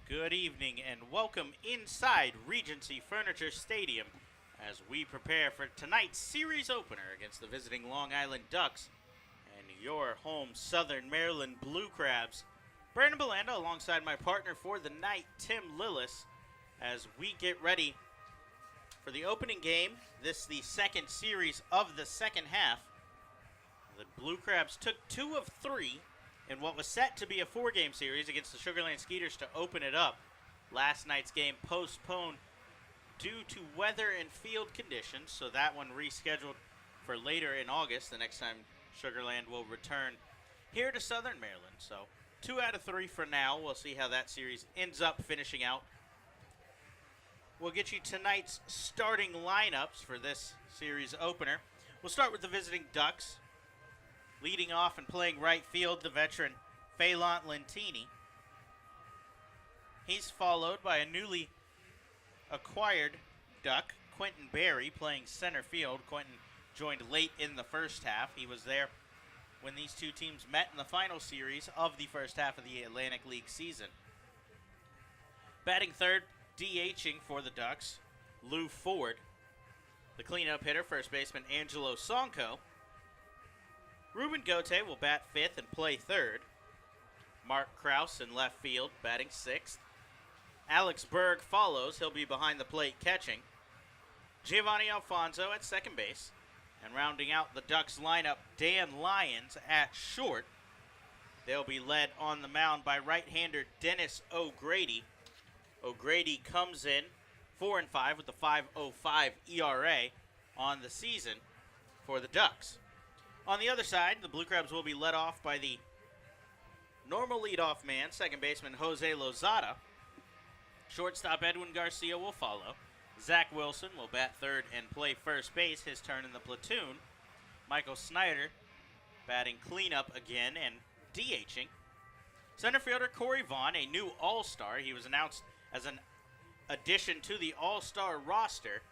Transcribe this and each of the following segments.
Good evening and welcome inside Regency Furniture Stadium as we prepare for tonight's series opener against the visiting Long Island Ducks and your home Southern Maryland Blue Crabs. Brandon Belanda alongside my partner for the night, Tim Lillis, as we get ready for the opening game. This is the second series of the second half. The Blue Crabs took 2 of 3 in what was set to be a 4-game series against the Sugar Land Skeeters to open it up. Last night's game postponed due to weather and field conditions, so that one rescheduled for later in August, the next time Sugar Land will return here to Southern Maryland. So 2 out of 3 for now. We'll see how that series ends up finishing out. We'll get you tonight's starting lineups for this series opener. We'll start with the visiting Ducks. Leading off and playing right field, the veteran Phelan Lentini. He's followed by a newly acquired Duck, Quentin Berry, playing center field. Quentin joined late in the first half. He was there when these two teams met in the final series of the first half of the Atlantic League season. Batting third, DHing for the Ducks, Lou Ford. The cleanup hitter, first baseman Angelo Sonko. Ruben Gote will bat fifth and play third. Mark Krause in left field, batting sixth. Alex Berg follows. He'll be behind the plate catching. Giovanni Alfonso at second base. And rounding out the Ducks lineup, Dan Lyons at short. They'll be led on the mound by right-hander Dennis O'Grady. O'Grady comes in 4-5 with a 5.05 ERA on the season for the Ducks. On the other side, the Blue Crabs will be led off by the normal leadoff man, second baseman Jose Lozada. Shortstop Edwin Garcia will follow. Zach Wilson will bat third and play first base, his turn in the platoon. Michael Snyder batting cleanup again and DHing. Center fielder Corey Vaughn, a new All-Star. He was announced as an addition to the All-Star roster.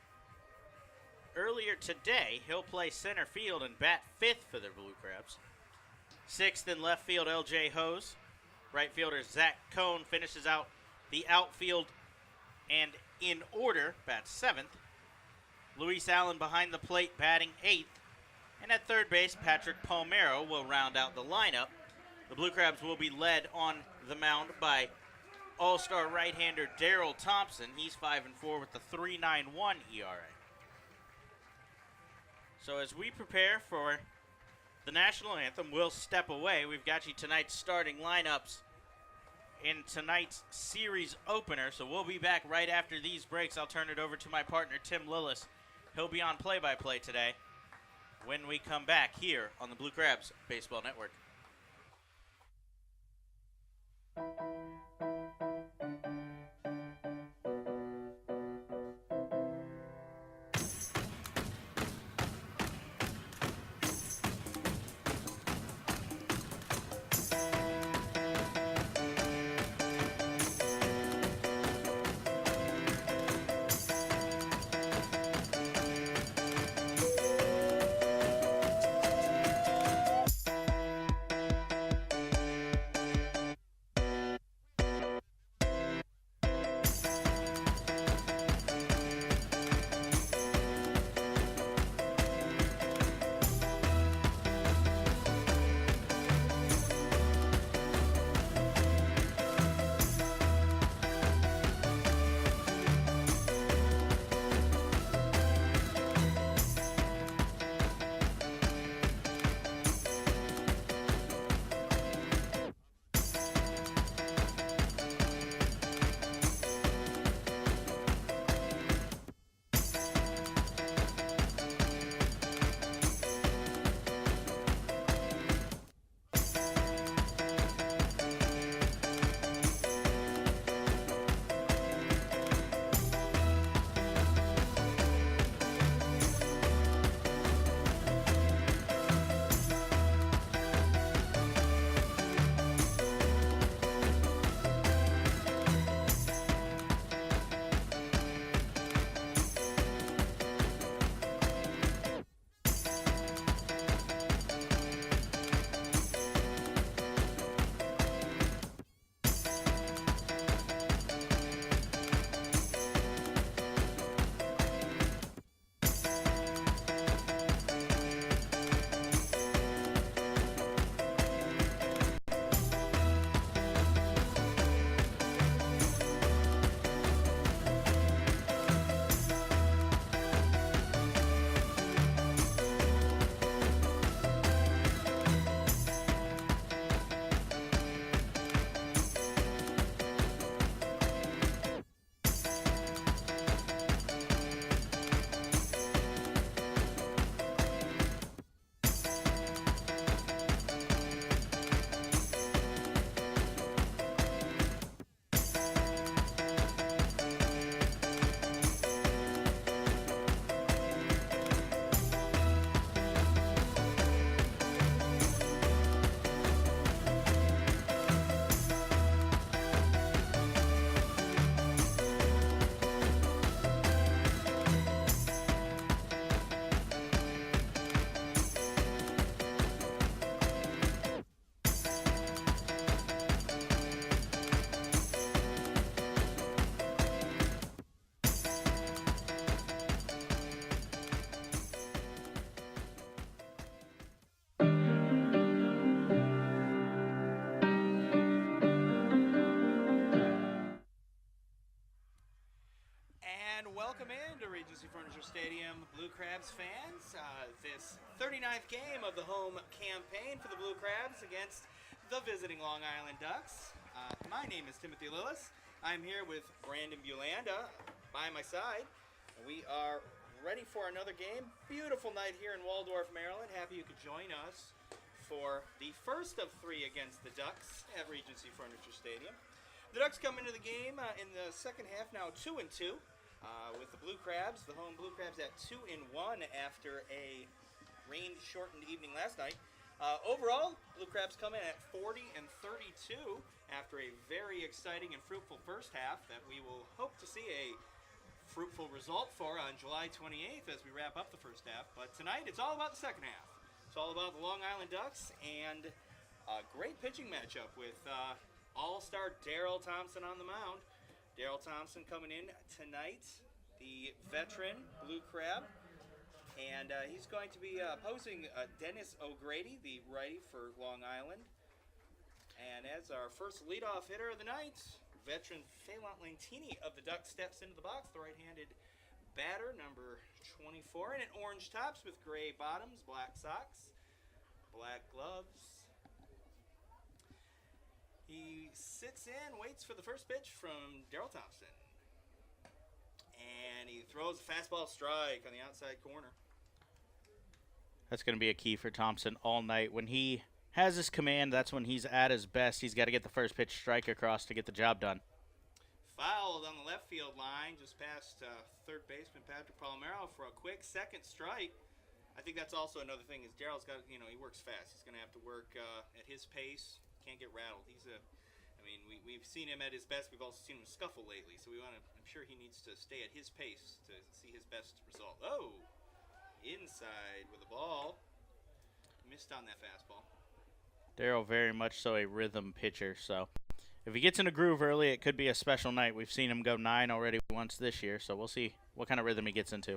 Earlier today, he'll play center field and bat fifth for the Blue Crabs. Sixth in left field, LJ Hose. Right fielder Zach Cohn finishes out the outfield and in order, bats seventh. Luis Allen behind the plate, batting eighth. And at third base, Patrick Palmero will round out the lineup. The Blue Crabs will be led on the mound by All-Star right-hander Darryl Thompson. He's 5-4 with the 3.91 ERA. So as we prepare for the national anthem, we'll step away. We've got you tonight's starting lineups in tonight's series opener. So we'll be back right after these breaks. I'll turn it over to my partner, Tim Lillis. He'll be on play-by-play today when we come back here on the Blue Crabs Baseball Network. welcome in to Regency Furniture Stadium, Blue Crabs fans. This 39th game of the home campaign for the Blue Crabs against the visiting Long Island Ducks. My name is Timothy Lillis. I'm here with Brandon Bulanda by my side. We are ready for another game. Beautiful night here in Waldorf, Maryland. Happy you could join us for the first of 3 against the Ducks at Regency Furniture Stadium. The Ducks come into the game in the second half now 2-2 with the Blue Crabs, the home Blue Crabs at 2-1 after a rain-shortened evening last night. Overall, Blue Crabs come in at 40-32 after a very exciting and fruitful first half that we will hope to see a fruitful result for on July 28th as we wrap up the first half. But tonight, it's all about the second half. It's all about the Long Island Ducks and a great pitching matchup with all-star Daryl Thompson on the mound. Daryl Thompson coming in tonight, the veteran Blue Crab. And he's going to be opposing Dennis O'Grady, the righty for Long Island. And as our first leadoff hitter of the night, veteran Phelan Lantini of the Ducks steps into the box, the right-handed batter, number 24, and in orange tops with gray bottoms, black socks, black gloves. He sits in, waits for the first pitch from Daryl Thompson. And he throws a fastball strike on the outside corner. That's going to be a key for Thompson all night. When he has his command, that's when he's at his best. He's got to get the first pitch strike across to get the job done. Fouled on the left field line, just past third baseman Patrick Palomero for a quick second strike. I think that's also another thing is Daryl's got, he works fast. He's going to have to work at his pace. Can't get rattled. We've seen him at his best. We've also seen him scuffle lately. So I'm sure he needs to stay at his pace to see his best result. Oh, inside with the ball. Missed on that fastball. Daryl very much so a rhythm pitcher. So if he gets in a groove early, it could be a special night. We've seen him go 9 already once this year. So we'll see what kind of rhythm he gets into.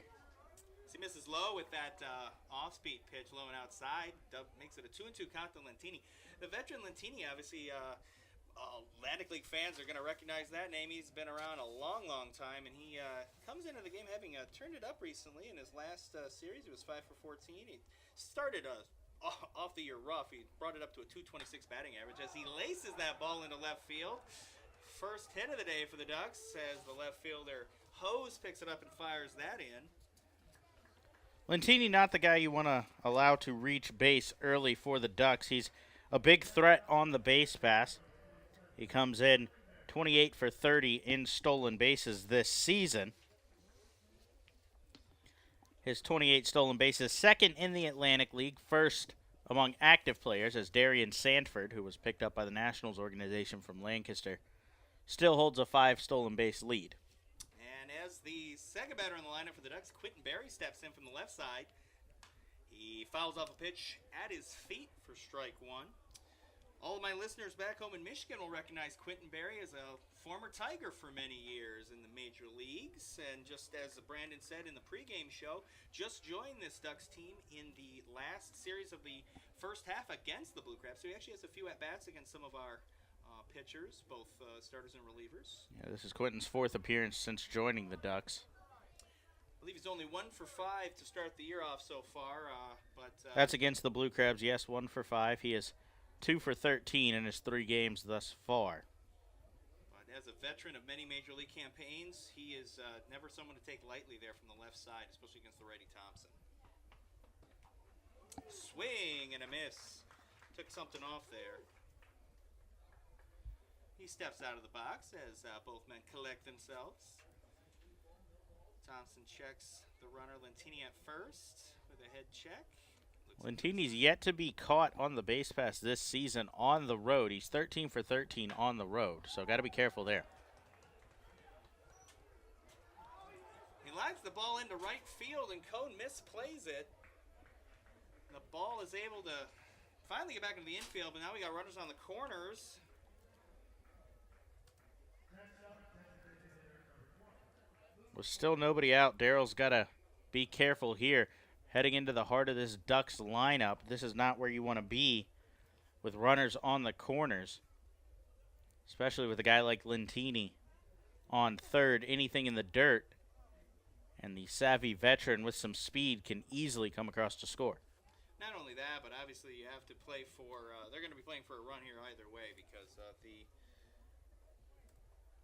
He misses low with that off-speed pitch low and outside. Makes it a 2-2 count to Lantini. The veteran Lantini, obviously, Atlantic League fans are going to recognize that name. He's been around a long, long time, and he comes into the game having turned it up recently. In his last series, he was 5 for 14. He started off the year rough. He brought it up to a 226 batting average as he laces that ball into left field. First hit of the day for the Ducks as the left fielder Hose picks it up and fires that in. Lantini not the guy you want to allow to reach base early for the Ducks. He's a big threat on the base pass. He comes in 28 for 30 in stolen bases this season. His 28 stolen bases, second in the Atlantic League, first among active players as Darian Sanford, who was picked up by the Nationals organization from Lancaster, still holds a 5 stolen base lead. And as the second batter in the lineup for the Ducks, Quentin Berry steps in from the left side. He fouls off a pitch at his feet for strike 1. All of my listeners back home in Michigan will recognize Quentin Berry as a former Tiger for many years in the major leagues. And just as Brandon said in the pregame show, just joined this Ducks team in the last series of the first half against the Blue Crabs. So he actually has a few at-bats against some of our pitchers, both starters and relievers. Yeah, this is Quentin's 4th appearance since joining the Ducks. I believe he's only 1 for 5 to start the year off so far. That's against the Blue Crabs, yes, 1 for 5. He is 2 for 13 in his 3 games thus far. But as a veteran of many major league campaigns, he is never someone to take lightly there from the left side, especially against the righty Thompson. Swing and a miss. Took something off there. He steps out of the box as both men collect themselves. Thompson checks the runner Lantini at first with a head check. Lantini's yet to be caught on the base pass this season on the road. He's 13 for 13 on the road, so got to be careful there. He lines the ball into right field, and Cone misplays it. The ball is able to finally get back into the infield, but now we got runners on the corners. With still nobody out, Daryl's got to be careful here. Heading into the heart of this Ducks lineup, this is not where you want to be with runners on the corners, especially with a guy like Lantini on third. Anything in the dirt And the savvy veteran with some speed can easily come across to score. Not only that, but obviously you have to play for. They're going to be playing for a run here either way because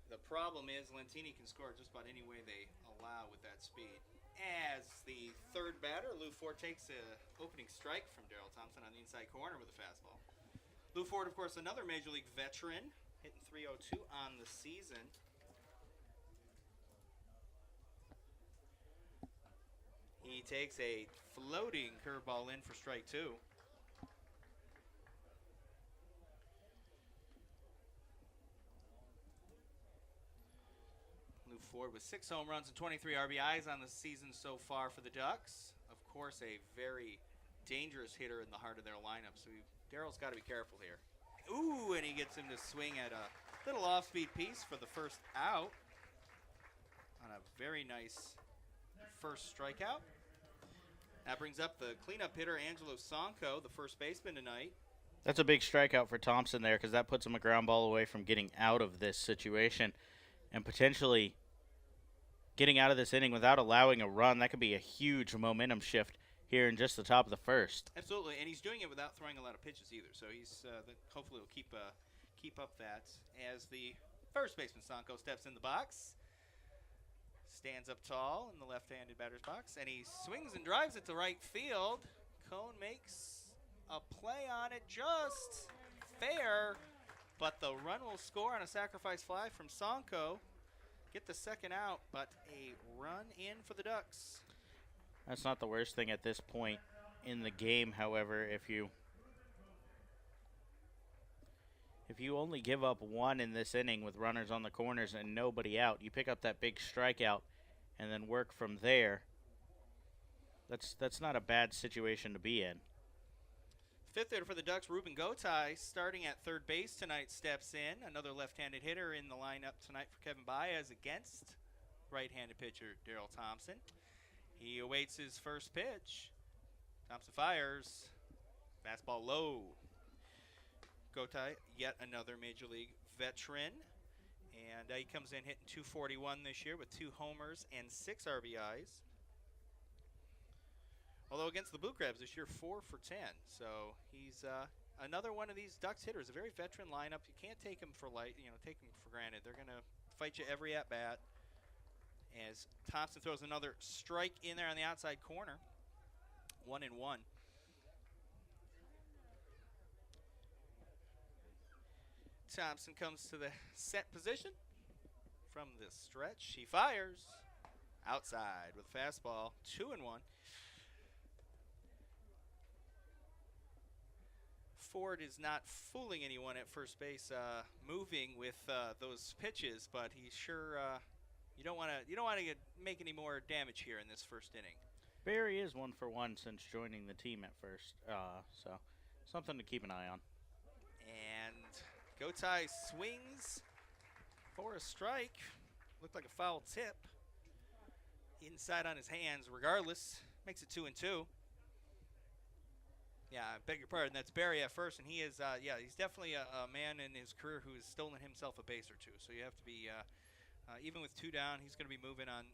the problem is Lentini can score just about any way they allow with that speed. As the third batter, Lou Ford takes an opening strike from Daryl Thompson on the inside corner with a fastball. Lou Ford, of course, another Major League veteran, hitting .302 on the season. He takes a floating curveball in for strike two. Lou Ford with 6 home runs and 23 RBIs on the season so far for the Ducks. Of course, a very dangerous hitter in the heart of their lineup, so Daryl's got to be careful here. Ooh, and he gets him to swing at a little off-speed piece for the first out on a very nice first strikeout. That brings up the cleanup hitter, Angelo Sonko, the first baseman tonight. That's a big strikeout for Thompson there because that puts him a ground ball away from getting out of this situation and potentially getting out of this inning without allowing a run. That could be a huge momentum shift here in just the top of the first. Absolutely, and he's doing it without throwing a lot of pitches either, so he's hopefully will keep up that as the first baseman, Sonko, steps in the box. Stands up tall in the left-handed batter's box, and he swings and drives it to right field. Cone makes a play on it, just fair, but the run will score on a sacrifice fly from Sonko. Get the second out, but a run in for the Ducks. That's not the worst thing at this point in the game, however, if you only give up one in this inning with runners on the corners and nobody out, you pick up that big strikeout and then work from there. That's not a bad situation to be in. Fifth hitter for the Ducks, Ruben Gotay, starting at third base tonight, steps in. Another left-handed hitter in the lineup tonight for Kevin Baez against right-handed pitcher Daryl Thompson. He awaits his first pitch. Thompson fires. Fastball low. Gotay, yet another Major League veteran. And he comes in hitting .241 this year with 2 homers and 6 RBIs. Although against the Blue Crabs this year, 4 for 10. So he's another one of these Ducks hitters, a very veteran lineup. You can't take him for take him for granted. They're going to fight you every at-bat. As Thompson throws another strike in there on the outside corner. 1-1. Thompson comes to the set position from the stretch. He fires outside with a fastball. 2-1. Ford is not fooling anyone at first base, moving with those pitches, but he's sure you don't want to make any more damage here in this first inning. Barry is 1 for 1 since joining the team at first, so something to keep an eye on. And Gotay swings for a strike. Looked like a foul tip. Inside on his hands, regardless, makes it 2-2. Yeah, I beg your pardon. That's Barry at first, and he is, he's definitely a man in his career who has stolen himself a base or two. So you have to be, even with 2 down, he's going to be moving on,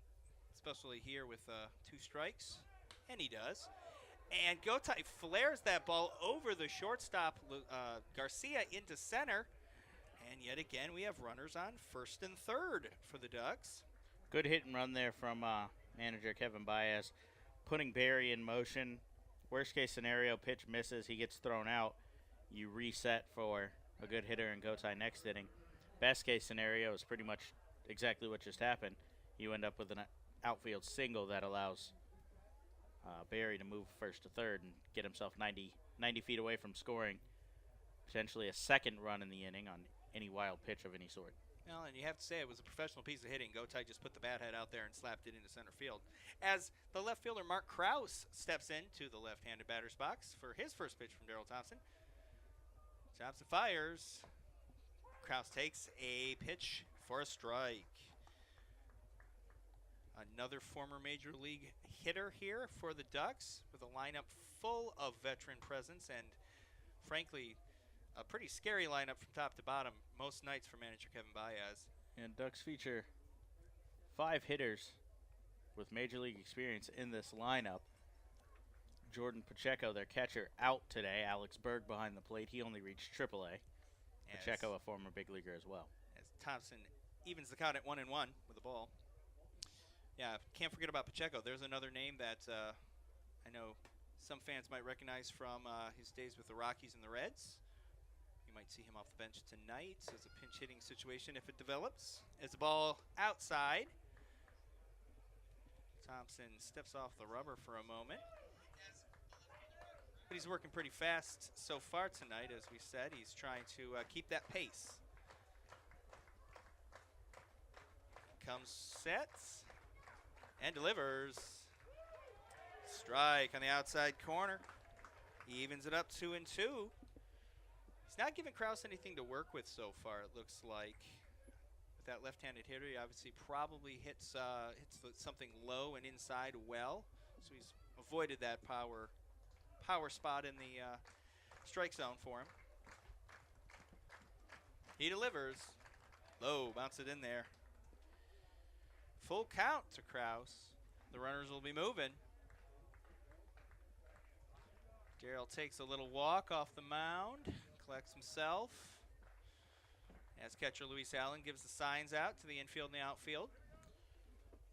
especially here with 2 strikes, and he does. And Gotay flares that ball over the shortstop, Garcia, into center. And yet again, we have runners on first and third for the Ducks. Good hit and run there from manager Kevin Baez, putting Barry in motion. Worst case scenario, pitch misses, he gets thrown out. You reset for a good hitter and Gotay next inning. Best case scenario is pretty much exactly what just happened. You end up with an outfield single that allows Barry to move first to third and get himself 90 feet away from scoring potentially a second run in the inning on any wild pitch of any sort. Well, and you have to say it was a professional piece of hitting. Gotay just put the bat head out there and slapped it into center field. As the left fielder Mark Krause steps into the left-handed batter's box for his first pitch from Daryl Thompson. Thompson fires. Krause takes a pitch for a strike. Another former Major League hitter here for the Ducks with a lineup full of veteran presence and, frankly, a pretty scary lineup from top to bottom most nights for manager Kevin Baez. And Ducks feature 5 hitters with Major League experience in this lineup. Jordan Pacheco, their catcher, out today. Alex Berg behind the plate. He only reached AAA. Pacheco, a former big leaguer as well. As Thompson evens the count at 1-1 with the ball. Yeah, can't forget about Pacheco. There's another name that I know some fans might recognize from his days with the Rockies and the Reds. You might see him off the bench tonight as a pinch hitting situation if it develops. As the ball outside, Thompson steps off the rubber for a moment. But he's working pretty fast so far tonight, as we said. He's trying to keep that pace. Comes, sets, and delivers. Strike on the outside corner. He evens it up 2-2. He's not giving Kraus anything to work with so far, it looks like. With that left-handed hitter, he obviously probably hits something low and inside well. So he's avoided that power spot in the strike zone for him. He delivers. Low, bounce it in there. Full count to Kraus. The runners will be moving. Darrell takes a little walk off the mound, collects himself. As catcher Luis Allen gives the signs out to the infield and the outfield.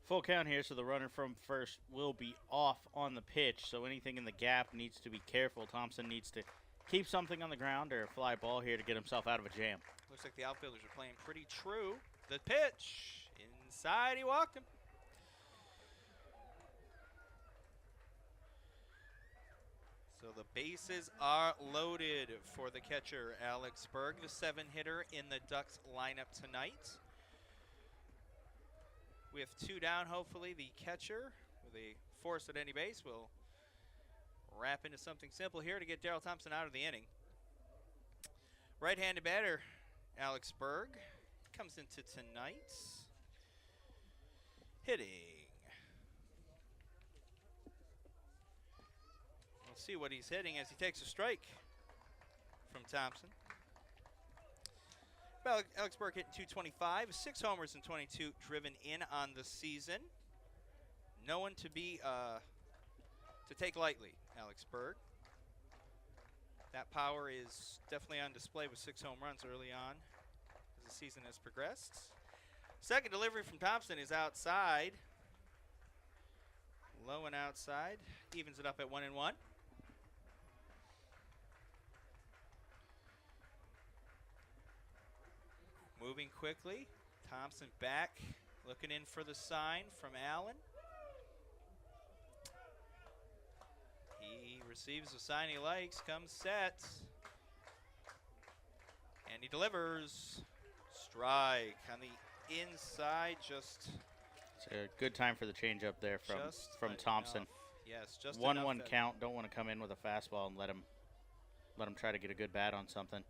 Full count here, so the runner from first will be off on the pitch, so anything in the gap needs to be careful. Thompson needs to keep something on the ground or a fly ball here to get himself out of a jam. Looks like the outfielders are playing pretty true. The pitch. Inside, he walked him. So the bases are loaded for the catcher, Alex Berg, the 7-hitter in the Ducks lineup tonight. With 2 down, hopefully, the catcher, with a force at any base, will wrap into something simple here to get Darrell Thompson out of the inning. Right-handed batter, Alex Berg, comes into tonight. Hitting. We'll see what he's hitting as he takes a strike from Thompson. Alex Berg hitting .225, 6 homers and 22 driven in on the season. No one to take lightly, Alex Berg. That power is definitely on display with 6 home runs early on as the season has progressed. Second delivery from Thompson is outside. Low and outside. Evens it up at 1-1. Moving quickly. Thompson back. Looking in for the sign from Allen. He receives the sign he likes. Comes set. And he delivers. Strike on the inside, just it's a good time for the changeup there from Thompson. Enough. Yes, just 1-1 count. Don't want to come in with a fastball and let him try to get a good bat on something.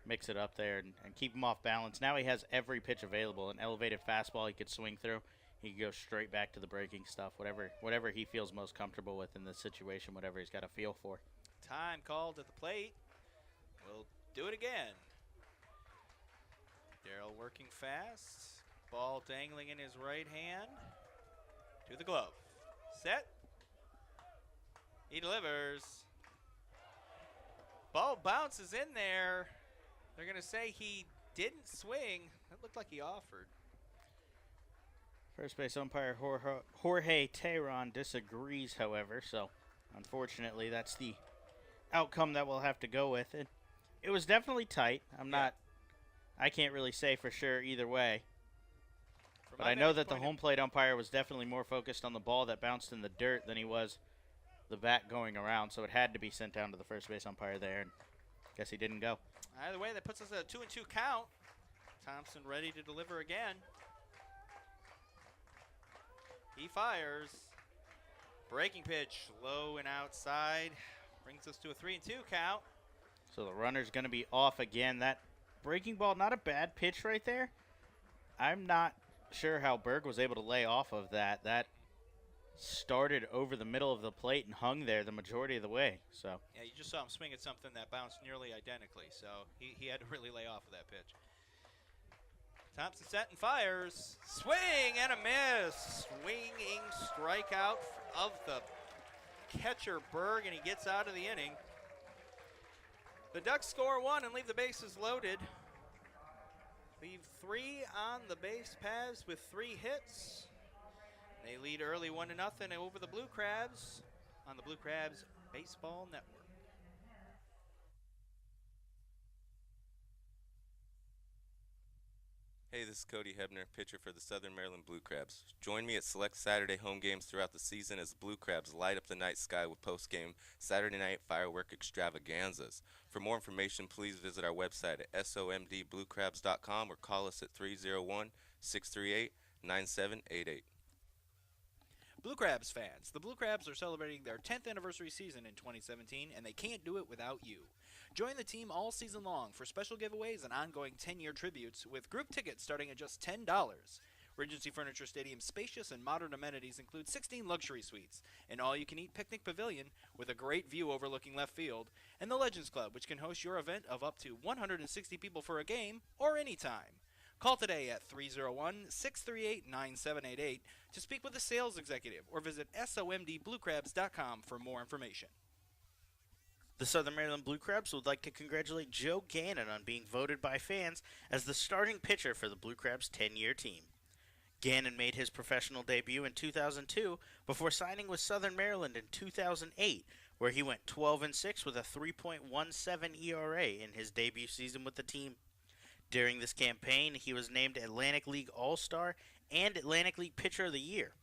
Mix it up there and keep him off balance. Now he has every pitch available. An elevated fastball he could swing through. He can go straight back to the breaking stuff. Whatever he feels most comfortable with in this situation. Whatever he's got a feel for. Time called at the plate. We'll do it again. Darrell working fast. Ball dangling in his right hand. To the glove. Set. He delivers. Ball bounces in there. They're going to say he didn't swing. It looked like he offered. First base umpire Jorge Teheran disagrees, however. So, unfortunately, that's the outcome that we'll have to go with. It was definitely tight. I can't really say for sure either way. But I know that the home plate umpire was definitely more focused on the ball that bounced in the dirt than he was the bat going around. So it had to be sent down to the first base umpire there. And guess he didn't go. Either way, that puts us at a 2-2 count. Thompson ready to deliver again. He fires. Breaking pitch, low and outside. Brings us to a 3-2 count. So the runner's going to be off again. That breaking ball, not a bad pitch right there. I'm not sure how Berg was able to lay off of that. That started over the middle of the plate and hung there the majority of the way. So yeah, you just saw him swing at something that bounced nearly identically. So he had to really lay off of that pitch. Thompson set and fires. Swing and a miss. Swinging strikeout of the catcher Berg, and he gets out of the inning. The Ducks score 1 and leave the bases loaded. Leave 3 on the base paths with 3 hits. They lead early 1-0 over the Blue Crabs on the Blue Crabs Baseball Network. Hey, this is Cody Hebner, pitcher for the Southern Maryland Blue Crabs. Join me at select Saturday home games throughout the season as the Blue Crabs light up the night sky with post-game Saturday night firework extravaganzas. For more information, please visit our website at somdbluecrabs.com or call us at 301-638-9788. Blue Crabs fans, the Blue Crabs are celebrating their 10th anniversary season in 2017, and they can't do it without you. Join the team all season long for special giveaways and ongoing 10-year tributes with group tickets starting at just $10. Regency Furniture Stadium's spacious and modern amenities include 16 luxury suites, an all-you-can-eat picnic pavilion with a great view overlooking left field, and the Legends Club, which can host your event of up to 160 people for a game or anytime. Call today at 301-638-9788 to speak with a sales executive or visit somdbluecrabs.com for more information. The Southern Maryland Blue Crabs would like to congratulate Joe Gannon on being voted by fans as the starting pitcher for the Blue Crabs' 10-year team. Gannon made his professional debut in 2002 before signing with Southern Maryland in 2008, where he went 12-6 with a 3.17 ERA in his debut season with the team. During this campaign, he was named Atlantic League All-Star and Atlantic League Pitcher of the Year.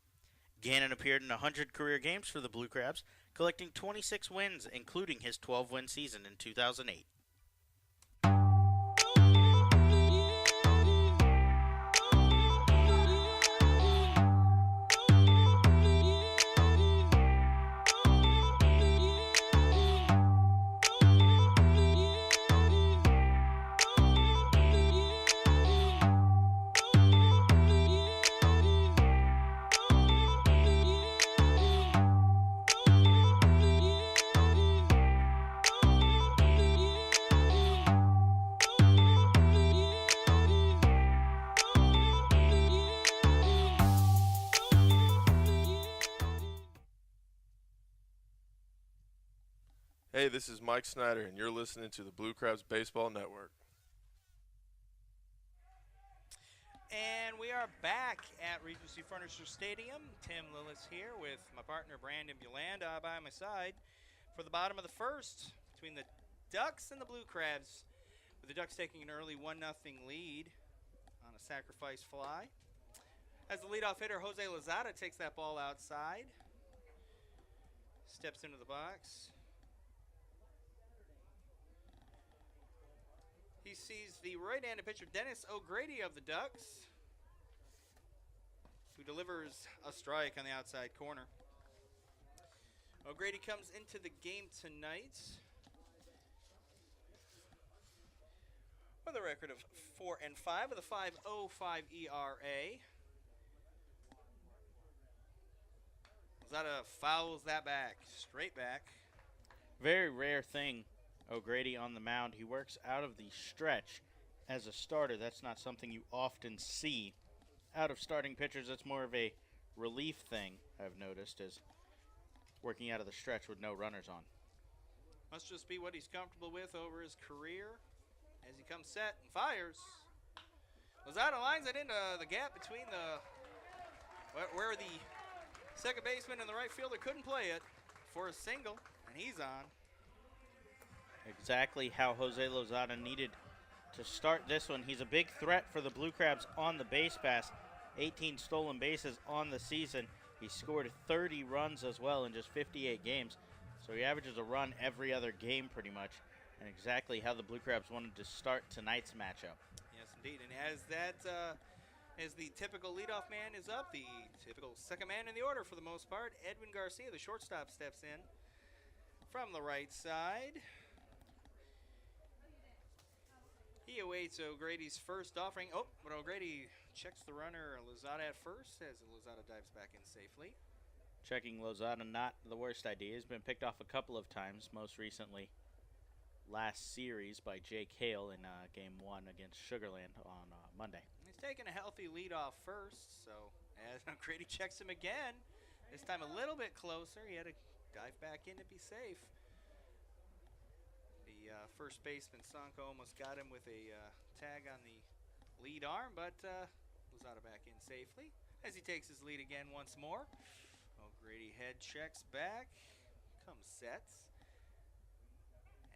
Gannon appeared in 100 career games for the Blue Crabs, collecting 26 wins, including his 12-win season in 2008. Hey, this is Mike Snyder, and you're listening to the Blue Crabs Baseball Network. And we are back at Regency Furniture Stadium. Tim Lillis here with my partner Brandon Bulanda by my side for the bottom of the first between the Ducks and the Blue Crabs, with the Ducks taking an early 1-0 lead on a sacrifice fly. As the leadoff hitter, Jose Lozada takes that ball outside, steps into the box. He sees the right-handed pitcher, Dennis O'Grady of the Ducks, who delivers a strike on the outside corner. O'Grady comes into the game tonight with a record of 4-5 with a 5.05 ERA. Lozada fouls that back, straight back. Very rare thing, O'Grady on the mound. He works out of the stretch as a starter. That's not something you often see out of starting pitchers. That's more of a relief thing, I've noticed, is working out of the stretch with no runners on. Must just be what he's comfortable with over his career as he comes set and fires. Lozada lines it into the gap between where the second baseman and the right fielder couldn't play it for a single, and he's on. Exactly how Jose Lozada needed to start this one. He's a big threat for the Blue Crabs on the base pass. 18 stolen bases on the season. He scored 30 runs as well in just 58 games. So he averages a run every other game pretty much. And exactly how the Blue Crabs wanted to start tonight's matchup. Yes, indeed. And as the typical leadoff man is up, the typical second man in the order for the most part, Edwin Garcia, the shortstop, steps in from the right side. He awaits O'Grady's first offering. Oh, but O'Grady checks the runner, Lozada, at first, as Lozada dives back in safely. Checking Lozada, not the worst idea. He's been picked off a couple of times, most recently last series by Jake Hale in Game 1 against Sugarland on Monday. He's taking a healthy lead off first, so as O'Grady checks him again, this time a little bit closer. He had to dive back in to be safe. The first baseman, Sonko, almost got him with a tag on the lead arm, but Lozada back in safely as he takes his lead again once more. O'Grady head checks back, comes sets,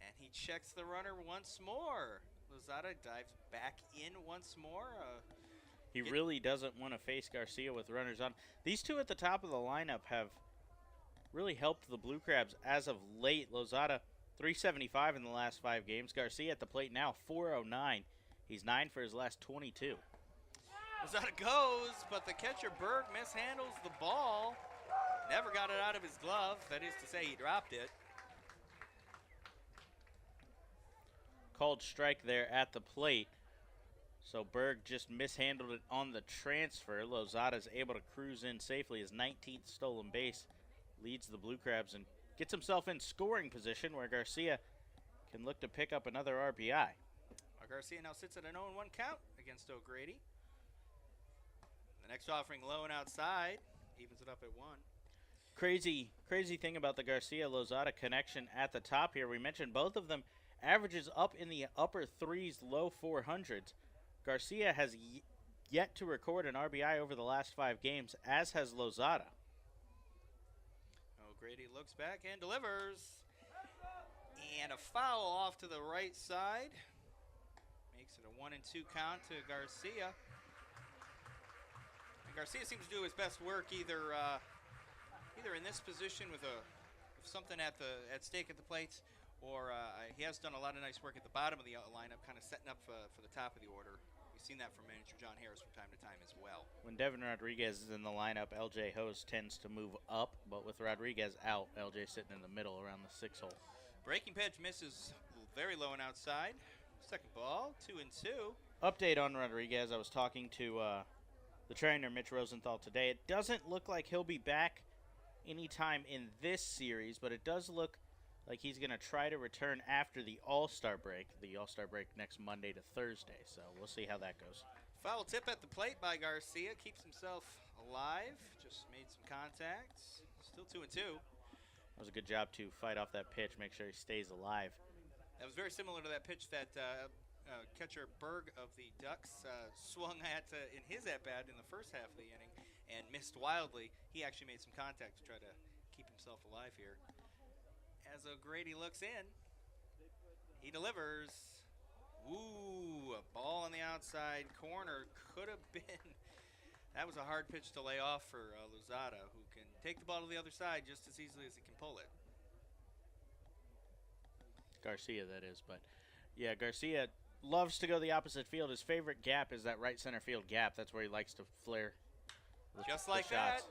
and he checks the runner once more. Lozada dives back in once more. He really doesn't want to face Garcia with runners on. These two at the top of the lineup have really helped the Blue Crabs as of late. Lozada, 375 in the last 5 games. Garcia at the plate now, 409. He's 9 for his last 22. Lozada goes, but the catcher Berg mishandles the ball. Never got it out of his glove. That is to say, he dropped it. Called strike there at the plate. So Berg just mishandled it on the transfer. Lozada's able to cruise in safely. His 19th stolen base leads the Blue Crabs and gets himself in scoring position where Garcia can look to pick up another RBI. Garcia now sits at an 0-1 count against O'Grady. The next offering low and outside evens it up at 1. Crazy thing about the Garcia-Lozada connection at the top here. We mentioned both of them averages up in the upper 3s, low 400s. Garcia has yet to record an RBI over the last 5 games, as has Lozada. O'Grady looks back and delivers. And a foul off to the right side. Makes it a 1-2 count to Garcia. And Garcia seems to do his best work either in this position with something at stake at the plates, or he has done a lot of nice work at the bottom of the lineup, kind of setting up for the top of the order. We've seen that from manager John Harris from time to time as well. When Devin Rodriguez is in the lineup, LJ Hose tends to move up, but with Rodriguez out, LJ sitting in the middle around the 6 hole. Breaking pitch misses very low and outside. Second ball, 2-2. Update on Rodriguez. I was talking to the trainer, Mitch Rosenthal, today. It doesn't look like he'll be back anytime in this series, but it does look like he's going to try to return after the All-Star break. The All-Star break next Monday to Thursday, so we'll see how that goes. Foul tip at the plate by Garcia. Keeps himself alive. Just made some contacts. Still 2-2. That was a good job to fight off that pitch, make sure he stays alive. That was very similar to that pitch that catcher Berg of the Ducks swung at in his at-bat in the first half of the inning and missed wildly. He actually made some contact to try to keep himself alive here. As O'Grady looks in, he delivers. Ooh, a ball on the outside corner could have been. That was a hard pitch to lay off for Lozada, who can take the ball to the other side just as easily as he can pull it. Garcia, that is. But, yeah, Garcia loves to go the opposite field. His favorite gap is that right center field gap. That's where he likes to flare just the like shots. that.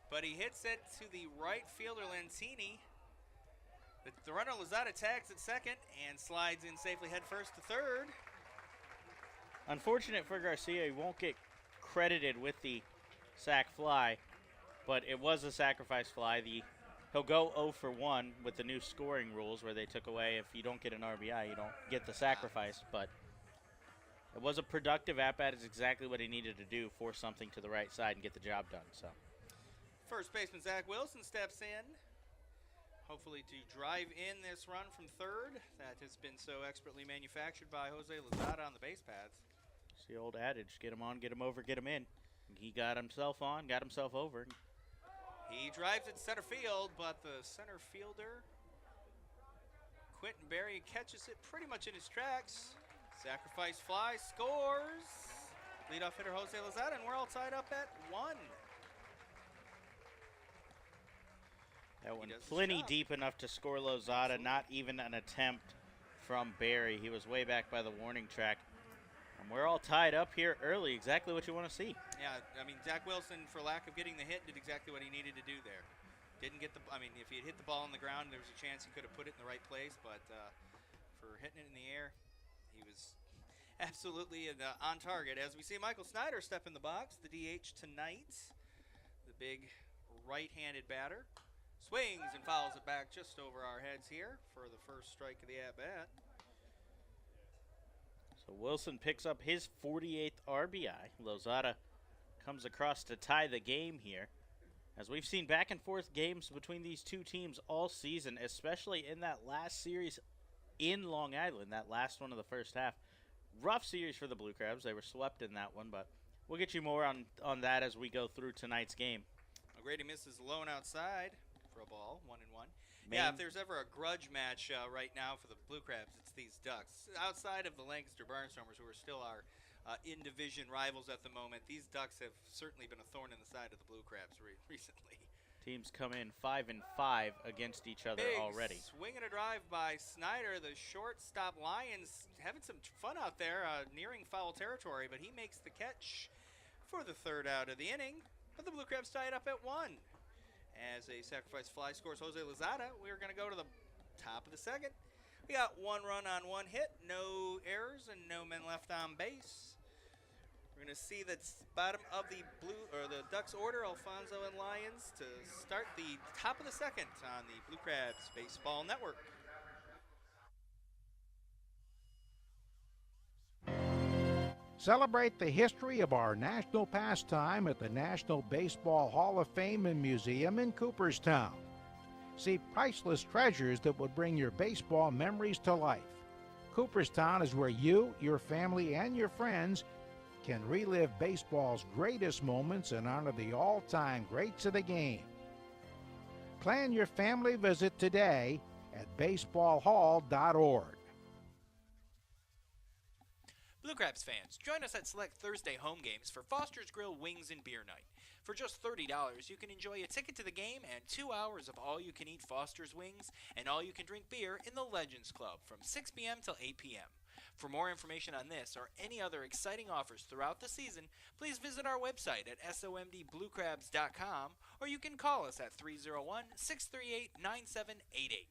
But he hits it to the right fielder, Lentini. The runner, Lozada, tags at second and slides in safely head first to third. Unfortunate for Garcia, he won't get credited with the sac fly, but it was a sacrifice fly. He'll go 0 for 1 with the new scoring rules where they took away if you don't get an RBI, you don't get the sacrifice. But it was a productive at-bat. It's exactly what he needed to do, force something to the right side and get the job done. So, first baseman Zach Wilson steps in, hopefully to drive in this run from third that has been so expertly manufactured by Jose Lozada on the base paths. it's the old adage, get him on, get him over, get him in. He got himself on, got himself over. He drives it center field, but the center fielder, Quentin Berry, catches it pretty much in his tracks. Sacrifice fly, scores. Leadoff hitter Jose Lozada, and we're all tied up at 1. That one does his plenty job. deep enough to score Lozada, not even an attempt from Barry. He was way back by the warning track. And we're all tied up here early, exactly what you want to see. Yeah, I mean, Zach Wilson, for lack of getting the hit, did exactly what he needed to do there. Didn't get if he had hit the ball on the ground, there was a chance he could have put it in the right place, but for hitting it in the air, he was absolutely on target. As we see Michael Snyder step in the box, the DH tonight, the big right-handed batter. Swings and fouls it back just over our heads here for the first strike of the at-bat. So Wilson picks up his 48th RBI. Lozada comes across to tie the game here. As we've seen back and forth games between these two teams all season, especially in that last series in Long Island, that last one of the first half. Rough series for the Blue Crabs. They were swept in that one, but we'll get you more on that as we go through tonight's game. O'Grady misses alone outside for a ball, 1-1. Main- Yeah, if there's ever a grudge match right now for the Blue Crabs, it's these Ducks. Outside of the Lancaster Barnstormers, who are still our in-division rivals at the moment, these Ducks have certainly been a thorn in the side of the Blue Crabs recently. Teams come in 5-5 against each other Big already. swing and a drive by Snyder. The shortstop Lions having some fun out there, nearing foul territory, but he makes the catch for the third out of the inning. But the Blue Crabs tie it up at 1. As a sacrifice fly scores Jose Lozada, we're going to go to the top of the second. We got 1 run on 1 hit, no errors, and no men left on base. We're going to see the bottom of the Ducks order, Alfonso and Lions, to start the top of the second on the Blue Crabs Baseball Network. Celebrate the history of our national pastime at the National Baseball Hall of Fame and Museum in Cooperstown. See priceless treasures that will bring your baseball memories to life. Cooperstown is where you, your family, and your friends can relive baseball's greatest moments and honor the all-time greats of the game. Plan your family visit today at baseballhall.org. Blue Crabs fans, join us at select Thursday home games for Foster's Grill Wings and Beer Night. For just $30, you can enjoy a ticket to the game and 2 hours of all-you-can-eat Foster's Wings and all-you-can-drink beer in the Legends Club from 6 p.m. till 8 p.m. For more information on this or any other exciting offers throughout the season, please visit our website at somdbluecrabs.com or you can call us at 301-638-9788.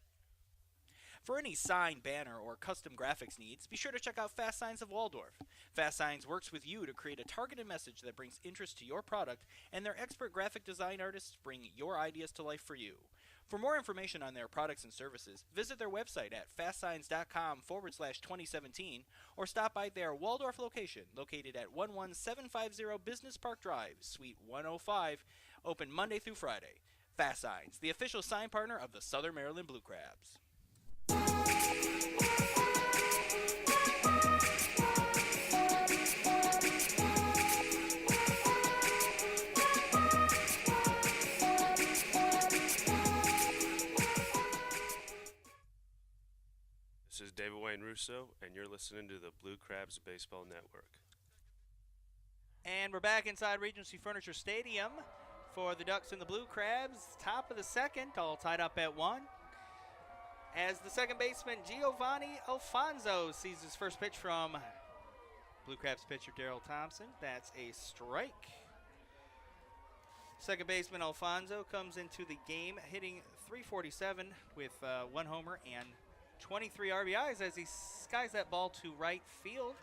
For any sign, banner, or custom graphics needs, be sure to check out Fast Signs of Waldorf. Fast Signs works with you to create a targeted message that brings interest to your product, and their expert graphic design artists bring your ideas to life for you. For more information on their products and services, visit their website at fastsigns.com/2017 or stop by their Waldorf location located at 11750 Business Park Drive, Suite 105, open Monday through Friday. Fast Signs, the official sign partner of the Southern Maryland Blue Crabs. This is David Wayne Russo, and you're listening to the Blue Crabs Baseball Network. And we're back inside Regency Furniture Stadium for the Ducks and the Blue Crabs. Top of the second, all tied up at 1. As the second baseman, Giovanni Alfonso, sees his first pitch from Blue Crabs pitcher Daryl Thompson. That's a strike. Second baseman Alfonso comes into the game hitting .347 with 1 homer and 23 RBIs as he skies that ball to right field.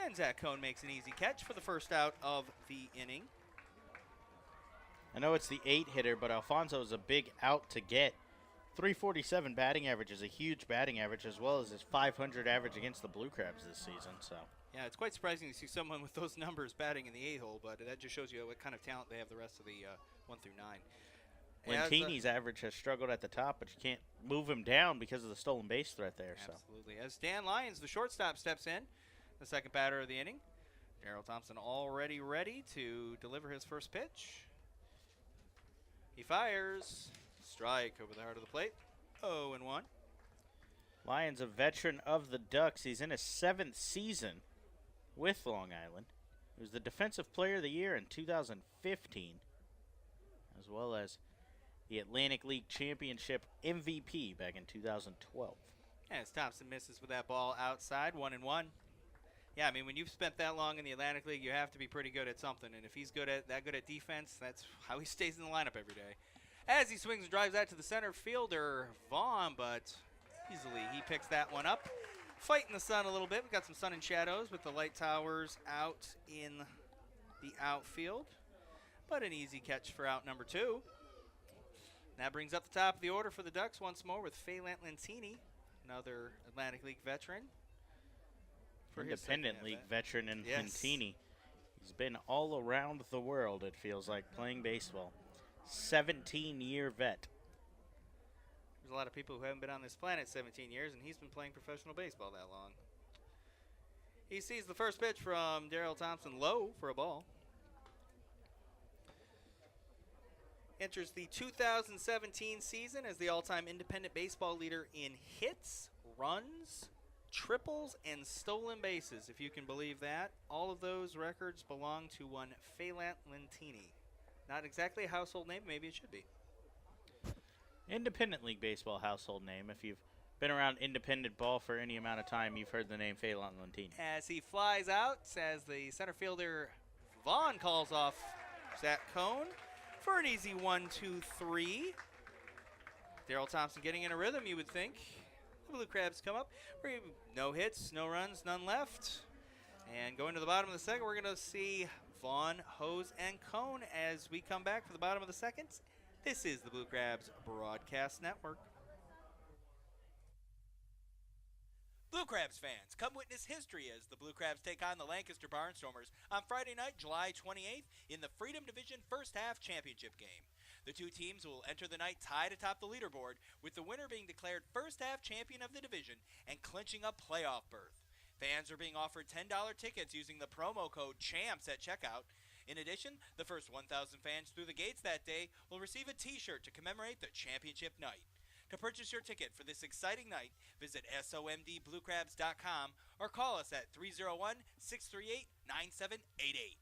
And Zach Cohn makes an easy catch for the first out of the inning. I know it's the 8-hitter, but Alfonso is a big out to get. .347 batting average is a huge batting average, as well as his .500 average against the Blue Crabs this season. So yeah, it's quite surprising to see someone with those numbers batting in the 8 hole, but that just shows you what kind of talent they have the rest of the 1 through 9. Lentini's average has struggled at the top, but you can't move him down because of the stolen base threat there. Absolutely. As Dan Lyons, the shortstop, steps in, the second batter of the inning. Daryl Thompson already ready to deliver his first pitch. He fires. Strike over the heart of the plate. 0-1. Lyons, a veteran of the Ducks. He's in his 7th season with Long Island. He was the Defensive Player of the Year in 2015, as well as the Atlantic League Championship MVP back in 2012. As Thompson misses with that ball outside, 1-1. Yeah, I mean, when you've spent that long in the Atlantic League, you have to be pretty good at something. And if he's good at defense, that's how he stays in the lineup every day. As he swings and drives out to the center fielder, Vaughn, but easily he picks that one up. Fighting the sun a little bit. We've got some sun and shadows with the light towers out in the outfield. But an easy catch for out number 2. That brings up the top of the order for the Ducks once more with Phelan Lentini, another Atlantic League veteran. For his Independent League veteran in Yes. Lentini. He's been all around the world, it feels like, playing baseball. 17-year vet. There's a lot of people who haven't been on this planet 17 years, and he's been playing professional baseball that long. He sees the first pitch from Daryl Thompson low for a ball. Enters the 2017 season as the all-time independent baseball leader in hits, runs, triples, and stolen bases, if you can believe that. All of those records belong to one Phelan Lentini. Not exactly a household name, maybe it should be. Independent League Baseball household name. If you've been around independent ball for any amount of time, you've heard the name Phelan Lentini. As he flies out, as the center fielder Vaughn calls off Zach Cohn for an easy 1-2-3. Daryl Thompson getting in a rhythm, you would think. The Blue Crabs come up. No hits, no runs, none left. And going to the bottom of the second, we're going to see Vaughn, Hose, and Cohn as we come back for the bottom of the second. This is the Blue Crabs Broadcast Network. Blue Crabs fans, come witness history as the Blue Crabs take on the Lancaster Barnstormers on Friday night, July 28th in the Freedom Division First Half Championship game. The two teams will enter the night tied atop the leaderboard, with the winner being declared First Half Champion of the division and clinching a playoff berth. Fans are being offered $10 tickets using the promo code CHAMPS at checkout. In addition, the first 1,000 fans through the gates that day will receive a t-shirt to commemorate the championship night. To purchase your ticket for this exciting night, visit somdbluecrabs.com or call us at 301-638-9788.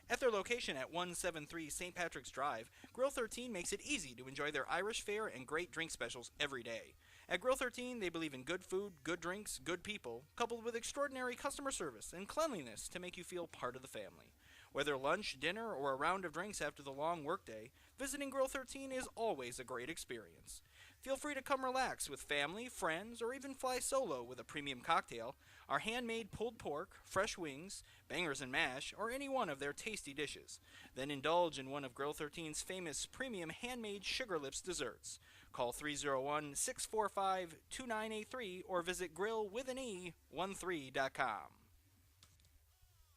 At their location at 173 St. Patrick's Drive, Grill 13 makes it easy to enjoy their Irish fare and great drink specials every day. At Grill 13, they believe in good food, good drinks, good people, coupled with extraordinary customer service and cleanliness to make you feel part of the family. Whether lunch, dinner, or a round of drinks after the long workday, visiting Grill 13 is always a great experience. Feel free to come relax with family, friends, or even fly solo with a premium cocktail, our handmade pulled pork, fresh wings, bangers and mash, or any one of their tasty dishes. Then indulge in one of Grill 13's famous premium handmade Sugar Lips desserts. Call 301-645-2983 or visit grillwithane13.com.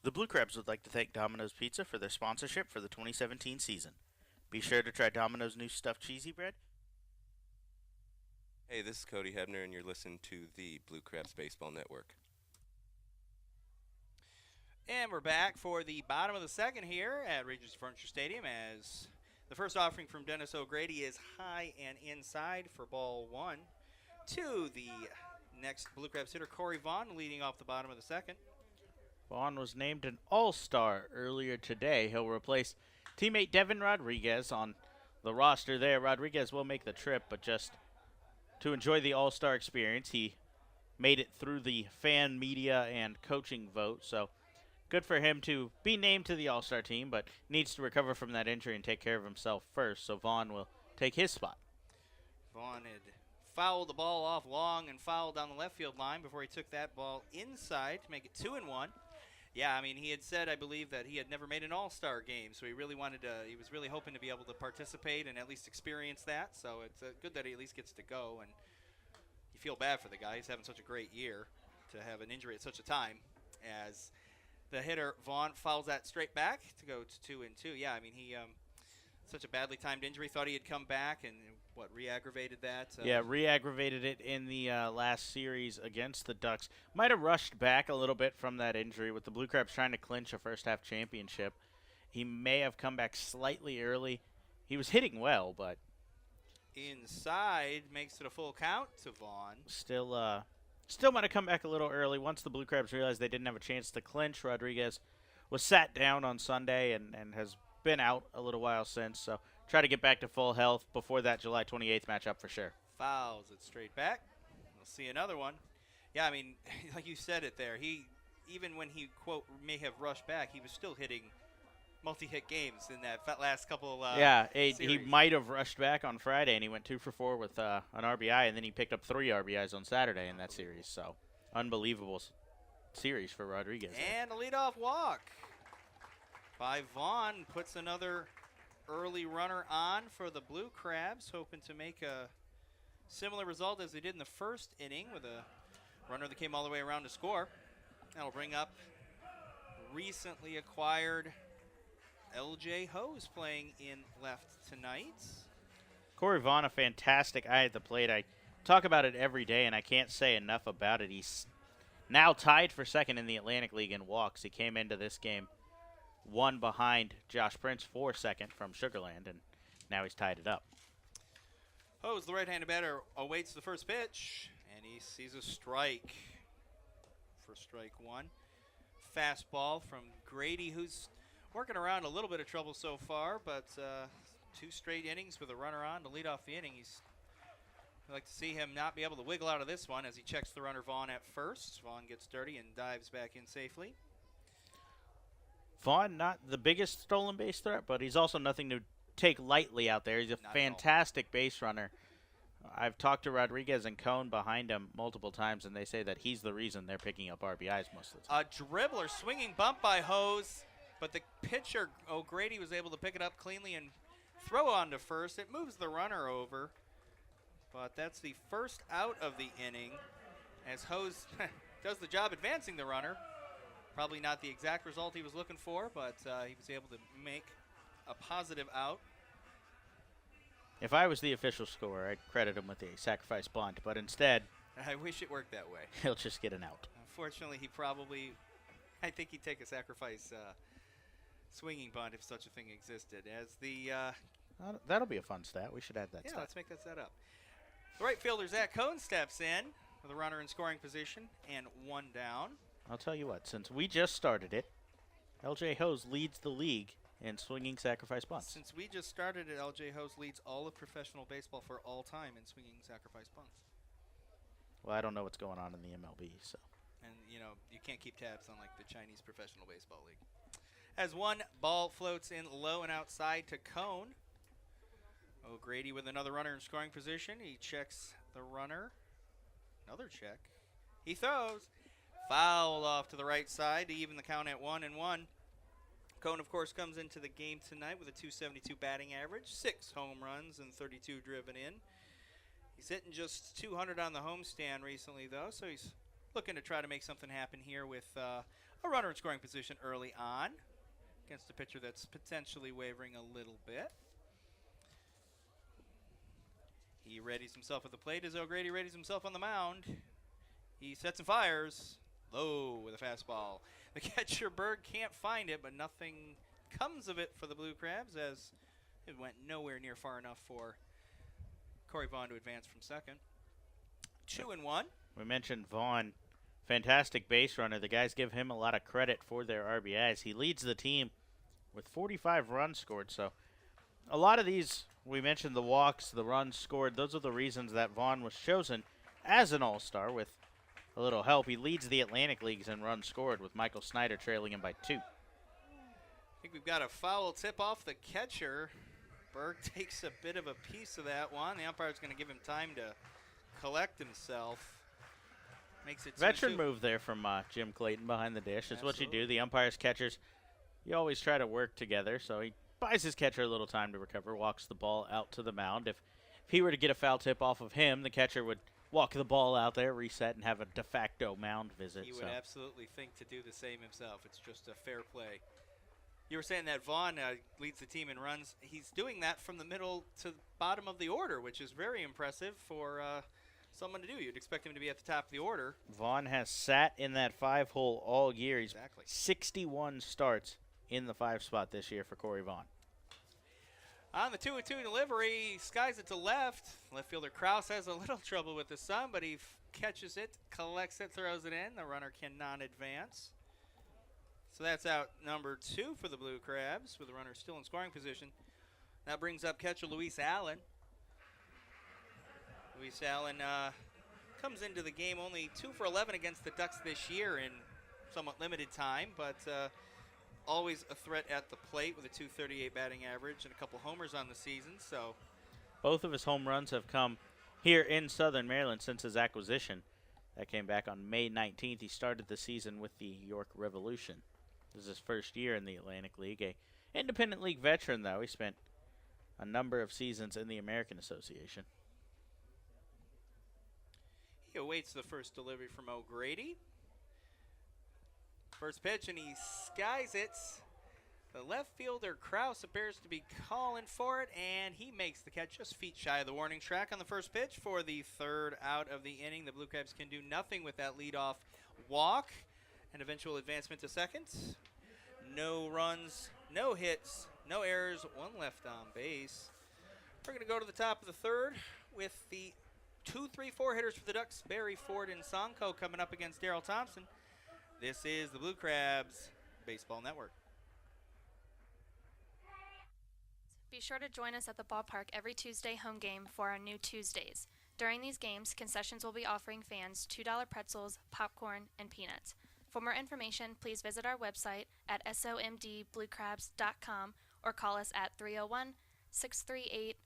The Blue Crabs would like to thank Domino's Pizza for their sponsorship for the 2017 season. Be sure to try Domino's new stuffed cheesy bread. Hey, this is Cody Hebner, and you're listening to the Blue Crabs Baseball Network. And we're back for the bottom of the second here at Regency Furniture Stadium as the first offering from Dennis O'Grady is high and inside for ball one. To the next Blue Crabs hitter, Corey Vaughn, leading off the bottom of the second. Vaughn was named an All-Star earlier today. He'll replace teammate Devin Rodriguez on the roster there. Rodriguez will make the trip, but just to enjoy the All-Star experience, he made it through the fan, media, and coaching vote. So good for him to be named to the All-Star team, but needs to recover from that injury and take care of himself first. So Vaughn will take his spot. Vaughn had fouled the ball off long and fouled down the left field line before he took that ball inside to make it 2-1. Yeah, I mean, he had said, I believe, that he had never made an all-star game, so he really wanted to, he was really hoping to be able to participate and at least experience that, so it's good that he at least gets to go, and you feel bad for the guy. He's having such a great year to have an injury at such a time as the hitter, Vaughn, fouls that straight back to go to 2-2. Yeah, I mean, he, such a badly timed injury, thought he had come back and, re-aggravated that? Yeah, re-aggravated it in the last series against the Ducks. Might have rushed back a little bit from that injury with the Blue Crabs trying to clinch a first-half championship. He may have come back slightly early. He was hitting well, but inside makes it a full count to Vaughn. Still might have come back a little early. Once the Blue Crabs realized they didn't have a chance to clinch, Rodriguez was sat down on Sunday and has been out a little while since, so try to get back to full health before that July 28th matchup for sure. Fouls it straight back. We'll see another one. Yeah, I mean, like you said it there, he, even when he, quote, may have rushed back, he was still hitting multi-hit games in that last couple he might have rushed back on Friday, and he went 2 for 4 with an RBI, and then he picked up 3 RBIs on Saturday in that series. So, unbelievable series for Rodriguez. And a leadoff walk by Vaughn puts another early runner on for the Blue Crabs, hoping to make a similar result as they did in the first inning with a runner that came all the way around to score. That'll bring up recently acquired LJ Hose playing in left tonight. Corey Vaughn, a fantastic eye at the plate. I talk about it every day, and I can't say enough about it. He's now tied for second in the Atlantic League in walks. He came into this game one behind Josh Prince for second from Sugarland, and now he's tied it up. Hose, the right-handed batter, awaits the first pitch, and he sees a strike for strike one. Fastball from Grady, who's working around a little bit of trouble so far, but 2 straight innings with a runner on to lead off the inning. I'd like to see him not be able to wiggle out of this one as he checks the runner Vaughn at first. Vaughn gets dirty and dives back in safely. Vaughn, not the biggest stolen base threat, but he's also nothing to take lightly out there. He's a fantastic base runner. I've talked to Rodriguez and Cone behind him multiple times, and they say that he's the reason they're picking up RBIs most of the time. A dribbler, swinging bump by Hose, but the pitcher, O'Grady, was able to pick it up cleanly and throw on to first. It moves the runner over, but that's the first out of the inning as Hose does the job advancing the runner. Probably not the exact result he was looking for, but he was able to make a positive out. If I was the official scorer, I'd credit him with a sacrifice bunt, but instead, I wish it worked that way. he'll just get an out. Unfortunately, I think he'd take a sacrifice swinging bunt if such a thing existed. As the That'll be a fun stat. We should add that yeah, stat. let's make that set up. The right fielder, Zach Cone, steps in with a runner in scoring position and 1 down. I'll tell you what, since we just started it, LJ Hose leads the league in swinging sacrifice bunts. Since we just started it, LJ Hose leads all of professional baseball for all time in swinging sacrifice bunts. Well, I don't know what's going on in the MLB, so. And, you can't keep tabs on, like, the Chinese Professional Baseball League. As 1 ball floats in low and outside to Cone. O'Grady with another runner in scoring position. He checks the runner. Another check. He throws. Fouled off to the right side to even the count at 1-1. Cone, of course, comes into the game tonight with a .272 batting average, 6 home runs and 32 driven in. He's hitting just 200 on the homestand recently, though, so he's looking to try to make something happen here with a runner in scoring position early on against a pitcher that's potentially wavering a little bit. He readies himself at the plate as O'Grady readies himself on the mound. He sets and fires low with a fastball. The catcher, Berg, can't find it, but nothing comes of it for the Blue Crabs as it went nowhere near far enough for Corey Vaughn to advance from second. 2-1. We mentioned Vaughn, fantastic base runner. The guys give him a lot of credit for their RBIs. He leads the team with 45 runs scored, so a lot of these, we mentioned the walks, the runs scored. Those are the reasons that Vaughn was chosen as an all-star with a little help. He leads the Atlantic Leagues in runs scored with Michael Snyder trailing him by 2. I think we've got a foul tip off the catcher. Berg takes a bit of a piece of that one. The umpire's going to give him time to collect himself. Makes it Veteran 2-2. move there from Jim Clayton behind the dish. It's what you Absolutely. do. The umpires, catchers, you always try to work together. So he buys his catcher a little time to recover, walks the ball out to the mound. If he were to get a foul tip off of him, the catcher would walk the ball out there, reset, and have a de facto mound visit. He would absolutely think to do the same himself. It's just a fair play. You were saying that Vaughn leads the team in runs. He's doing that from the middle to the bottom of the order, which is very impressive for someone to do. You'd expect him to be at the top of the order. Vaughn has sat in that 5-hole all year. He's Exactly. 61 starts in the 5 spot this year for Corey Vaughn. On the 2-2 delivery, skies it to left. Left fielder Kraus has a little trouble with the sun, but he catches it, collects it, throws it in. The runner cannot advance. So that's out number 2 for the Blue Crabs, with the runner still in scoring position. That brings up catcher Luis Allen. Luis Allen comes into the game only 2 for 11 against the Ducks this year in somewhat limited time, but always a threat at the plate with a .238 batting average and a couple homers on the season. So Both of his home runs have come here in Southern Maryland since his acquisition. That came back on May 19th. He started the season with the York Revolution. This is his first year in the Atlantic League. A independent league veteran, though. He spent a number of seasons in the American Association. He awaits the first delivery from O'Grady. First pitch, and he skies it. The left fielder, Kraus, appears to be calling for it, and he makes the catch just feet shy of the warning track on the first pitch for the third out of the inning. The Blue Crabs can do nothing with that leadoff walk and eventual advancement to second. No runs, no hits, no errors, one left on base. We're going to go to the top of the third with the 2, 3, 4 hitters for the Ducks, Barry, Ford, and Sonko coming up against Daryl Thompson. This is the Blue Crabs Baseball Network. Be sure to join us at the ballpark every Tuesday home game for our new Tuesdays. During these games, concessions will be offering fans $2 pretzels, popcorn, and peanuts. For more information, please visit our website at somdbluecrabs.com or call us at 301-638-9788.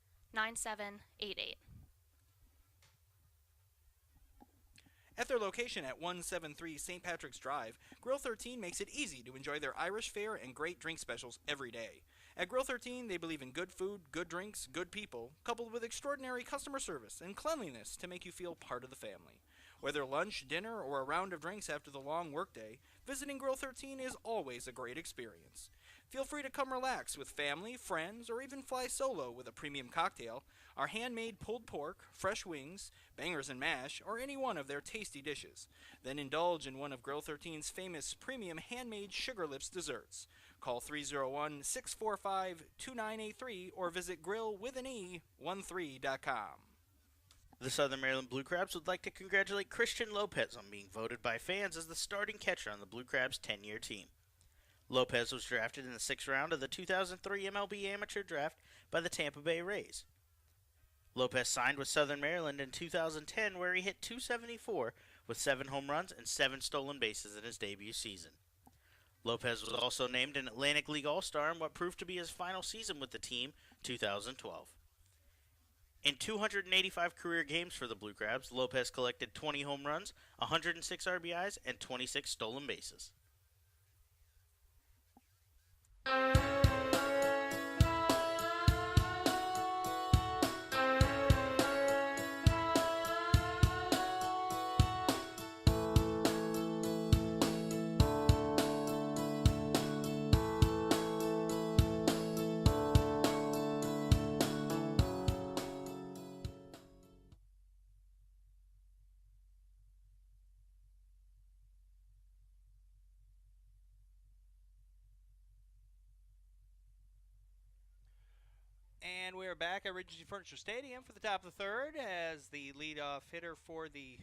At their location at 173 St. Patrick's Drive, Grill 13 makes it easy to enjoy their Irish fare and great drink specials every day. At Grill 13, they believe in good food, good drinks, good people, coupled with extraordinary customer service and cleanliness to make you feel part of the family. Whether lunch, dinner, or a round of drinks after the long workday, visiting Grill 13 is always a great experience. Feel free to come relax with family, friends, or even fly solo with a premium cocktail, our handmade pulled pork, fresh wings, bangers and mash, or any one of their tasty dishes. Then indulge in one of Grill 13's famous premium handmade Sugar Lips desserts. Call 301-645-2983 or visit grillwithane13.com. The Southern Maryland Blue Crabs would like to congratulate Christian Lopez on being voted by fans as the starting catcher on the Blue Crabs' 10-year team. Lopez was drafted in the 6th round of the 2003 MLB Amateur Draft by the Tampa Bay Rays. Lopez signed with Southern Maryland in 2010, where he hit .274 with 7 home runs and 7 stolen bases in his debut season. Lopez was also named an Atlantic League All-Star in what proved to be his final season with the team, 2012. In 285 career games for the Blue Crabs, Lopez collected 20 home runs, 106 RBIs, and 26 stolen bases. And we're back at Regency Furniture Stadium for the top of the third as the leadoff hitter for the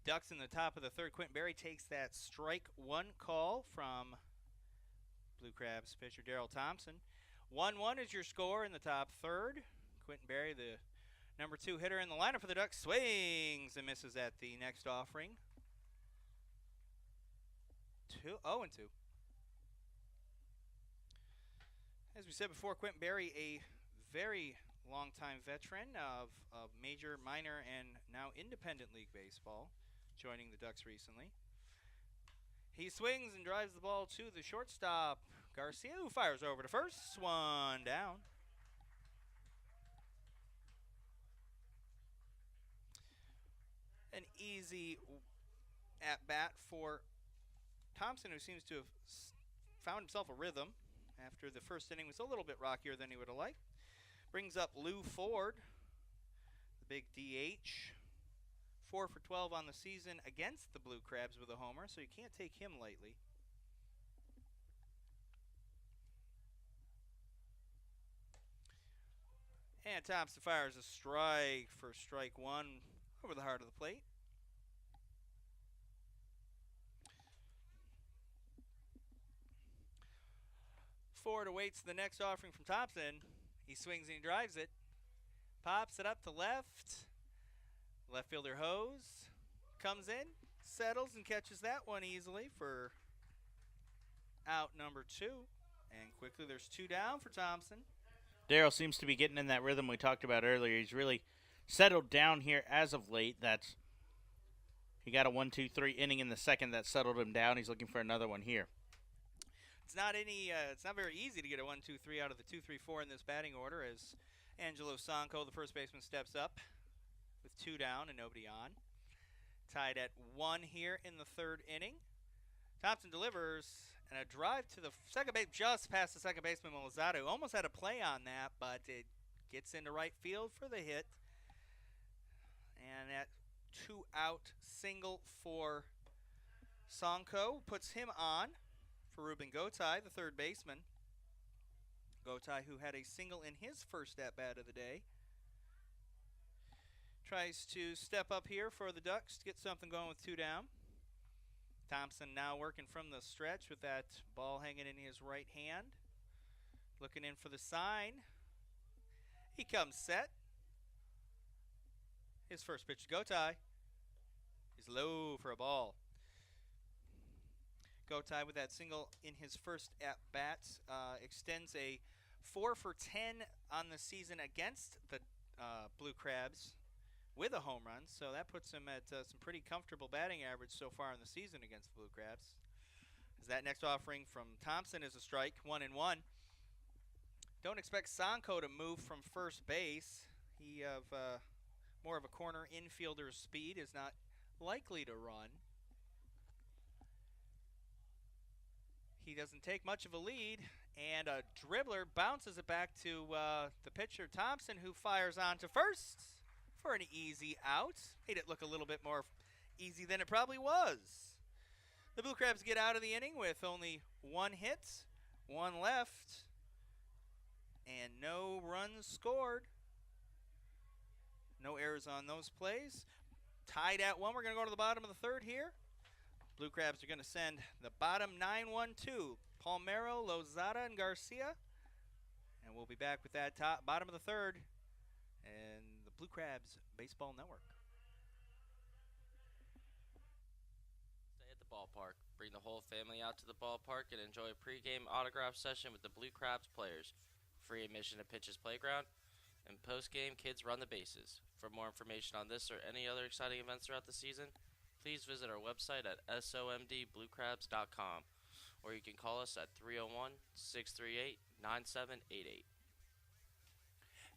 Ducks in the top of the third, Quentin Berry, takes that strike one call from Blue Crabs pitcher Daryl Thompson. 1-1 is your score in the top third. Quentin Berry, the number 2 hitter in the lineup for the Ducks, swings and misses at the next offering. 0-2. As we said before, Quentin Berry, a very long-time veteran of major, minor, and now independent league baseball, joining the Ducks recently. He swings and drives the ball to the shortstop, Garcia, who fires over to first. 1 down. An easy at-bat for Thompson, who seems to have found himself a rhythm after the first inning was a little bit rockier than he would have liked. Brings up Lou Ford, the big DH. 4 for 12 on the season against the Blue Crabs with a homer, so you can't take him lightly. And Thompson fires a strike for strike 1 over the heart of the plate. Ford awaits the next offering from Thompson. He swings and he drives it. Pops it up to left. Left fielder Hose comes in, settles, and catches that one easily for out number 2. And quickly there's 2 down for Thompson. Daryl seems to be getting in that rhythm we talked about earlier. He's really settled down here as of late. He got a 1-2-3 inning in the second that settled him down. He's looking for another one here. It's not very easy to get a 1-2-3 out of the 2-3-4 in this batting order as Angelo Sanko, the first baseman, steps up with 2 down and nobody on. Tied at 1 here in the 3rd inning. Thompson delivers, and a drive to the second base, just past the second baseman, Lozado. Almost had a play on that, but it gets into right field for the hit. And that 2-out single for Sanko puts him on for Ruben Gotay, the third baseman. Gotay, who had a single in his first at-bat of the day, tries to step up here for the Ducks to get something going with 2 down. Thompson now working from the stretch with that ball hanging in his right hand. Looking in for the sign. He comes set. His first pitch to Gotay is low for a ball. Gotay with that single in his first at-bat extends a 4 for 10 on the season against the Blue Crabs with a home run. So that puts him at some pretty comfortable batting average so far in the season against the Blue Crabs. As that next offering from Thompson is a strike, 1-1. Don't expect Sanko to move from first base. He of more of a corner infielder's speed, is not likely to run. He doesn't take much of a lead, and a dribbler bounces it back to the pitcher Thompson, who fires on to first for an easy out. Made it look a little bit more easy than it probably was. The Blue Crabs get out of the inning with only 1 hit, 1 left, and no runs scored. No errors on those plays. Tied at 1. We're going to go to the bottom of the 3rd here. Blue Crabs are going to send the bottom 9-1-2. Palmero, Lozada, and Garcia. And we'll be back with that bottom of the 3rd and the Blue Crabs Baseball Network. Stay at the ballpark. Bring the whole family out to the ballpark and enjoy a pregame autograph session with the Blue Crabs players. Free admission to Pitch's Playground. And postgame, kids run the bases. For more information on this or any other exciting events throughout the season, please visit our website at somdbluecrabs.com, or you can call us at 301-638-9788.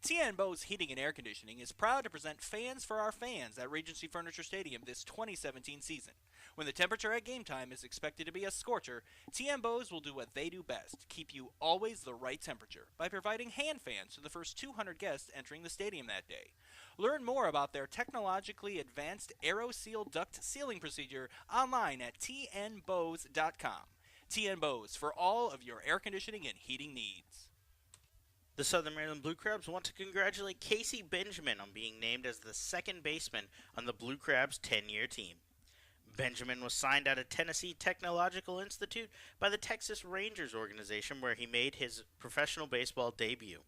TN Bose Heating and Air Conditioning is proud to present Fans for Our Fans at Regency Furniture Stadium this 2017 season. When the temperature at game time is expected to be a scorcher, TN Bose will do what they do best, keep you always the right temperature, by providing hand fans to the first 200 guests entering the stadium that day. Learn more about their technologically advanced AeroSeal duct sealing procedure online at tnbose.com. TN Bose, for all of your air conditioning and heating needs. The Southern Maryland Blue Crabs want to congratulate Casey Benjamin on being named as the second baseman on the Blue Crabs' 10-year team. Benjamin was signed out of Tennessee Technological Institute by the Texas Rangers organization, where he made his professional baseball debut.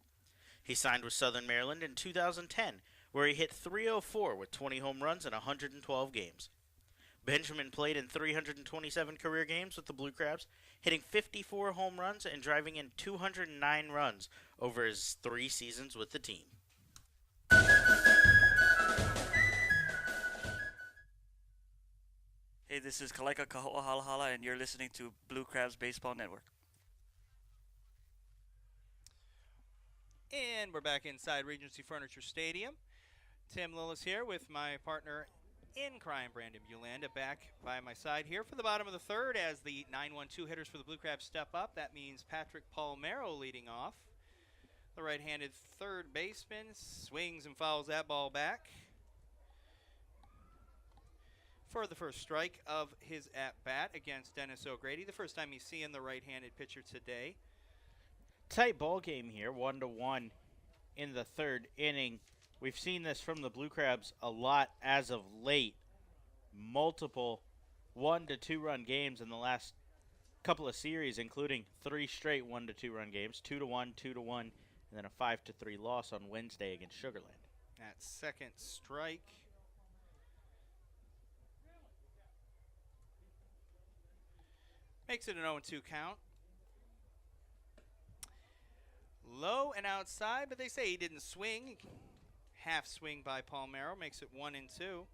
He signed with Southern Maryland in 2010, where he hit .304 with 20 home runs in 112 games. Benjamin played in 327 career games with the Blue Crabs, hitting 54 home runs and driving in 209 runs over his 3 seasons with the team. Hey, this is Kalaika Kahoa Halahala, and you're listening to Blue Crabs Baseball Network. And we're back inside Regency Furniture Stadium. Tim Lillis here with my partner in crime, Brandon Bulanda, back by my side here for the bottom of the 3rd as the 9-1-2 hitters for the Blue Crabs step up. That means Patrick Palmero leading off. The right-handed third baseman swings and fouls that ball back for the first strike of his at-bat against Dennis O'Grady. The first time he's seeing the right-handed pitcher today. Tight ball game here, 1-1 in the 3rd inning. We've seen this from the Blue Crabs a lot as of late. Multiple 1 to 2 run games in the last couple of series, including 3 straight 1 to 2 run games, 2-1, 2-1, and then a 5-3 loss on Wednesday against Sugar Land. That second strike. Makes it an 0-2 count. Low and outside, but they say he didn't swing. Half swing by Palmero makes it 1-2.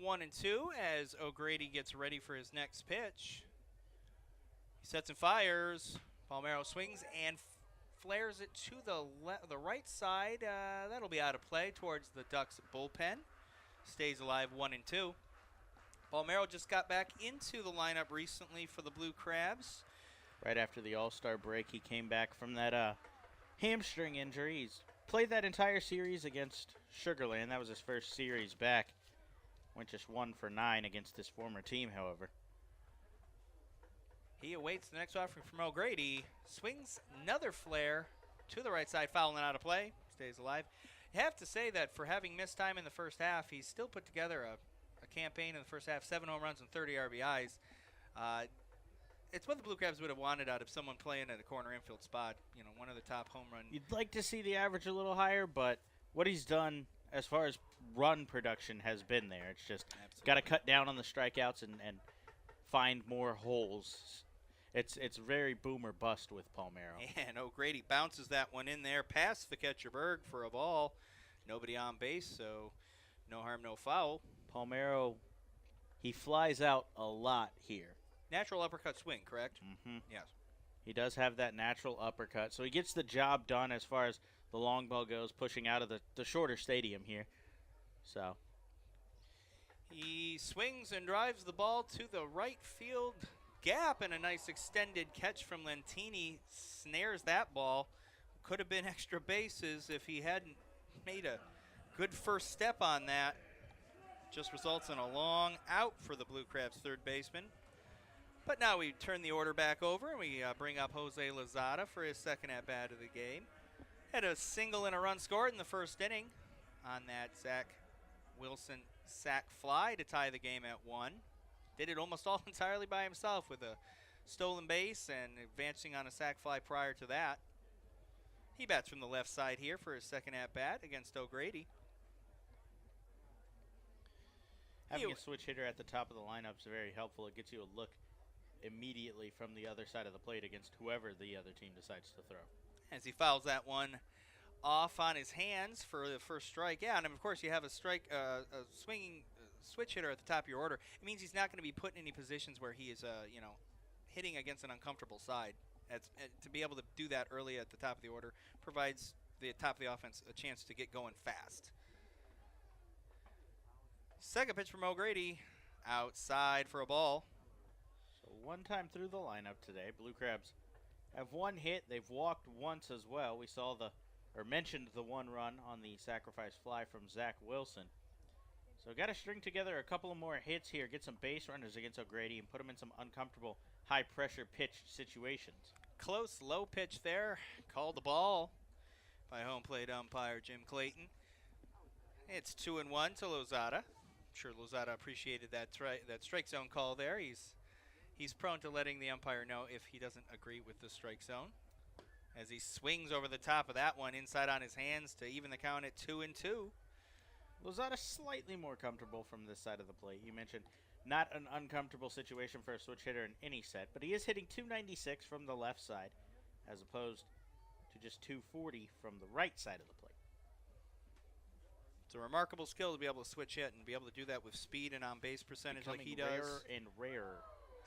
1-2 as O'Grady gets ready for his next pitch. He sets and fires. Palmero swings and flares it to the right side. That'll be out of play towards the Ducks bullpen. Stays alive 1-2. Palmero just got back into the lineup recently for the Blue Crabs. Right after the All-Star break, he came back from that hamstring injury. He's played that entire series against Sugar Land. That was his first series back. Went just 1 for 9 against his former team, however. He awaits the next offering from O'Grady. Swings another flare to the right side, fouling out of play. Stays alive. You have to say that for having missed time in the first half, he's still put together a campaign in the first half, 7 home runs and 30 RBIs. It's what the Blue Crabs would have wanted out of someone playing at a corner infield spot. You know, one of the top home run. You'd like to see the average a little higher, but what he's done as far as run production has been there. It's just got to cut down on the strikeouts and find more holes. It's very boom or bust with Palmero. And O'Grady bounces that one in there past the catcher Berg for a ball. Nobody on base, so no harm, no foul. Palmero, he flies out a lot here. Natural uppercut swing, correct? Mm-hmm. Yes. He does have that natural uppercut, so he gets the job done as far as the long ball goes, pushing out of the shorter stadium here. So he swings and drives the ball to the right field gap, and a nice extended catch from Lentini snares that ball. Could have been extra bases if he hadn't made a good first step on that. Just results in a long out for the Blue Crabs third baseman. But now we turn the order back over, and we bring up Jose Lozada for his second at-bat of the game. Had a single and a run scored in the first inning on that Zach Wilson sac fly to tie the game at 1. Did it almost all entirely by himself with a stolen base and advancing on a sac fly prior to that. He bats from the left side here for his second at-bat against O'Grady. Having a switch hitter at the top of the lineup is very helpful. It gets you a look immediately from the other side of the plate against whoever the other team decides to throw. As he fouls that one off on his hands for the first strike. Yeah, and of course you have a swinging switch hitter at the top of your order. It means he's not going to be put in any positions where he is, hitting against an uncomfortable side. To be able to do that early at the top of the order provides the top of the offense a chance to get going fast. Second pitch from O'Grady, outside for a ball. So one time through the lineup today, Blue Crabs have one hit. They've walked once as well. We saw mentioned the one run on the sacrifice fly from Zach Wilson. So got to string together a couple of more hits here, get some base runners against O'Grady, and put them in some uncomfortable high-pressure pitch situations. Close, low pitch there. Called the ball by home plate umpire Jim Clayton. It's 2-1 to Lozada. I'm sure Lozada appreciated that strike zone call there. He's prone to letting the umpire know if he doesn't agree with the strike zone. As he swings over the top of that one inside on his hands to even the count at 2-2. Lozada slightly more comfortable from this side of the plate. You mentioned not an uncomfortable situation for a switch hitter in any set, but he is hitting 296 from the left side as opposed to just 240 from the right side of the plate. It's a remarkable skill to be able to switch hit and be able to do that with speed and on-base percentage like he does. Rarer and rarer.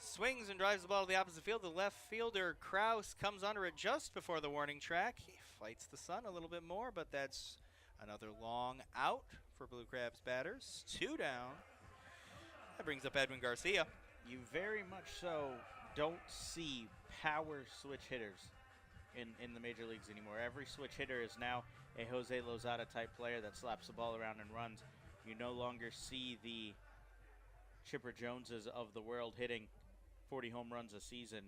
Swings and drives the ball to the opposite field. The left fielder, Kraus, comes under it just before the warning track. He fights the sun a little bit more, but that's another long out for Blue Crabs batters. 2 down. That brings up Edwin Garcia. You very much so don't see power switch hitters in the major leagues anymore. Every switch hitter is now a Jose Lozada type player that slaps the ball around and runs. You no longer see the Chipper Joneses of the world hitting 40 home runs a season,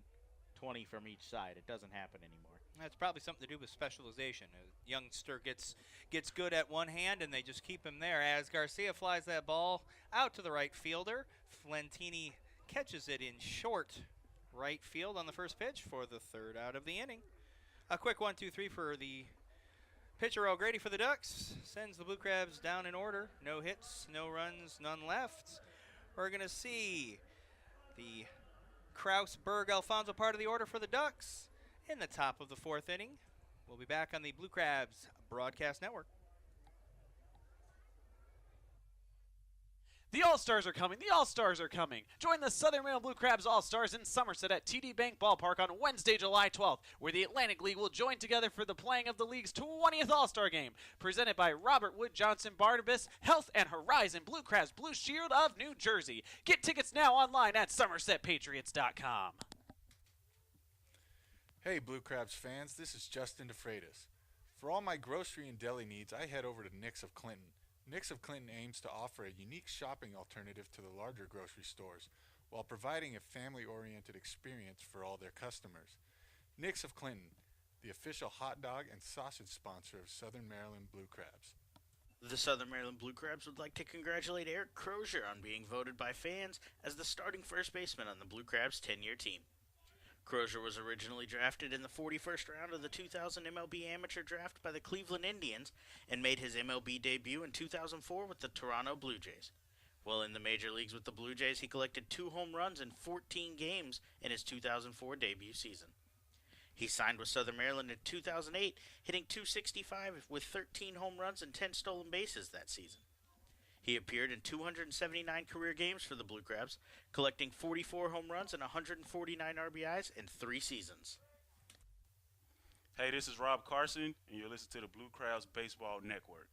20 from each side. It doesn't happen anymore. That's probably something to do with specialization. A youngster gets good at one hand, and they just keep him there. As Garcia flies that ball out to the right fielder, Flentini catches it in short right field on the first pitch for the third out of the inning. A quick 1-2-3 for the pitcher O'Grady for the Ducks. Sends the Blue Crabs down in order. No hits, no runs, none left. We're going to see the Kraus, Berg, Alfonso part of the order for the Ducks in the top of the fourth inning. We'll be back on the Blue Crabs Broadcast Network. The All-Stars are coming. The All-Stars are coming. Join the Southern Maryland Blue Crabs All-Stars in Somerset at TD Bank Ballpark on Wednesday, July 12th, where the Atlantic League will join together for the playing of the league's 20th All-Star Game, presented by Robert Wood Johnson Barnabas Health and Horizon Blue Crabs Blue Shield of New Jersey. Get tickets now online at SomersetPatriots.com. Hey Blue Crabs fans, this is Justin DeFreitas. For all my grocery and deli needs, I head over to Nick's of Clinton. Nick's of Clinton aims to offer a unique shopping alternative to the larger grocery stores while providing a family-oriented experience for all their customers. Nick's of Clinton, the official hot dog and sausage sponsor of Southern Maryland Blue Crabs. The Southern Maryland Blue Crabs would like to congratulate Eric Crozier on being voted by fans as the starting first baseman on the Blue Crabs 10-year team. Crozier was originally drafted in the 41st round of the 2000 MLB Amateur Draft by the Cleveland Indians and made his MLB debut in 2004 with the Toronto Blue Jays. While in the major leagues with the Blue Jays, he collected 2 home runs in 14 games in his 2004 debut season. He signed with Southern Maryland in 2008, hitting .265 with 13 home runs and 10 stolen bases that season. He appeared in 279 career games for the Blue Crabs, collecting 44 home runs and 149 RBIs in 3 seasons. Hey, this is Rob Carson, and you're listening to the Blue Crabs Baseball Network.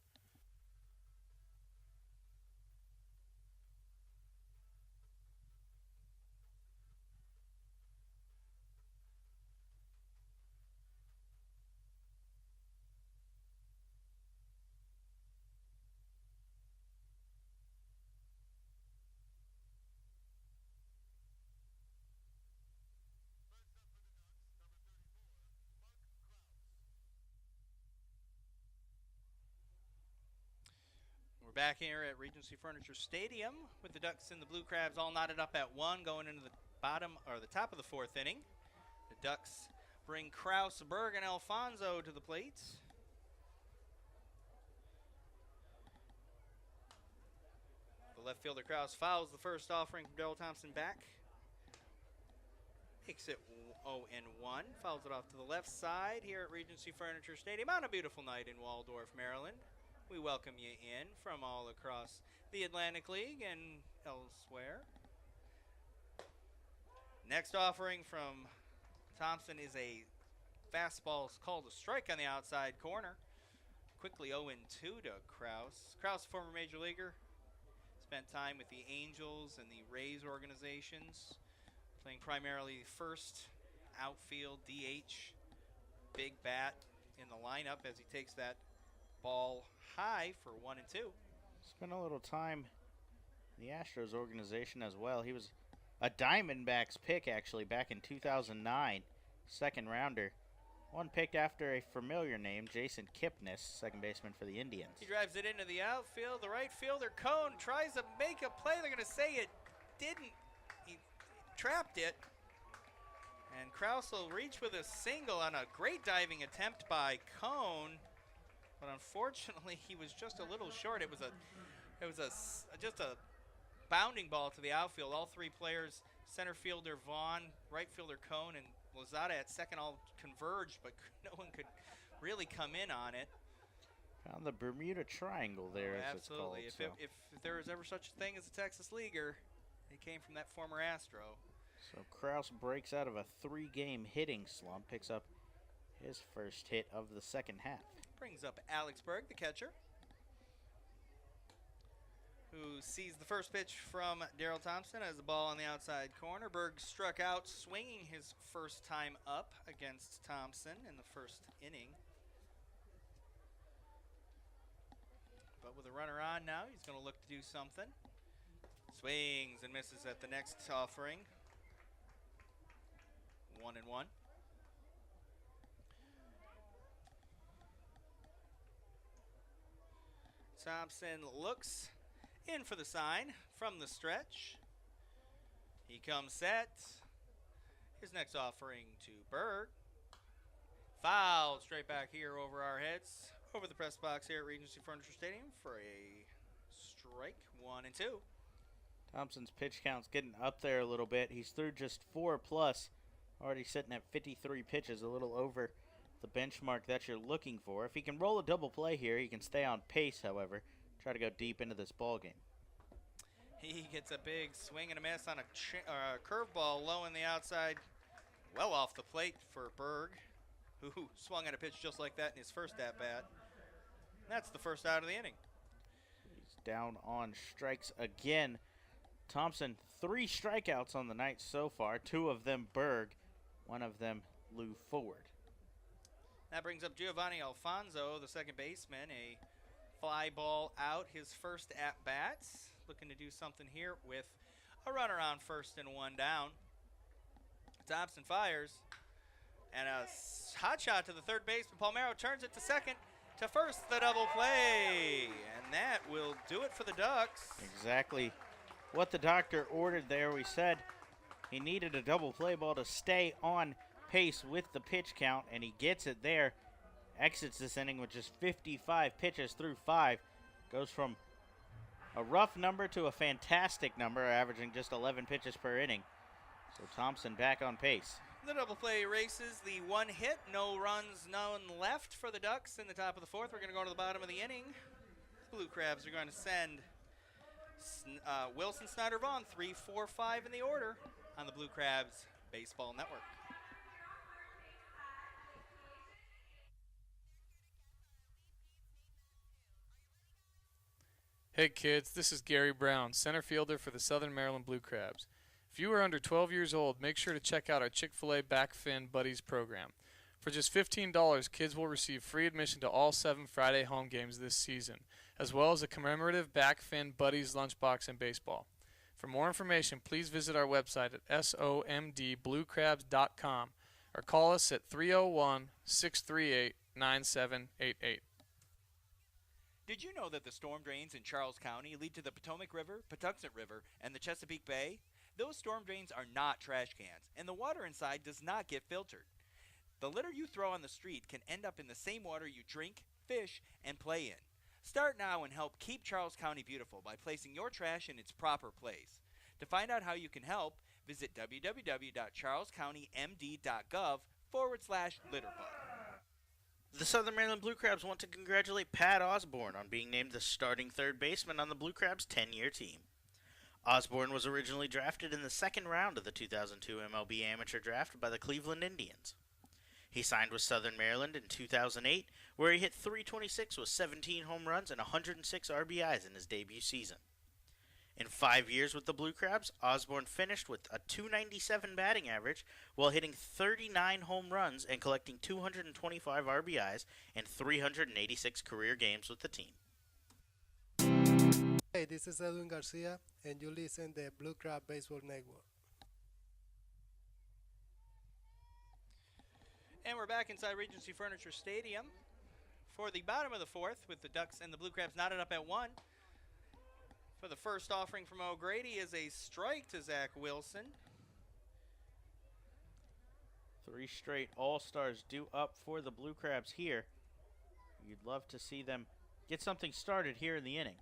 We're back here at Regency Furniture Stadium with the Ducks and the Blue Crabs all knotted up at 1 going into the top of the 4th inning. The Ducks bring Kraus, Berg, and Alfonso to the plate. The left fielder Kraus fouls the first offering from Daryl Thompson back. Makes it 0-1. Fouls it off to the left side here at Regency Furniture Stadium on a beautiful night in Waldorf, Maryland. We welcome you in from all across the Atlantic League and elsewhere. Next offering from Thompson is a fastball called a strike on the outside corner. Quickly 0-2 to Kraus. Kraus, former major leaguer, spent time with the Angels and the Rays organizations, playing primarily first, outfield, DH, big bat in the lineup as he takes that ball high for 1-2. Spent a little time in the Astros organization as well. He was a Diamondbacks pick actually back in 2009, second rounder. One picked after a familiar name, Jason Kipnis, second baseman for the Indians. He drives it into the outfield. The right fielder, Cone, tries to make a play. They're going to say it didn't. He trapped it. And Kraus will reach with a single on a great diving attempt by Cone. But unfortunately, he was just a little short. It was just a bounding ball to the outfield. All 3 players, center fielder Vaughn, right fielder Cone, and Lozada at second all converged, but no one could really come in on it. Found the Bermuda Triangle there, as absolutely. it's called. If there was ever such a thing as a Texas Leaguer, it came from that former Astro. So Kraus breaks out of a 3-game hitting slump, picks up his first hit of the second half. Brings up Alex Berg, the catcher, who sees the first pitch from Daryl Thompson as the ball on the outside corner. Berg struck out swinging his first time up against Thompson in the first inning. But with a runner on now, he's going to look to do something. Swings and misses at the next offering. 1-1. Thompson looks in for the sign from the stretch. He comes set. His next offering to Berg. Fouled straight back here over our heads, over the press box here at Regency Furniture Stadium for a strike. 1-2. Thompson's pitch count's getting up there a little bit. He's through just 4+, already sitting at 53 pitches, a little over the benchmark that you're looking for. If he can roll a double play here, he can stay on pace, however. Try to go deep into this ball game. He gets a big swing and a miss on a curveball low in the outside, well off the plate for Berg, who swung at a pitch just like that in his first at-bat. That's the first out of the inning. He's down on strikes again. Thompson, 3 strikeouts on the night so far, 2 of them Berg, 1 of them Lou Ford. That brings up Giovanni Alfonso, the second baseman, a fly ball out, his first at-bat. Looking to do something here with a runner on first and 1 down. Thompson fires, and a hot shot to the third baseman. Palmeiro turns it to second, to first, the double play, and that will do it for the Ducks. Exactly what the doctor ordered there. We said he needed a double play ball to stay on pace with the pitch count, and he gets it there. Exits this inning with just 55 pitches through 5. Goes from a rough number to a fantastic number, averaging just 11 pitches per inning. So Thompson back on pace. The double play erases the 1 hit, no runs, none left for the Ducks in the top of the 4th. We're going to go to the bottom of the inning. The Blue Crabs are going to send Wilson, Snyder, Vaughn, 3, 4, 5 in the order on the Blue Crabs Baseball Network. Hey kids, this is Gary Brown, center fielder for the Southern Maryland Blue Crabs. If you are under 12 years old, make sure to check out our Chick-fil-A Back Fin Buddies program. For just $15, kids will receive free admission to all 7 Friday home games this season, as well as a commemorative Back Fin Buddies lunchbox and baseball. For more information, please visit our website at somdbluecrabs.com or call us at 301-638-9788. Did you know that the storm drains in Charles County lead to the Potomac River, Patuxent River, and the Chesapeake Bay? Those storm drains are not trash cans, and the water inside does not get filtered. The litter you throw on the street can end up in the same water you drink, fish, and play in. Start now and help keep Charles County beautiful by placing your trash in its proper place. To find out how you can help, visit www.charlescountymd.gov/litterbug. The Southern Maryland Blue Crabs want to congratulate Pat Osborne on being named the starting third baseman on the Blue Crabs' 10-year team. Osborne was originally drafted in the 2nd round of the 2002 MLB Amateur Draft by the Cleveland Indians. He signed with Southern Maryland in 2008, where he hit .326 with 17 home runs and 106 RBIs in his debut season. In 5 years with the Blue Crabs, Osborne finished with a .297 batting average while hitting 39 home runs and collecting 225 RBIs in 386 career games with the team. Hey, this is Edwin Garcia, and you listen to the Blue Crab Baseball Network. And we're back inside Regency Furniture Stadium for the bottom of the 4th with the Ducks and the Blue Crabs knotted up at 1. For the first offering from O'Grady is a strike to Zach Wilson. 3 straight All-Stars due up for the Blue Crabs here. You'd love to see them get something started here in the inning.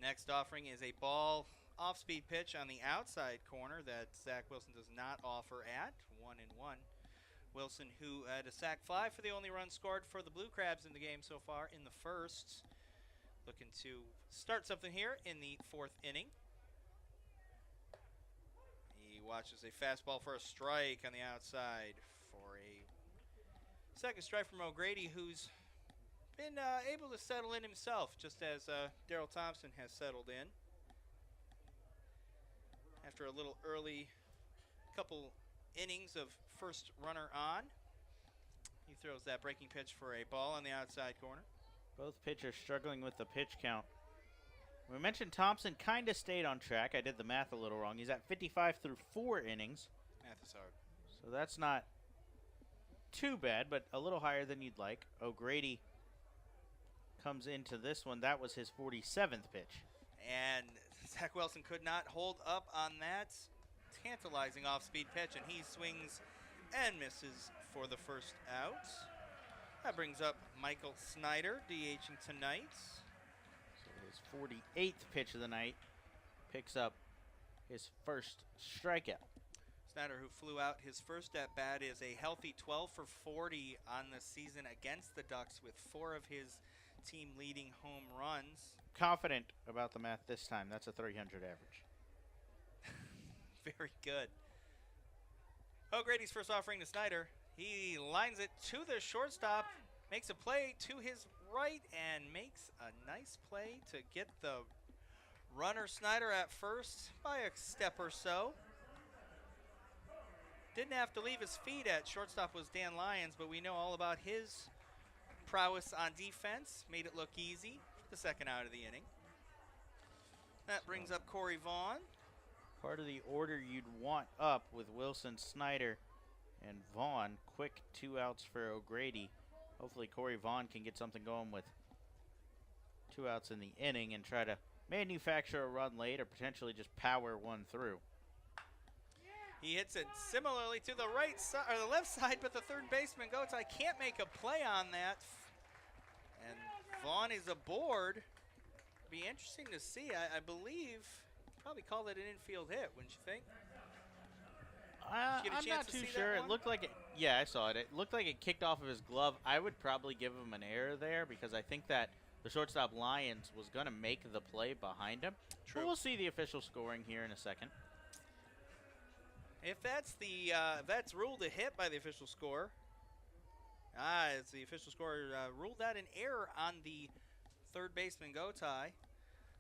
Next offering is a ball off-speed pitch on the outside corner that Zach Wilson does not offer at 1-1. Wilson, who had a sac fly for the only run scored for the Blue Crabs in the game so far in the first. Looking to start something here in the 4th inning. He watches a fastball for a strike on the outside for a second strike from O'Grady, who's been able to settle in himself, just as Daryl Thompson has settled in. After a little early couple innings of first runner on, he throws that breaking pitch for a ball on the outside corner. Both pitchers struggling with the pitch count. We mentioned Thompson kind of stayed on track. I did the math a little wrong. He's at 55 through 4 innings. Math is hard. So that's not too bad, but a little higher than you'd like. O'Grady comes into this one. That was his 47th pitch. And Zach Wilson could not hold up on that tantalizing off-speed pitch, and he swings and misses for the first out. That brings up Michael Snyder, DHing tonight. So his 48th pitch of the night picks up his first strikeout. Snyder, who flew out his first at-bat, is a healthy 12 for 40 on the season against the Ducks, with 4 of his team-leading home runs. Confident about the math this time. That's a 300 average. Very good. O'Grady's first offering to Snyder. He lines it to the shortstop, makes a play to his right, and makes a nice play to get the runner Snyder at first by a step or so. Didn't have to leave his feet at shortstop was Dan Lyons, but we know all about his prowess on defense. Made it look easy for the second out of the inning. That brings up Corey Vaughn. Part of the order you'd want up with Wilson, Snyder, and Vaughn. Quick 2 outs for O'Grady. Hopefully Corey Vaughn can get something going with 2 outs in the inning and try to manufacture a run late or potentially just power one through. He hits it similarly to the right side or the left side, but the third baseman goes. I can't make a play on that. And Vaughn is aboard. Be interesting to see. I believe probably called it an infield hit, wouldn't you think? I'm not too sure. It looked like it. Yeah, I saw it. It looked like it kicked off of his glove. I would probably give him an error there because I think that the shortstop Lyons was going to make the play behind him. True. But we'll see the official scoring here in a second. If that's the that's ruled a hit by the official score. As the official score ruled that an error on the third baseman Gotai.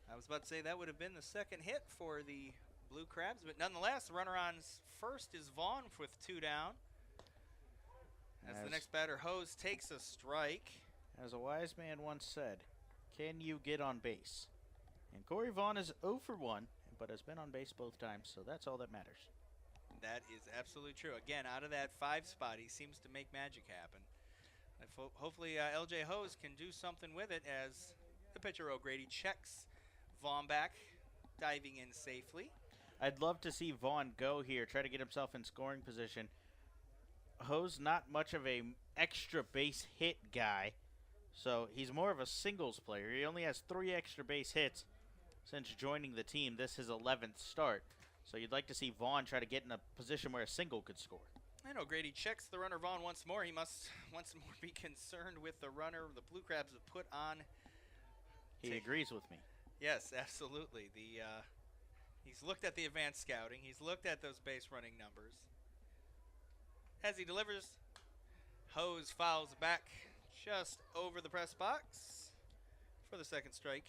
I was about to say that would have been the second hit for the Blue Crabs, but nonetheless, the runner on first is Vaughn with 2 down. As the next batter, Hose, takes a strike. As a wise man once said, can you get on base? And Corey Vaughn is 0 for 1, but has been on base both times, so that's all that matters. That is absolutely true. Again, out of that 5 spot, he seems to make magic happen. Hopefully, LJ Hose can do something with it as the pitcher O'Grady checks Vaughn back, diving in safely. I'd love to see Vaughn go here, try to get himself in scoring position. Hose not much of a extra base hit guy, so he's more of a singles player. He only has 3 extra base hits since joining the team. This is his 11th start, so you'd like to see Vaughn try to get in a position where a single could score. And O'Grady checks the runner Vaughn once more. He must once more be concerned with the runner the Blue Crabs have put on. He agrees with me. Yes, absolutely. He's looked at the advanced scouting. He's looked at those base running numbers. As he delivers, Hose fouls back just over the press box for the second strike.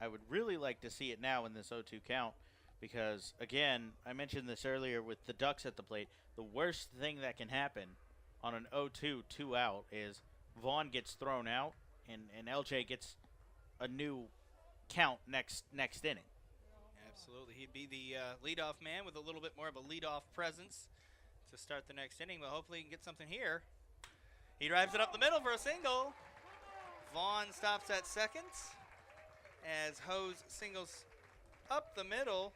I would really like to see it now in this 0-2 count because, again, I mentioned this earlier with the Ducks at the plate. The worst thing that can happen on an 0-2 2-out is Vaughn gets thrown out and LJ gets a new count next inning. Absolutely. He'd be the leadoff man with a little bit more of a leadoff presence to start the next inning, but hopefully he can get something here. He drives it up the middle for a single. Vaughn stops at second as Hose singles up the middle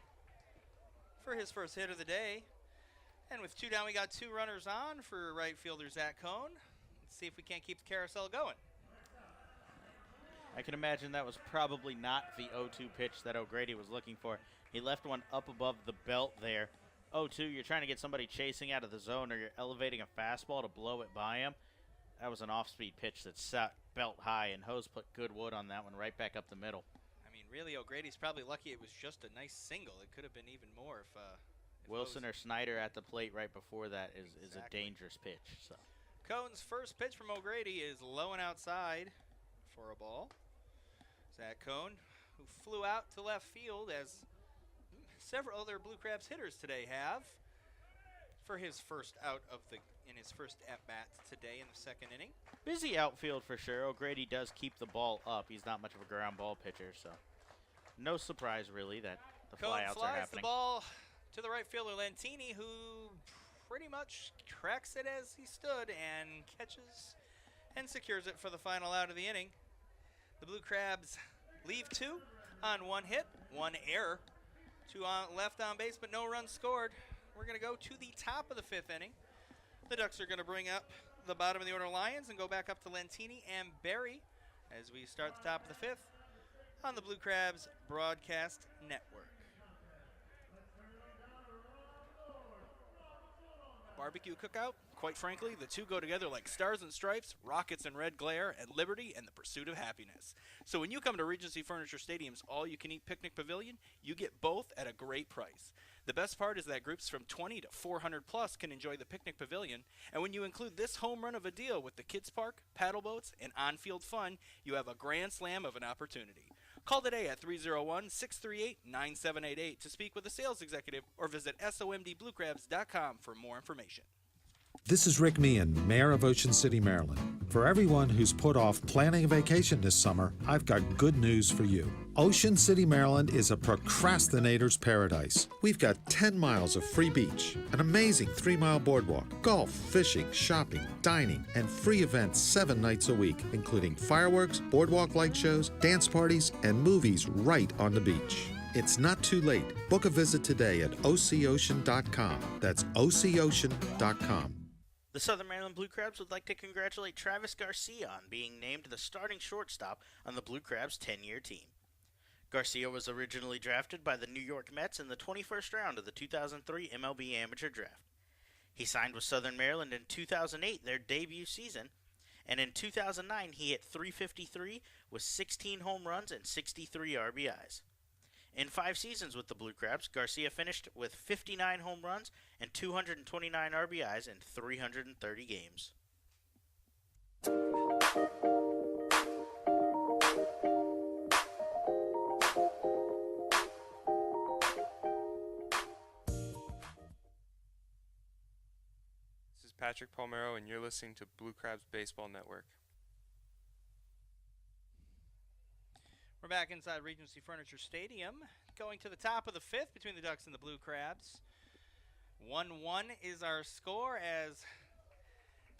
for his first hit of the day. And with 2 down, we got 2 runners on for right fielder Zach Cohn. Let's see if we can't keep the carousel going. I can imagine that was probably not the 0-2 pitch that O'Grady was looking for. He left one up above the belt there. 0-2, you're trying to get somebody chasing out of the zone or you're elevating a fastball to blow it by him. That was an off-speed pitch that sat belt high, and Hose put good wood on that one right back up the middle. I mean, really, O'Grady's probably lucky it was just a nice single. It could have been even more if Wilson or Snyder at the plate right before that is a dangerous pitch. So Cohn's first pitch from O'Grady is low and outside for a ball. Zach Cohn, who flew out to left field as several other Blue Crabs hitters today have for his first out of in his first at-bat today in the second inning. Busy outfield for sure. O'Grady does keep the ball up. He's not much of a ground ball pitcher, so no surprise really that the flyouts are happening. The ball to the right fielder Lentini, who pretty much cracks it as he stood and catches and secures it for the final out of the inning. The Blue Crabs leave 2 on 1 hit, 1 error, 2 left on base, but no runs scored. We're going to go to the top of the 5th inning. The Ducks are going to bring up the bottom of the order Lions and go back up to Lentini and Berry as we start the top of the 5th on the Blue Crabs Broadcast Network. barbecue cookout? Quite frankly, the two go together like stars and stripes, rockets and red glare, and liberty and the pursuit of happiness. So when you come to Regency Furniture Stadium's all-you-can-eat picnic pavilion, you get both at a great price. The best part is that groups from 20 to 400 plus can enjoy the picnic pavilion, and when you include this home run of a deal with the kids park, paddle boats, and on-field fun, you have a grand slam of an opportunity. Call today at 301-638-9788 to speak with a sales executive or visit somdbluecrabs.com for more information. This is Rick Meehan, Mayor of Ocean City, Maryland. For everyone who's put off planning a vacation this summer, I've got good news for you. Ocean City, Maryland is a procrastinator's paradise. We've got 10 miles of free beach, an amazing 3-mile boardwalk, golf, fishing, shopping, dining, and free events 7 nights a week, including fireworks, boardwalk light shows, dance parties, and movies right on the beach. It's not too late. Book a visit today at ococean.com. That's ococean.com. The Southern Maryland Blue Crabs would like to congratulate Travis Garcia on being named the starting shortstop on the Blue Crabs' 10-year team. Garcia was originally drafted by the New York Mets in the 21st round of the 2003 MLB Amateur Draft. He signed with Southern Maryland in 2008, their debut season, and in 2009 he hit .353 with 16 home runs and 63 RBIs. In 5 seasons with the Blue Crabs, Garcia finished with 59 home runs and 229 RBIs in 330 games. This is Patrick Palmero, and you're listening to Blue Crabs Baseball Network. We're back inside Regency Furniture Stadium, going to the top of the 5th between the Ducks and the Blue Crabs. 1-1 is our score as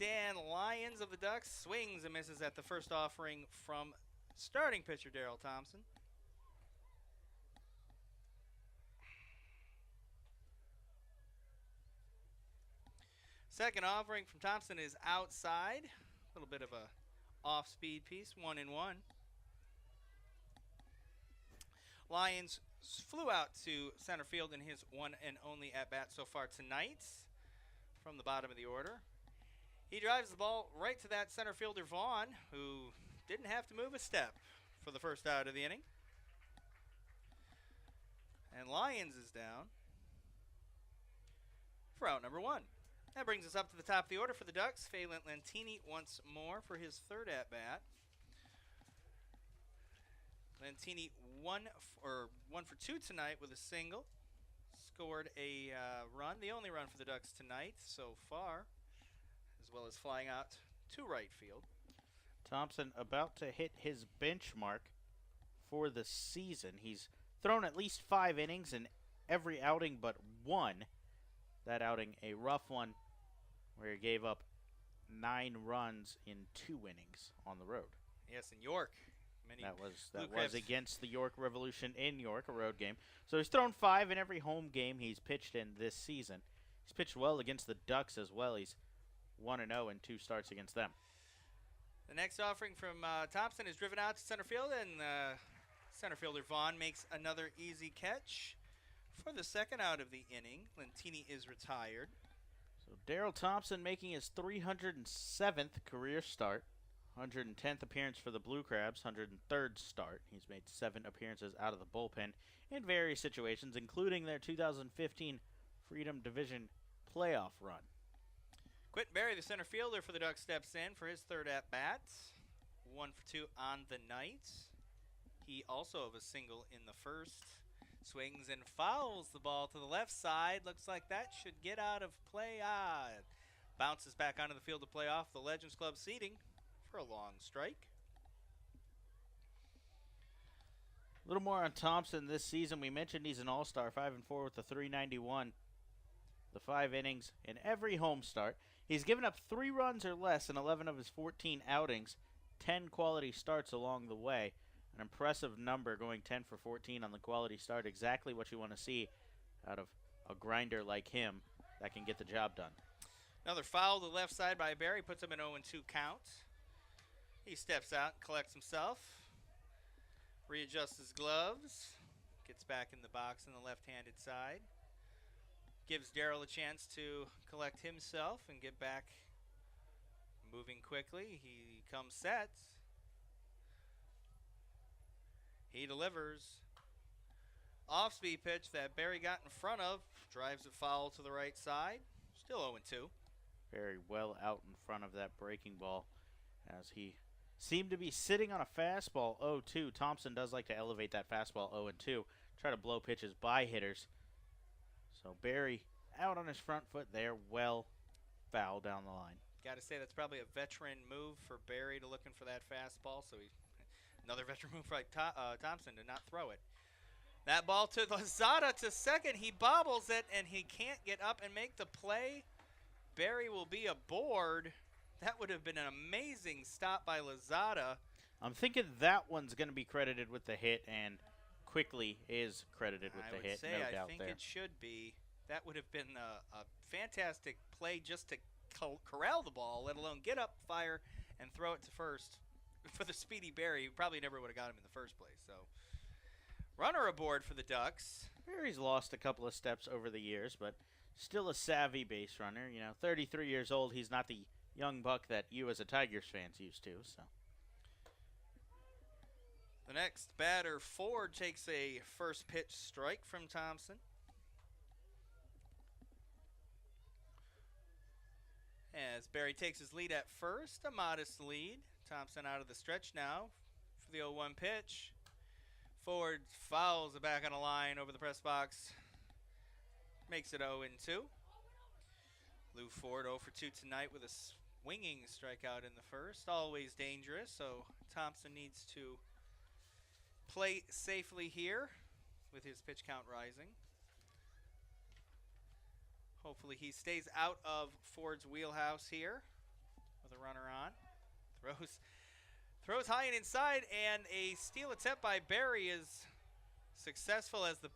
Dan Lyons of the Ducks swings and misses at the first offering from starting pitcher Daryl Thompson. Second offering from Thompson is outside. A little bit of a off-speed piece, 1-1. Lyons flew out to center field in his one and only at-bat so far tonight from the bottom of the order. He drives the ball right to that center fielder Vaughn, who didn't have to move a step for the first out of the inning. And Lyons is down for out number 1. That brings us up to the top of the order for the Ducks. Phelan Lentini once more for his third at-bat. Lentini 1 for 2 tonight with a single. Scored a run, the only run for the Ducks tonight so far, as well as flying out to right field. Thompson about to hit his benchmark for the season. He's thrown at least 5 innings in every outing but one. That outing, a rough one, where he gave up 9 runs in 2 innings on the road. Yes, in York. That was against the York Revolution in York, a road game. So he's thrown 5 in every home game he's pitched in this season. He's pitched well against the Ducks as well. He's 1-0 in 2 starts against them. The next offering from Thompson is driven out to center field, and center fielder Vaughn makes another easy catch for the second out of the inning. Lentini is retired. So Daryl Thompson making his 307th career start. 110th appearance for the Blue Crabs, 103rd start. He's made 7 appearances out of the bullpen in various situations, including their 2015 Freedom Division playoff run. Quentin Berry, the center fielder for the Ducks, steps in for his third at-bat. 1 for 2 on the night. He also have a single in the first. Swings and fouls the ball to the left side. Looks like that should get out of play. Bounces back onto the field to play off the Legends Club seating for a long strike. A little more on Thompson this season. We mentioned he's an all-star, 5-4 with a 391. The 5 innings in every home start. He's given up 3 runs or less in 11 of his 14 outings, 10 quality starts along the way. An impressive number, going 10 for 14 on the quality start. Exactly what you want to see out of a grinder like him that can get the job done. Another foul to the left side by Berry puts him in 0-2 count. He steps out, collects himself, readjusts his gloves, gets back in the box on the left-handed side. gives Darrell a chance to collect himself and get back moving quickly. He comes sets. He delivers. Off-speed pitch that Barry got in front of. Drives it foul to the right side. Still 0-2. Very well out in front of that breaking ball as he seemed to be sitting on a fastball 0-2. Thompson does like to elevate that fastball 0-2. Try to blow pitches by hitters. So Barry out on his front foot there. Well foul down the line. Got to say that's probably a veteran move for Barry to looking for that fastball. So another veteran move by Thompson to not throw it. That ball to Lozada to second. He bobbles it, and he can't get up and make the play. Barry will be aboard. That would have been an amazing stop by Lozada. I'm thinking that one's going to be credited with the hit, and Quickly is credited with the hit, no doubt I think there. it should be. That would have been a fantastic play just to corral the ball, let alone get up, fire, and throw it to first. For the speedy Barry, he probably never would have got him in the first place. So, runner aboard for the Ducks. Barry's lost a couple of steps over the years, but still a savvy base runner. 33 years old. He's not the young buck that you as a Tigers fans used to. So. The next batter, Ford, takes a first pitch strike from Thompson. As Barry takes his lead at first, a modest lead. Thompson out of the stretch now for the 0-1 pitch. Ford fouls it back on the line over the press box. Makes it 0-2. Lou Ford 0 for 2 tonight with a swinging strikeout in the first. Always dangerous, so Thompson needs to play safely here with his pitch count rising. Hopefully he stays out of Ford's wheelhouse here with a runner on. Throws high and inside, and a steal attempt by Barry is successful as the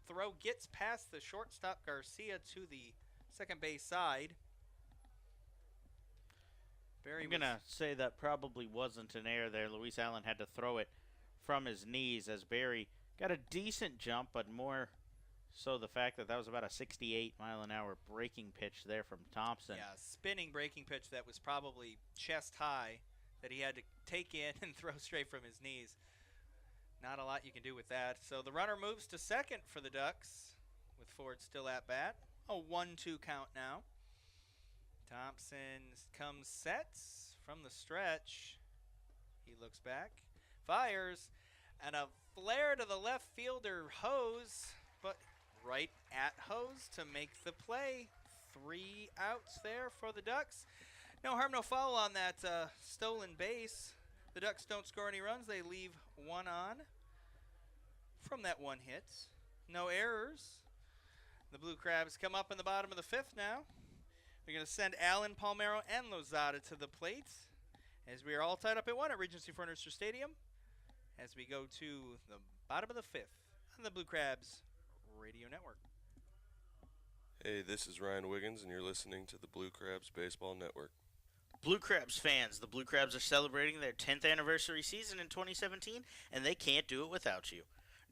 throw gets past the shortstop Garcia to the second base side. I'm going to say that probably wasn't an error there. Luis Allen had to throw it from his knees as Barry got a decent jump, but more so the fact that was about a 68-mile-an-hour breaking pitch there from Thompson. Yeah, spinning breaking pitch that was probably chest high that he had to take in and throw straight from his knees. Not a lot you can do with that. So the runner moves to second for the Ducks with Ford still at bat. A 1-2 count now. Thompson comes sets from the stretch. He looks back, fires, and a flare to the left fielder Hose, but right at Hose to make the play. 3 outs there for the Ducks. No harm, no foul on that stolen base. The Ducks don't score any runs. They leave 1 on from that 1 hit. No errors. The Blue Crabs come up in the bottom of the 5th now. They're going to send Allen, Palmero, and Lozada to the plate as we are all tied up at 1 at Regency Furniture Stadium as we go to the bottom of the 5th on the Blue Crabs Radio Network. Hey, this is Ryan Wiggins, and you're listening to the Blue Crabs Baseball Network. Blue Crabs fans, the Blue Crabs are celebrating their 10th anniversary season in 2017, and they can't do it without you.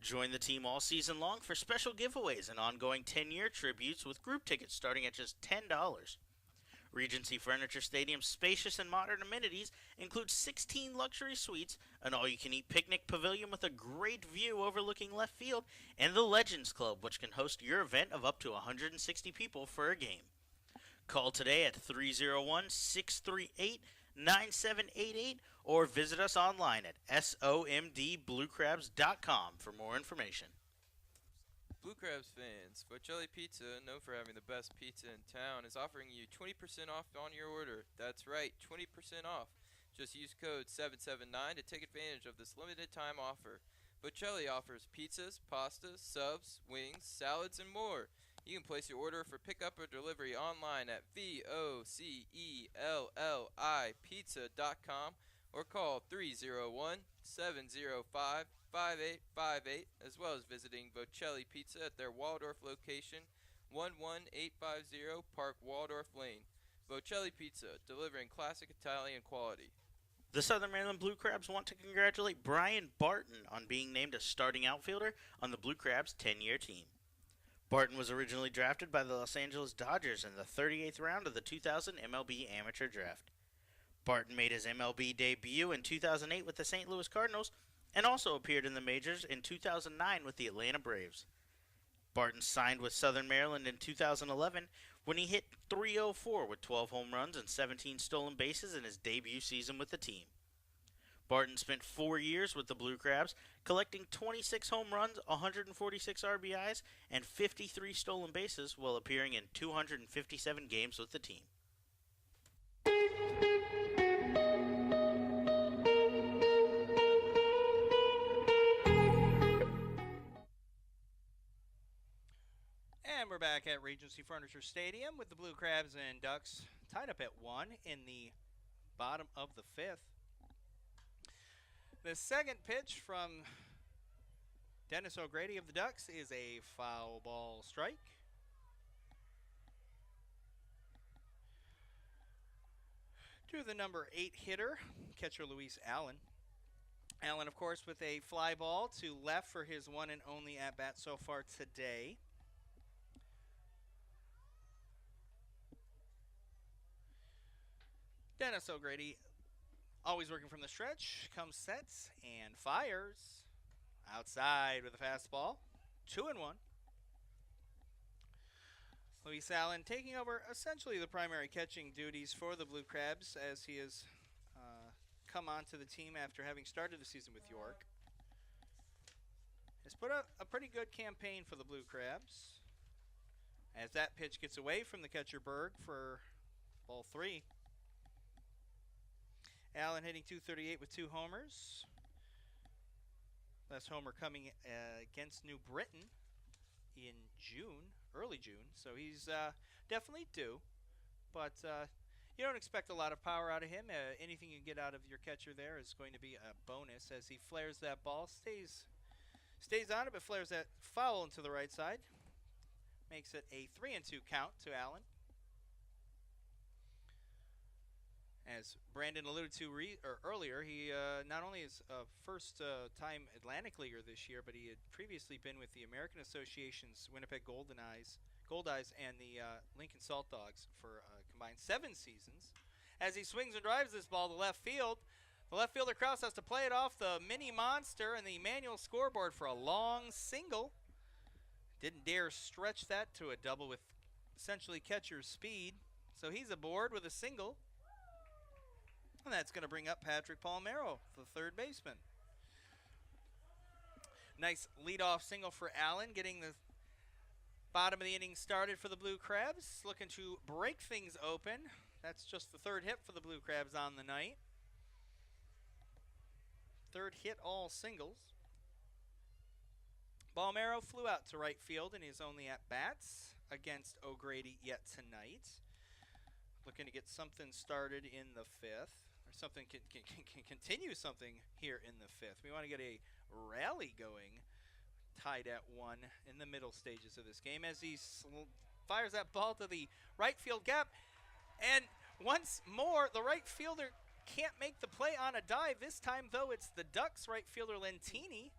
Join the team all season long for special giveaways and ongoing 10-year tributes with group tickets starting at just $10. Regency Furniture Stadium's spacious and modern amenities include 16 luxury suites, an all-you-can-eat picnic pavilion with a great view overlooking left field, and the Legends Club, which can host your event of up to 160 people for a game. Call today at 301-638-9788 or visit us online at somdbluecrabs.com for more information. Blue Crabs fans, Bocelli Pizza, known for having the best pizza in town, is offering you 20% off on your order. That's right, 20% off. Just use code 779 to take advantage of this limited time offer. Bocelli offers pizzas, pastas, subs, wings, salads, and more. You can place your order for pickup or delivery online at VOCELLIPizza.com or call 301-705-5858, as well as visiting Bocelli Pizza at their Waldorf location, 11850 Park Waldorf Lane. Bocelli Pizza, delivering classic Italian quality. The Southern Maryland Blue Crabs want to congratulate Brian Barton on being named a starting outfielder on the Blue Crabs 10-year team. Barton was originally drafted by the Los Angeles Dodgers in the 38th round of the 2000 MLB Amateur Draft. Barton made his MLB debut in 2008 with the St. Louis Cardinals and also appeared in the majors in 2009 with the Atlanta Braves. Barton signed with Southern Maryland in 2011 when he hit .304 with 12 home runs and 17 stolen bases in his debut season with the team. Barton spent 4 years with the Blue Crabs, collecting 26 home runs, 146 RBIs, and 53 stolen bases while appearing in 257 games with the team. And we're back at Regency Furniture Stadium with the Blue Crabs and Ducks tied up at 1 in the bottom of the 5th. The second pitch from Dennis O'Grady of the Ducks is a foul ball strike. To the number 8 hitter, catcher Luis Allen. Allen, of course, with a fly ball to left for his one and only at-bat so far today. Dennis O'Grady, always working from the stretch, comes, sets, and fires outside with a fastball. 2-1. Luis Allen taking over essentially the primary catching duties for the Blue Crabs as he has come onto the team after having started the season with York. Has put up a pretty good campaign for the Blue Crabs as that pitch gets away from the catcher Berg for ball 3. Allen hitting .238 with 2 homers. Last homer coming against New Britain in June, early June. So he's definitely due. But you don't expect a lot of power out of him. Anything you get out of your catcher there is going to be a bonus as he flares that ball. Stays on it, but flares that foul into the right side. Makes it a 3-2 count to Allen. As Brandon alluded to earlier, he not only is a first-time Atlantic Leaguer this year, but he had previously been with the American Association's Winnipeg Goldeyes and the Lincoln Salt Dogs for combined 7 seasons. As he swings and drives this ball to left field, the left fielder Krause has to play it off the mini monster and the manual scoreboard for a long single. Didn't dare stretch that to a double with essentially catcher's speed, so he's aboard with a single. And that's going to bring up Patrick Palmero, the third baseman. Nice leadoff single for Allen, getting the bottom of the inning started for the Blue Crabs. Looking to break things open. That's just the third hit for the Blue Crabs on the night. Third hit, all singles. Palmero flew out to right field in his only at-bats against O'Grady yet tonight. Looking to get something started in the 5th. Something can continue something here in the 5th. We want to get a rally going, tied at 1 in the middle stages of this game as he fires that ball to the right field gap. And once more, the right fielder can't make the play on a dive. This time, though, it's the Ducks right fielder Lentini.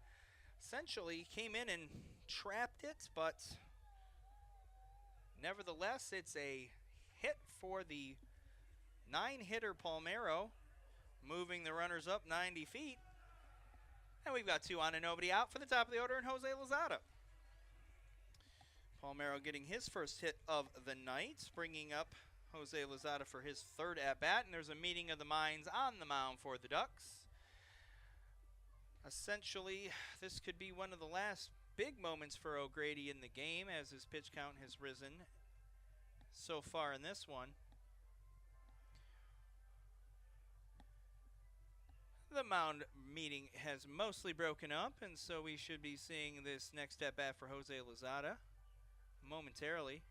Essentially came in and trapped it, but nevertheless, it's a hit for the 9-hitter Palmero, moving the runners up 90 feet. And we've got 2 on and nobody out for the top of the order and Jose Lozada. Palmero getting his first hit of the night, bringing up Jose Lozada for his 3rd at-bat. And there's a meeting of the minds on the mound for the Ducks. Essentially, this could be one of the last big moments for O'Grady in the game as his pitch count has risen so far in this one. The mound meeting has mostly broken up, and so we should be seeing this next at-bat for Jose Lozada momentarily.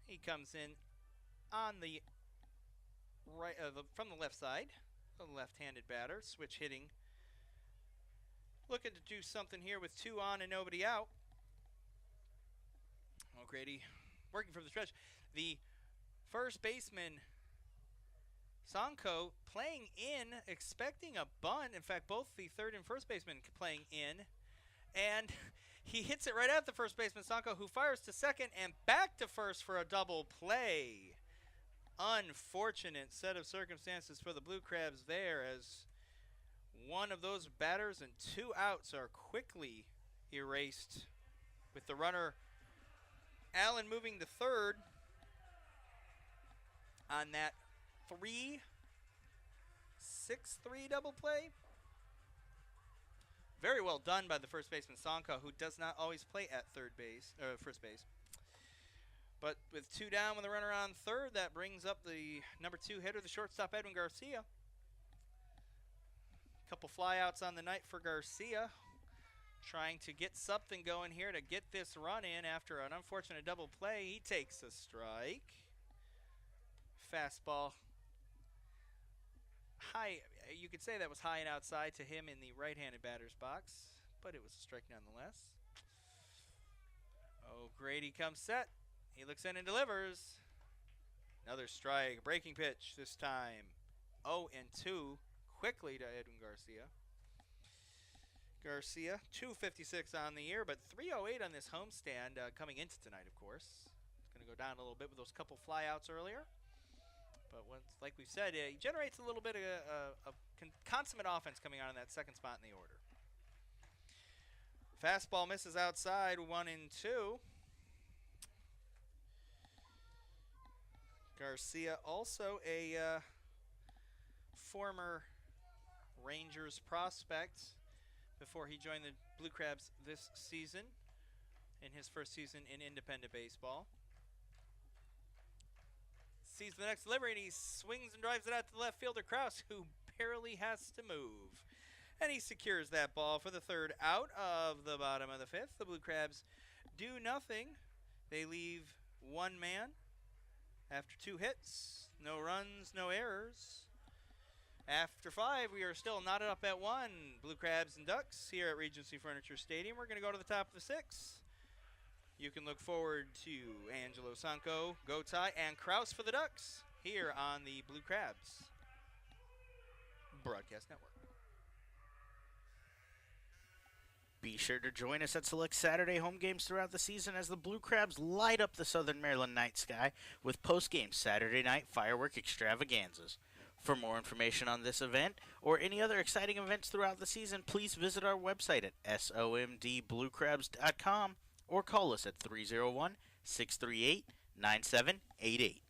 He comes in on the right, from the left side, the left-handed batter, switch hitting. Looking to do something here with 2 on and nobody out. O'Grady working from the stretch. The first baseman Sanko playing in, expecting a bunt. In fact, both the third and first baseman playing in. And he hits it right at the first baseman, Sanko, who fires to second and back to first for a double play. Unfortunate set of circumstances for the Blue Crabs there, as one of those batters and 2 outs are quickly erased, with the runner Allen moving to third on that 3-6-3 double play. Very well done by the first baseman Sanko, who does not always play at first base. But with 2 down with the runner on third, that brings up the number 2 hitter, the shortstop Edwin Garcia. Couple flyouts on the night for Garcia, trying to get something going here to get this run in after an unfortunate double play. He takes a strike. Fastball high. You could say that was high and outside to him in the right-handed batter's box, but it was a strike nonetheless. Oh, Grady comes set. He looks in and delivers. Another strike. Breaking pitch this time. 0-2 quickly to Edwin Garcia. Garcia, 256 on the year, but 308 on this homestand coming into tonight, of course. It's going to go down a little bit with those couple flyouts earlier. But once, like we said, he generates a little bit of consummate offense coming out in that second spot in the order. Fastball misses outside, 1-2. Garcia, also a former Rangers prospect before he joined the Blue Crabs this season, in his first season in independent baseball. Sees the next delivery, and he swings and drives it out to the left fielder, Kraus, who barely has to move. And he secures that ball for the third out of the bottom of the fifth. The Blue Crabs do nothing. They leave one man after 2 hits. No runs, no errors. After 5, we are still knotted up at 1. Blue Crabs and Ducks here at Regency Furniture Stadium. We're going to go to the top of the 6th. You can look forward to Angelo Sanko, Gotai, and Kraus for the Ducks here on the Blue Crabs Broadcast Network. Be sure to join us at select Saturday home games throughout the season as the Blue Crabs light up the Southern Maryland night sky with post-game Saturday night firework extravaganzas. For more information on this event or any other exciting events throughout the season, please visit our website at somdbluecrabs.com or call us at 301-638-9788.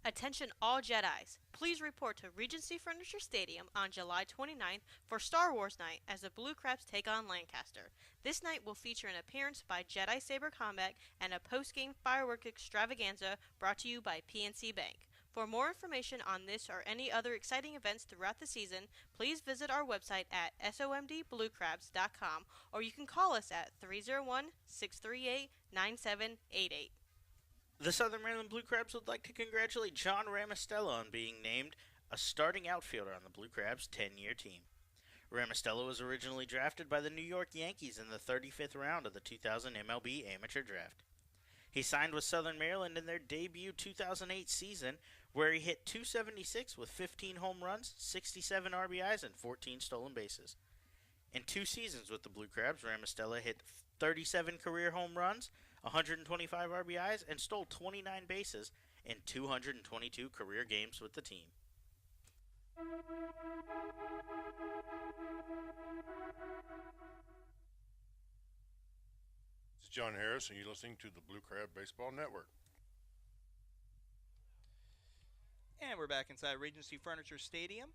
Attention all Jedis. Please report to Regency Furniture Stadium on July 29th for Star Wars Night as the Blue Crabs take on Lancaster. This night will feature an appearance by Jedi Saber Combat and a post-game firework extravaganza brought to you by PNC Bank. For more information on this or any other exciting events throughout the season, please visit our website at somdbluecrabs.com or you can call us at 301-638-9788. The Southern Maryland Blue Crabs would like to congratulate John Ramastello on being named a starting outfielder on the Blue Crabs' 10-year team. Ramastello was originally drafted by the New York Yankees in the 35th round of the 2000 MLB Amateur Draft. He signed with Southern Maryland in their debut 2008 season, where he hit .276 with 15 home runs, 67 RBIs, and 14 stolen bases. In 2 seasons with the Blue Crabs, Ramastello hit 37 career home runs, 125 RBIs, and stole 29 bases in 222 career games with the team. This is John Harris, and you're listening to the Blue Crab Baseball Network. And we're back inside Regency Furniture Stadium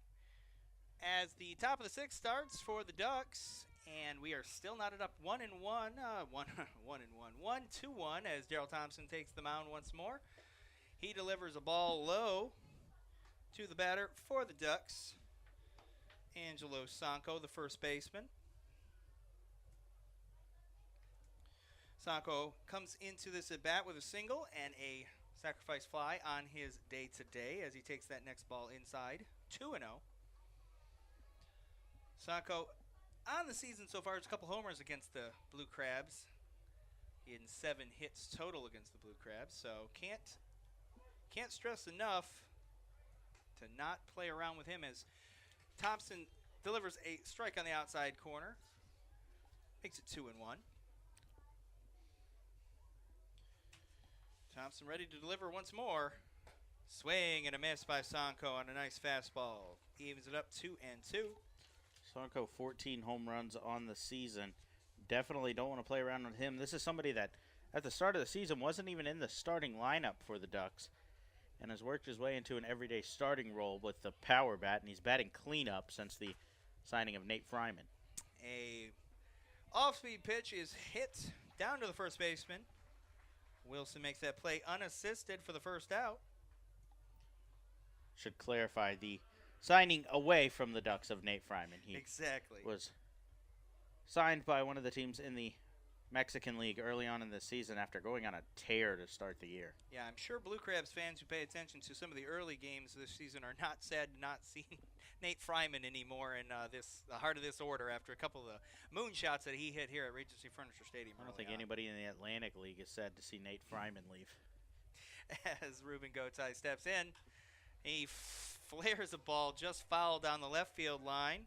as the top of the 6th starts for the Ducks, and we are still knotted up 1-1, 1-2-1 as Daryl Thompson takes the mound once more. He delivers a ball low to the batter for the Ducks, Angelo Sanko, the first baseman. Sanko comes into this at bat with a single and a sacrifice fly on his day-to-day as he takes that next ball inside. 2-0. Sanko on the season so far, it's a couple homers against the Blue Crabs in 7 hits total against the Blue Crabs. So can't stress enough to not play around with him as Thompson delivers a strike on the outside corner. Makes it 2-1. Thompson ready to deliver once more. Swing and a miss by Sonko on a nice fastball. Evens it up 2-2. Sonko 14 home runs on the season. Definitely don't want to play around with him. This is somebody that at the start of the season wasn't even in the starting lineup for the Ducks and has worked his way into an everyday starting role with the power bat, and he's batting cleanup since the signing of Nate Fryman. A off-speed pitch is hit down to the first baseman. Wilson makes that play unassisted for the first out. Should clarify the signing away from the Ducks of Nate Fryman. He exactly was signed by one of the teams in the Mexican League early on in the season after going on a tear to start the year. Yeah, I'm sure Blue Crabs fans who pay attention to some of the early games this season are not sad to not see Nate Fryman anymore in the heart of this order after a couple of the moonshots that he hit here at Regency Furniture Stadium. I don't think anybody in the Atlantic League is sad to see Nate Fryman leave. As Ruben Gotay steps in, he flares a ball just foul down the left field line.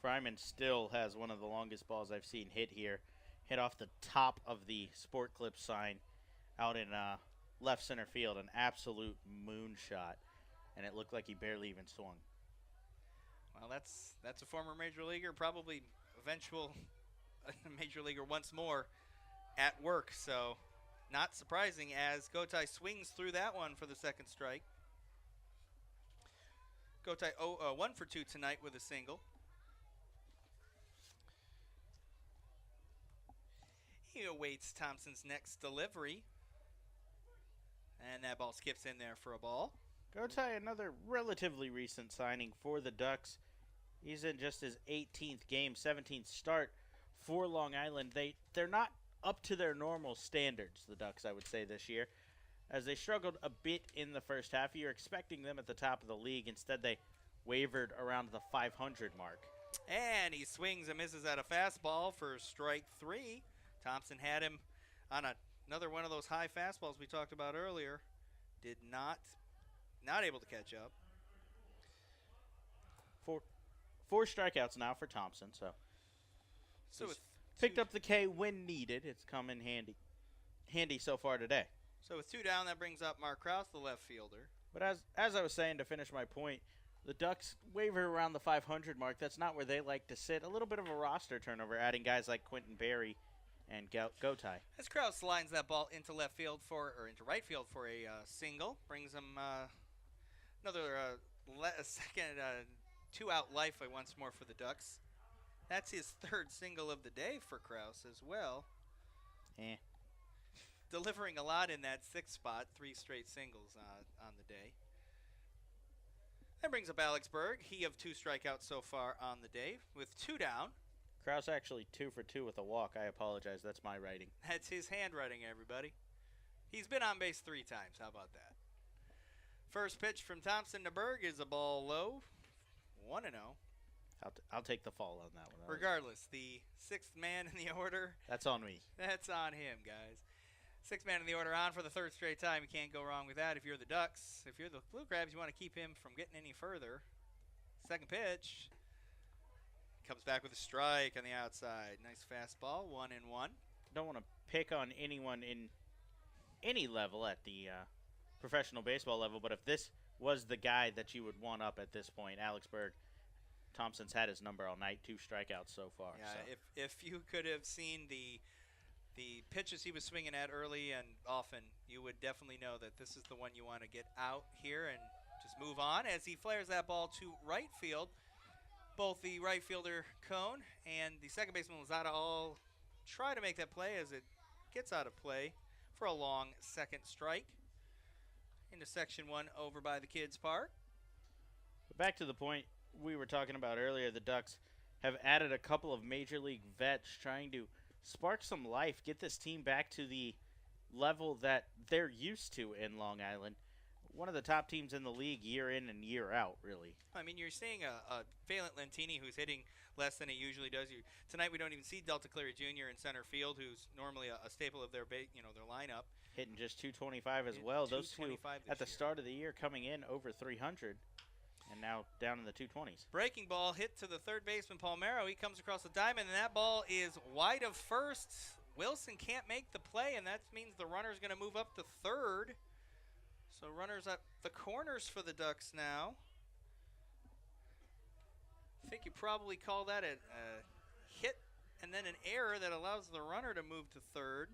Fryman still has one of the longest balls I've seen hit here. Hit off the top of the Sport Clips sign out in left center field. An absolute moonshot. And it looked like he barely even swung. Well, that's a former major leaguer, probably eventual major leaguer once more at work. So not surprising as Gotay swings through that one for the second strike. Gotay 1 for 2 tonight with a single. He awaits Thompson's next delivery. And that ball skips in there for a ball. Gotay, another relatively recent signing for the Ducks. He's in just his 18th game, 17th start for Long Island. They're not up to their normal standards, the Ducks, I would say, this year, as they struggled a bit in the first half. You're expecting them at the top of the league. Instead, they wavered around the 500 mark. And he swings and misses at a fastball for strike 3. Thompson had him on another one of those high fastballs we talked about earlier. Did not able to catch up. Four strikeouts now for Thompson, so with picked up the K when needed. It's come in handy so far today. So with 2 down, that brings up Mark Krause, the left fielder. But as I was saying to finish my point, the Ducks waver around the 500 mark. That's not where they like to sit. A little bit of a roster turnover, adding guys like Quentin Berry and Gotay. As Krause lines that ball into right field for a single, brings him another second 2-out life once more for the Ducks. That's his 3rd single of the day for Krause as well. Delivering a lot in that 6th spot, 3 straight singles on the day. That brings up Alex Berg. He of 2 strikeouts so far on the day with 2 down. Krause actually 2 for 2 with a walk. I apologize. That's my writing. That's his handwriting, everybody. He's been on base 3 times. How about that? First pitch from Thompson to Berg is a ball low. 1-0. I'll take the fall on that one. Regardless, the 6th man in the order. That's on me. That's on him, guys. 6th man in the order on for the 3rd straight time. You can't go wrong with that if you're the Ducks. If you're the Blue Crabs, you want to keep him from getting any further. Second pitch. Comes back with a strike on the outside. Nice fastball, 1-1. Don't want to pick on anyone in any level at the professional baseball level, but if this was the guy that you would want up at this point, Alex Berg, Thompson's had his number all night, 2 strikeouts so far. Yeah, so. If you could have seen the pitches he was swinging at early and often, you would definitely know that this is the one you want to get out here and just move on as he flares that ball to right field. Both the right fielder, Cone, and the second baseman, Lozada, all try to make that play as it gets out of play for a long second strike into Section 1 over by the Kids Park. But back to the point we were talking about earlier, the Ducks have added a couple of Major League vets trying to spark some life, get this team back to the level that they're used to in Long Island. One of the top teams in the league year in and year out, really. I mean, you're seeing a Phelan Lentini who's hitting less than he usually does. Tonight we don't even see Delta Cleary Jr. in center field, who's normally a staple of their lineup. hitting just 225 as well. Those two 225 at the this year. start of the year coming in over 300 and now down in the 220s. Breaking ball hit to the third baseman, Palmero. He comes across the diamond, and that ball is wide of first. Wilson can't make the play, and that means the runner's going to move up to third. So runners at the corners for the Ducks now. I think you probably call that a hit and then an error that allows the runner to move to third.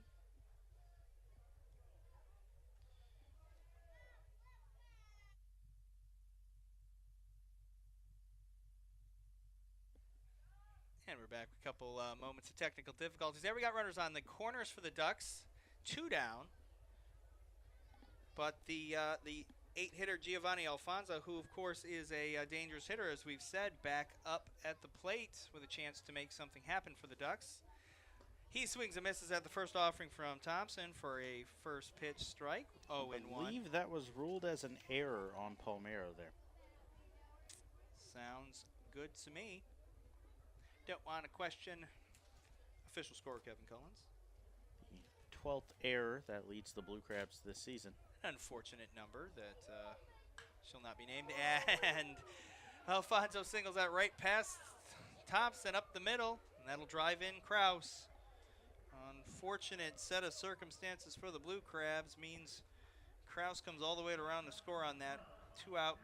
And we're back with a couple moments of technical difficulties. There we got runners on the corners for the Ducks. 2 down. But the 8-hitter Giovanni Alfonso, who of course is a dangerous hitter, as we've said, back up at the plate with a chance to make something happen for the Ducks. He swings and misses at the first offering from Thompson for a first pitch strike. 0-1. I believe that was ruled as an error on Palmero there. Sounds good to me. Don't want to question official scorer Kevin Collins. 12th error that leads the Blue Crabs this season. Unfortunate number that shall not be named. And Alfonso singles that right past Thompson up the middle, and that'll drive in Kraus. Unfortunate set of circumstances for the Blue Crabs means Kraus comes all the way around to score on that 2-out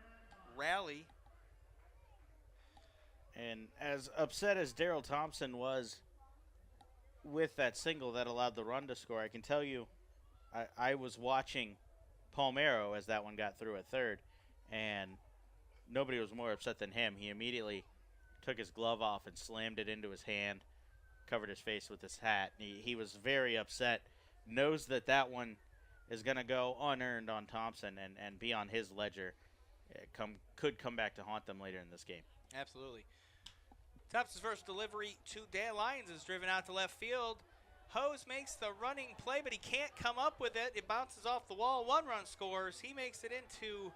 rally. And as upset as Daryl Thompson was with that single that allowed the run to score, I can tell you I was watching Palmero as that one got through at third, and nobody was more upset than him. He immediately took his glove off and slammed it into his hand, covered his face with his hat. He was very upset, knows that that one is going to go unearned on Thompson and be on his ledger. It could come back to haunt them later in this game. Absolutely. Thompson's first delivery to Dan Lyons is driven out to left field. Hose makes the running play, but he can't come up with it. It bounces off the wall. 1 run scores. He makes it into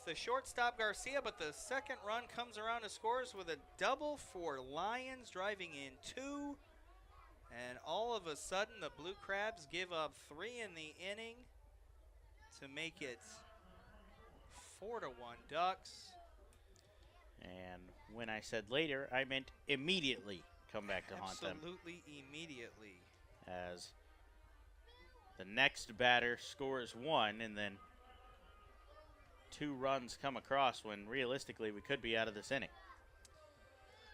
the shortstop Garcia, but the second run comes around and scores with a double for Lyons, driving in 2. And all of a sudden, the Blue Crabs give up 3 in the inning to make it 4-1 Ducks. And when I said later, I meant immediately come back to haunt them. Absolutely immediately. As the next batter scores 1, and then 2 runs come across when realistically we could be out of this inning.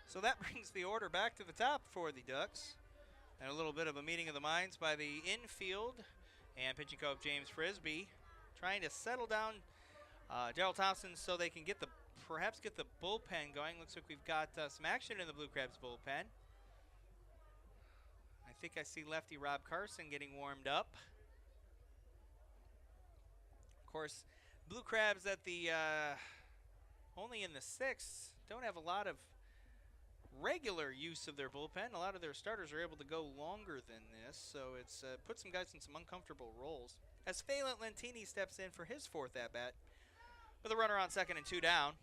So that brings the order back to the top for the Ducks. And a little bit of a meeting of the minds by the infield. And pitching coach James Frisbee trying to settle down Daryl Thompson so they can perhaps get the bullpen going. Looks like we've got some action in the Blue Crabs bullpen. I think I see lefty Rob Carson getting warmed up. Of course, Blue Crabs at the only in the 6th don't have a lot of regular use of their bullpen. A lot of their starters are able to go longer than this, so it's put some guys in some uncomfortable roles. As Phelan Lentini steps in for his 4th at-bat with a runner on second and 2 down.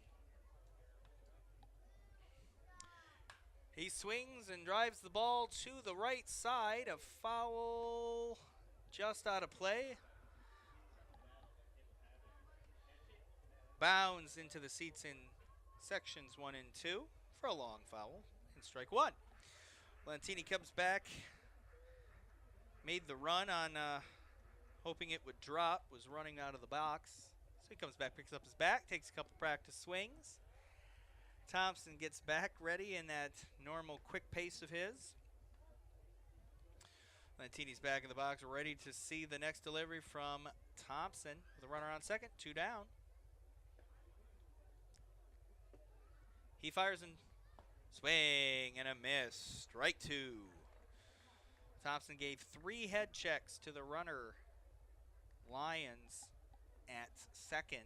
He swings and drives the ball to the right side. A foul just out of play. Bounds into the seats in sections 1 and 2 for a long foul and strike 1. Lentini comes back. Made the run on hoping it would drop. Was running out of the box. So he comes back, picks up his bat, takes a couple practice swings. Thompson gets back ready in that normal quick pace of his. Lentini's back in the box, ready to see the next delivery from Thompson. With a runner on second, 2 down. He fires and swing and a miss. Strike 2. Thompson gave 3 head checks to the runner, Lyons, at second.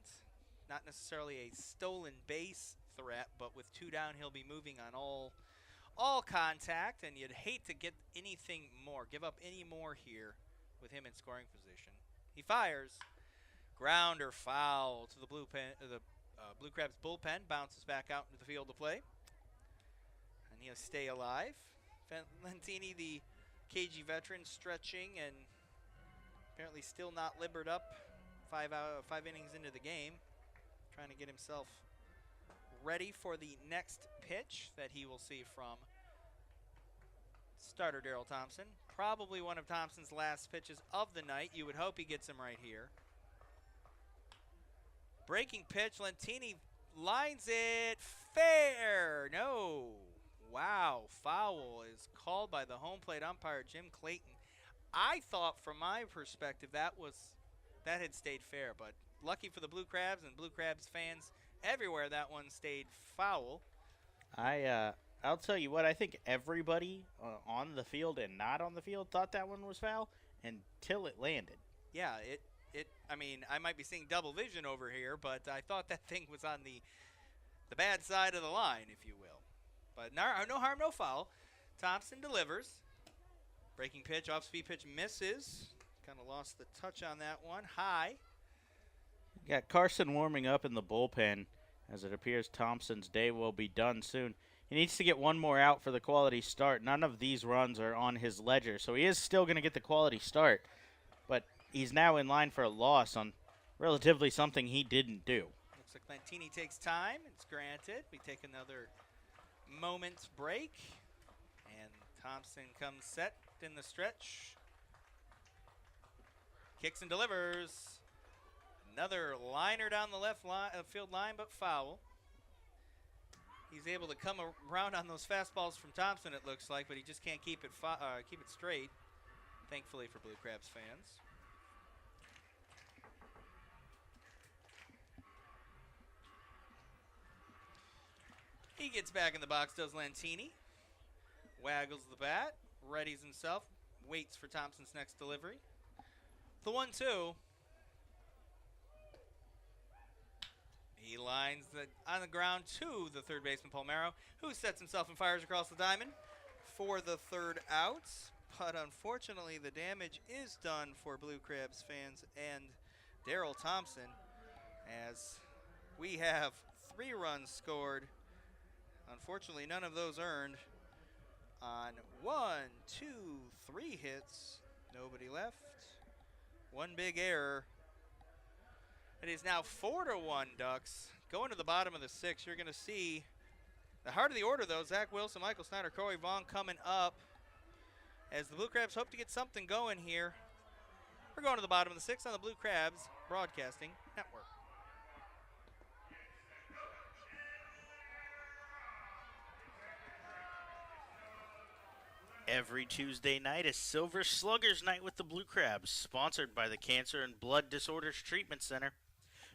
Not necessarily a stolen base threat, but with 2 down, he'll be moving on all contact, and you'd hate to get anything more, give up any more here with him in scoring position. He fires, grounder foul to the Blue Crabs bullpen, bounces back out into the field to play, and he'll stay alive. Lentini, the KG veteran, stretching and Apparently still not libered up 5 innings into the game. Trying to get himself ready for the next pitch that he will see from starter Daryl Thompson. Probably one of Thompson's last pitches of the night. You would hope he gets him right here. Breaking pitch, Lentini lines it fair. No. Wow, foul is called by the home plate umpire, Jim Clayton. I thought from my perspective that had stayed fair, but lucky for the Blue Crabs and Blue Crabs fans everywhere, that one stayed foul. I'll tell you what, I think everybody on the field and not on the field thought that one was foul until it landed. Yeah, I mean, I might be seeing double vision over here, but I thought that thing was on the bad side of the line, if you will. But no harm, no foul. Thompson delivers. Breaking pitch, off-speed pitch misses. Kind of lost the touch on that one. High. Got Carson warming up in the bullpen as it appears Thompson's day will be done soon. He needs to get one more out for the quality start. None of these runs are on his ledger, so he is still going to get the quality start. But he's now in line for a loss on relatively something he didn't do. Looks like Lentini takes time. It's granted. We take another moment's break. And Thompson comes set in the stretch. Kicks and delivers. Another liner down the left field line, but foul. He's able to come around on those fastballs from Thompson, it looks like, but he just can't keep it straight, thankfully for Blue Crabs fans. He gets back in the box, does Lentini. Waggles the bat, readies himself, waits for Thompson's next delivery. The 1-2. He lines on the ground to the third baseman, Palmero, who sets himself and fires across the diamond for the third out. But unfortunately, the damage is done for Blue Crabs fans and Daryl Thompson, as we have 3 runs scored. Unfortunately, none of those earned on 1, 2, 3 hits. Nobody left. One big error. It is now 4-1 Ducks. Going to the bottom of the 6th, you're going to see the heart of the order, though. Zach Wilson, Michael Snyder, Corey Vaughn coming up as the Blue Crabs hope to get something going here. We're going to the bottom of the 6th on the Blue Crabs Broadcasting Network. Every Tuesday night is Silver Sluggers Night with the Blue Crabs, sponsored by the Cancer and Blood Disorders Treatment Center.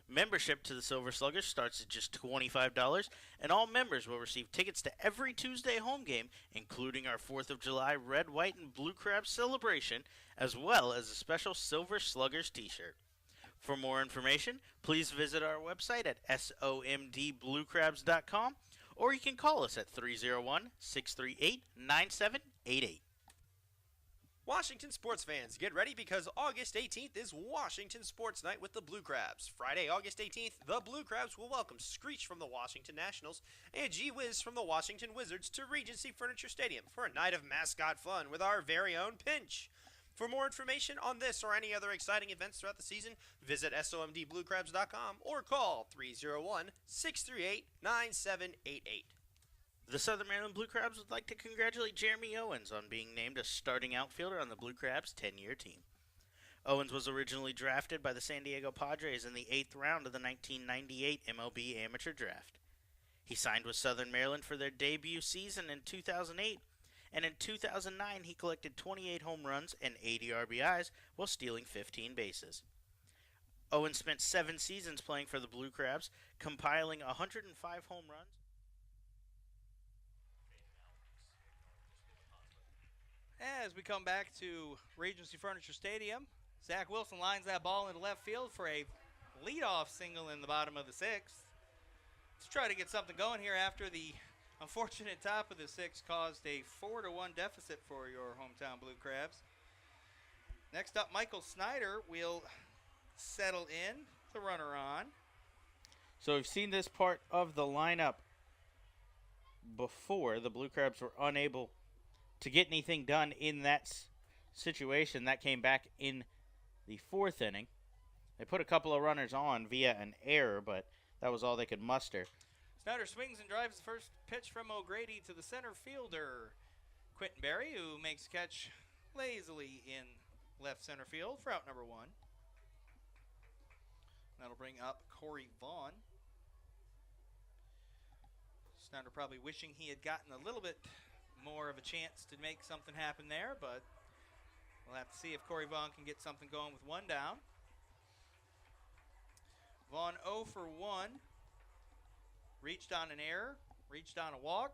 Membership to the Silver Sluggers starts at just $25, and all members will receive tickets to every Tuesday home game, including our 4th of July Red, White, and Blue Crabs celebration, as well as a special Silver Sluggers t-shirt. For more information, please visit our website at somdbluecrabs.com, or you can call us at 301-638-9788. Washington sports fans, get ready because August 18th is Washington Sports Night with the Blue Crabs. Friday, August 18th, the Blue Crabs will welcome Screech from the Washington Nationals and Gee Whiz from the Washington Wizards to Regency Furniture Stadium for a night of mascot fun with our very own Pinch. For more information on this or any other exciting events throughout the season, visit somdbluecrabs.com or call 301-638-9788. The Southern Maryland Blue Crabs would like to congratulate Jeremy Owens on being named a starting outfielder on the Blue Crabs' 10-year team. Owens was originally drafted by the San Diego Padres in the 8th round of the 1998 MLB Amateur Draft. He signed with Southern Maryland for their debut season in 2008, and in 2009 he collected 28 home runs and 80 RBIs while stealing 15 bases. Owens spent 7 seasons playing for the Blue Crabs, compiling 105 home runs. As we come back to Regency Furniture Stadium, Zach Wilson lines that ball into left field for a leadoff single in the bottom of the 6th. Let's try to get something going here after the unfortunate top of the 6th caused a 4-1 deficit for your hometown Blue Crabs. Next up, Michael Snyder will settle in, the runner on. So we've seen this part of the lineup before. The Blue Crabs were unable to get anything done in that situation. That came back in the 4th inning. They put a couple of runners on via an error, but that was all they could muster. Snyder swings and drives the first pitch from O'Grady to the center fielder, Quentin Berry, who makes a catch lazily in left center field for out number 1. That'll bring up Corey Vaughn. Snyder probably wishing he had gotten a little bit more of a chance to make something happen there, but we'll have to see if Corey Vaughn can get something going with 1 down. Vaughn 0 for 1. Reached on an error, reached on a walk.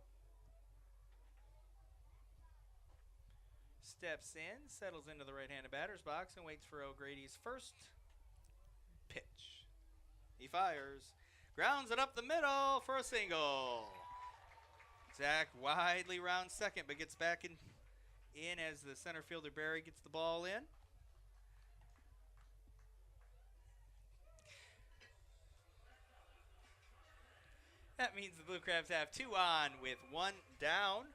Steps in, settles into the right-handed batter's box, and waits for O'Grady's first pitch. He fires, grounds it up the middle for a single. Zach widely rounds second, but gets back in as the center fielder Berry gets the ball in. That means the Blue Crabs have 2 on with 1 down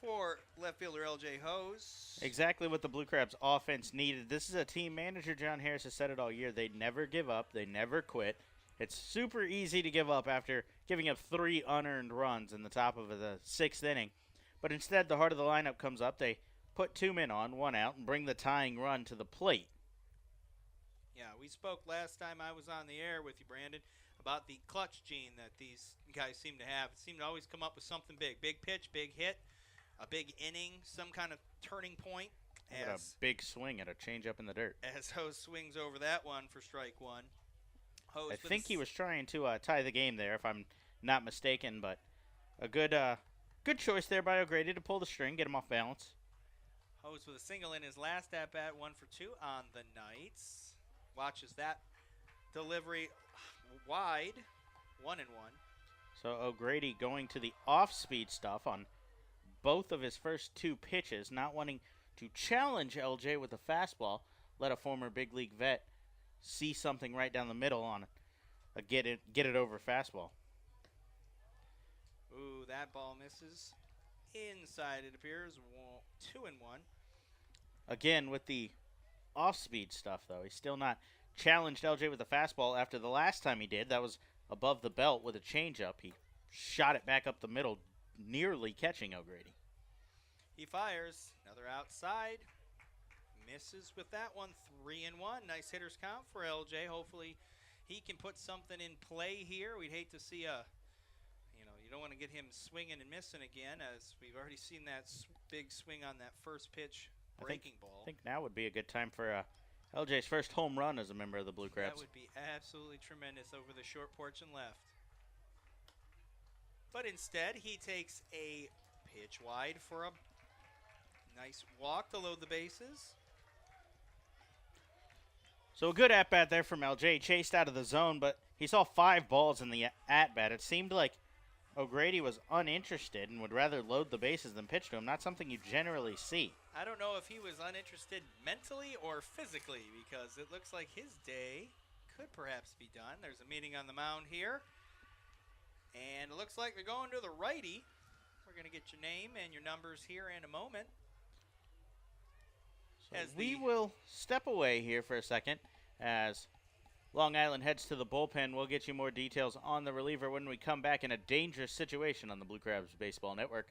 for left fielder LJ Hose. Exactly what the Blue Crabs offense needed. This is a team manager, John Harris, has said it all year. They never give up. They never quit. It's super easy to give up after giving up 3 unearned runs in the top of the 6th inning. But instead, the heart of the lineup comes up. They put 2 men on, 1 out, and bring the tying run to the plate. Yeah, we spoke last time I was on the air with you, Brandon, about the clutch gene that these guys seem to have. It seemed to always come up with something big. Big pitch, big hit, a big inning, some kind of turning point. A big swing at a changeup in the dirt. As Hose swings over that one for strike 1. Hose I think he was trying to tie the game there, if I'm not mistaken, but a good choice there by O'Grady to pull the string, get him off balance. Hose with a single in his last at-bat, 1 for 2 on the night. Watches that delivery wide, 1-1. So O'Grady going to the off-speed stuff on both of his first 2 pitches, not wanting to challenge LJ with a fastball, let a former big league vet see something right down the middle on a get it over fastball. Ooh, that ball misses. Inside it appears, 2-1. Again, with the off-speed stuff, though, he's still not challenged LJ with a fastball after the last time he did. That was above the belt with a changeup. He shot it back up the middle, nearly catching O'Grady. He fires, another outside, misses with that one, 3-1. Nice hitter's count for LJ. Hopefully he can put something in play here. We'd hate to see you don't want to get him swinging and missing again, as we've already seen that big swing on that first pitch breaking ball. I think now would be a good time for LJ's first home run as a member of the Blue Crabs. That would be absolutely tremendous over the short porch and left. But instead, he takes a pitch wide for a nice walk to load the bases. So a good at-bat there from LJ. Chased out of the zone, but he saw 5 balls in the at-bat. It seemed like O'Grady was uninterested and would rather load the bases than pitch to him. Not something you generally see. I don't know if he was uninterested mentally or physically, because it looks like his day could perhaps be done. There's a meeting on the mound here. And it looks like they're going to the righty. We're going to get your name and your numbers here in a moment. So we will step away here for a second as Long Island heads to the bullpen. We'll get you more details on the reliever when we come back in a dangerous situation on the Blue Crabs Baseball Network.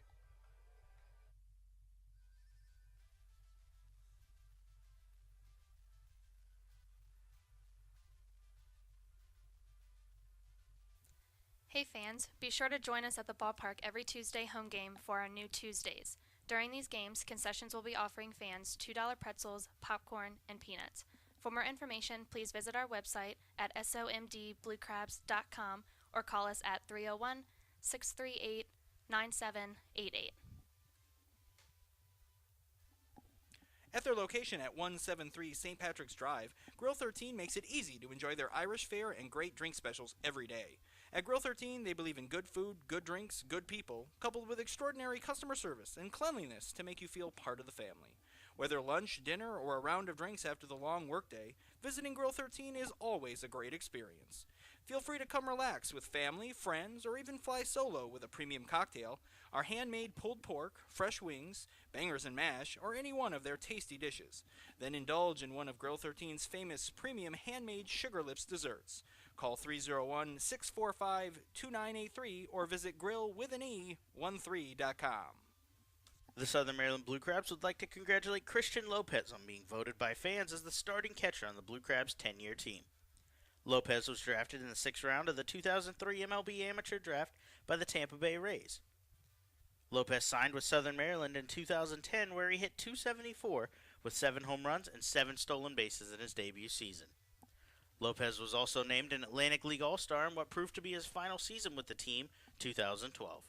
Hey fans, be sure to join us at the ballpark every Tuesday home game for our new Tuesdays. During these games, concessions will be offering fans $2 pretzels, popcorn, and peanuts. For more information, please visit our website at somdbluecrabs.com or call us at 301-638-9788. At their location at 173 St. Patrick's Drive, Grill 13 makes it easy to enjoy their Irish fare and great drink specials every day. At Grill 13, they believe in good food, good drinks, good people, coupled with extraordinary customer service and cleanliness to make you feel part of the family. Whether lunch, dinner, or a round of drinks after the long workday, visiting Grill 13 is always a great experience. Feel free to come relax with family, friends, or even fly solo with a premium cocktail, our handmade pulled pork, fresh wings, bangers and mash, or any one of their tasty dishes. Then indulge in one of Grill 13's famous premium handmade Sugar Lips desserts. Call 301-645-2983 or visit grillwithane13.com. The Southern Maryland Blue Crabs would like to congratulate Christian Lopez on being voted by fans as the starting catcher on the Blue Crabs' 10-year team. Lopez was drafted in the 6th round of the 2003 MLB Amateur Draft by the Tampa Bay Rays. Lopez signed with Southern Maryland in 2010, where he hit .274 with 7 home runs and 7 stolen bases in his debut season. Lopez was also named an Atlantic League All-Star in what proved to be his final season with the team, 2012.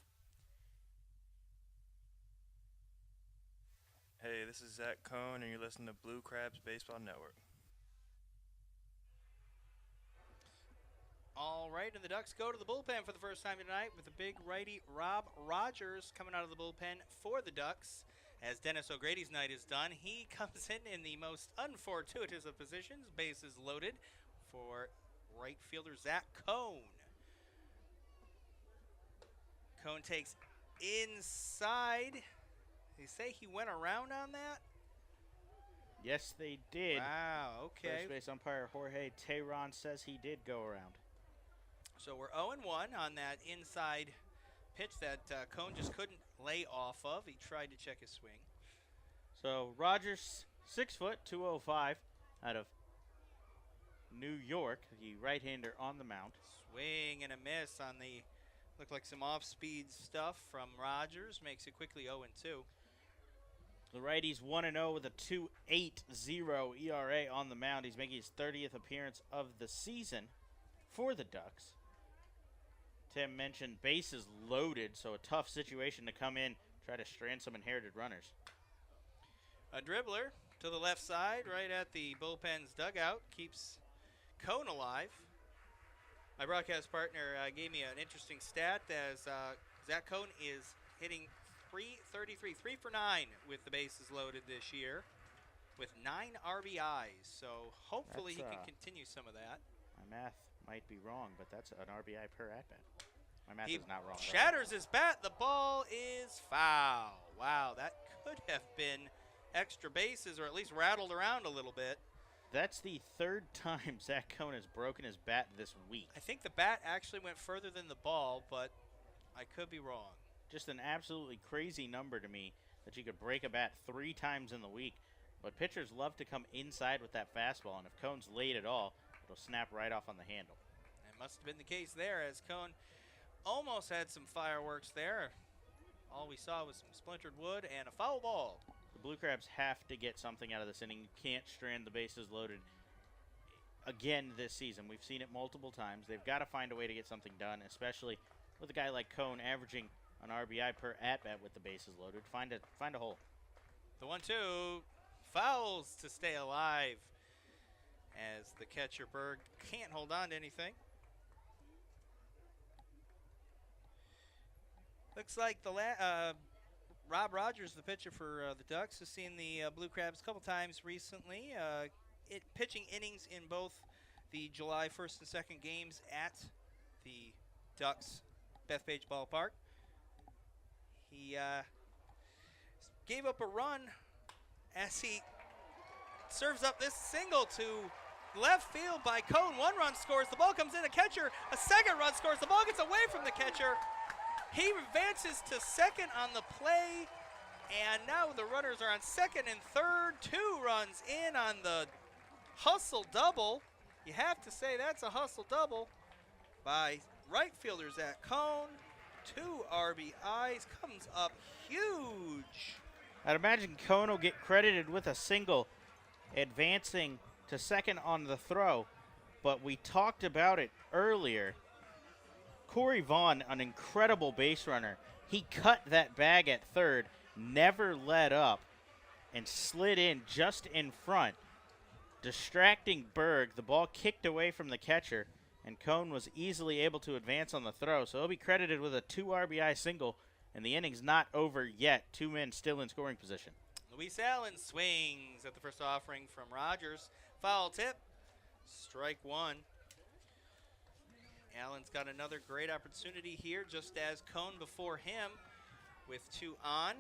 Hey, this is Zach Cohn, and you're listening to Blue Crabs Baseball Network. All right, and the Ducks go to the bullpen for the first time tonight with the big righty Rob Rogers coming out of the bullpen for the Ducks. As Dennis O'Grady's night is done, he comes in the most unfortuitous of positions, bases loaded, for right fielder Zach Cohn. Cohn takes inside. They say he went around on that? Yes, they did. Wow, okay. First base umpire Jorge Tehran says he did go around. So we're 0-1 on that inside pitch that Cohn just couldn't lay off of. He tried to check his swing. So Rogers, 6 foot, 205, out of New York, the right-hander on the mound. Swing and a miss on the, looked like some off-speed stuff from Rogers. Makes it quickly 0-2. The righty's 1-0 with a 2.80 ERA on the mound. He's making his 30th appearance of the season for the Ducks. Tim mentioned bases loaded, so a tough situation to come in, try to strand some inherited runners. A dribbler to the left side, right at the bullpen's dugout, keeps Cohn alive. My broadcast partner gave me an interesting stat as Zach Cohn is hitting .333, 3 for 9 with the bases loaded this year, with 9 RBIs. So hopefully he can continue some of that. My math might be wrong, but that's an RBI per at-bat. My math is not wrong. Shatters his bat. The ball is foul. Wow, that could have been extra bases or at least rattled around a little bit. That's the 3rd time Zach Cohn has broken his bat this week. I think the bat actually went further than the ball, but I could be wrong. Just an absolutely crazy number to me that you could break a bat 3 times in the week. But pitchers love to come inside with that fastball, and if Cohn's late at all, it'll snap right off on the handle. It must have been the case there as Cohn almost had some fireworks there. All we saw was some splintered wood and a foul ball. The Blue Crabs have to get something out of this inning. You can't strand the bases loaded again this season. We've seen it multiple times. They've got to find a way to get something done, especially with a guy like Cohn averaging an RBI per at-bat with the bases loaded. Find a hole. The 1-2 fouls to stay alive as the catcher Berg can't hold on to anything. Looks like the Rob Rogers, the pitcher for the Ducks, has seen the Blue Crabs a couple times recently, pitching innings in both the July 1st and 2nd games at the Ducks Bethpage Ballpark. He gave up a run as he serves up this single to left field by Cohn. 1 run scores, the ball comes in, a catcher, a 2nd run scores, the ball gets away from the catcher. He advances to 2nd on the play, and now the runners are on 2nd and 3rd. 2 runs in on the hustle double. You have to say that's a hustle double by right fielder Zach Cohn. 2 RBIs, comes up huge. I'd imagine Cohn will get credited with a single, advancing to 2nd on the throw, but we talked about it earlier. Corey Vaughn, an incredible base runner, he cut that bag at 3rd, never let up, and slid in just in front, distracting Berg. The ball kicked away from the catcher, and Cohn was easily able to advance on the throw, so he'll be credited with a 2 RBI single, and the inning's not over yet. 2 men still in scoring position. Luis Allen swings at the first offering from Rogers. Foul tip, strike 1. Allen's got another great opportunity here, just as Cone before him with 2 on.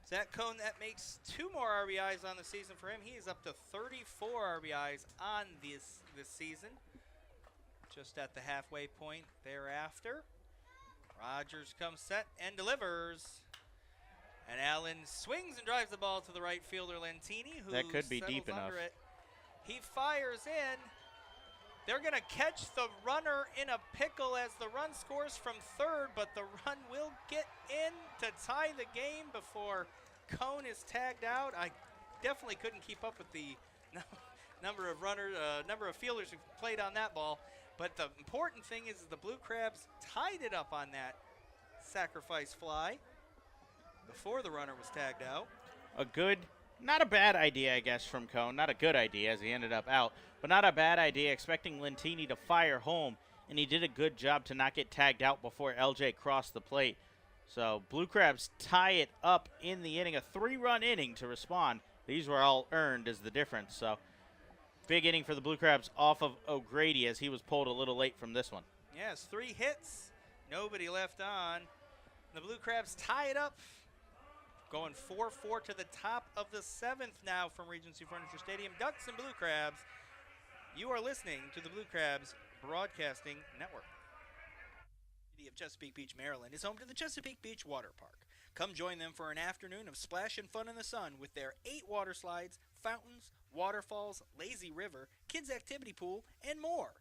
Zach Cone, that makes 2 more RBIs on the season for him. He is up to 34 RBIs on this season. Just at the halfway point thereafter. Rogers comes set and delivers. And Allen swings and drives the ball to the right fielder, Lentini, who that could be settles deep enough. under it. He fires in. They're going to catch the runner in a pickle as the run scores from third, but the run will get in to tie the game before Cone is tagged out. I definitely couldn't keep up with the number of fielders who played on that ball. But the important thing is the Blue Crabs tied it up on that sacrifice fly before the runner was tagged out. A good, not a bad idea, I guess, from Cone. Not a good idea as he ended up out, but not a bad idea, expecting Lentini to fire home, and he did a good job to not get tagged out before LJ crossed the plate. So Blue Crabs tie it up in the inning, a 3-run inning to respond. These were all earned is the difference. So big inning for the Blue Crabs off of O'Grady as he was pulled a little late from this one. Yes, 3 hits, nobody left on. The Blue Crabs tie it up, going 4-4 to the top of the 7th now from Regency Furniture Stadium. Ducks and Blue Crabs, you are listening to the Blue Crabs Broadcasting Network. The city of Chesapeake Beach, Maryland is home to the Chesapeake Beach Water Park. Come join them for an afternoon of splash and fun in the sun with their 8 water slides, fountains, waterfalls, lazy river, kids activity pool, and more.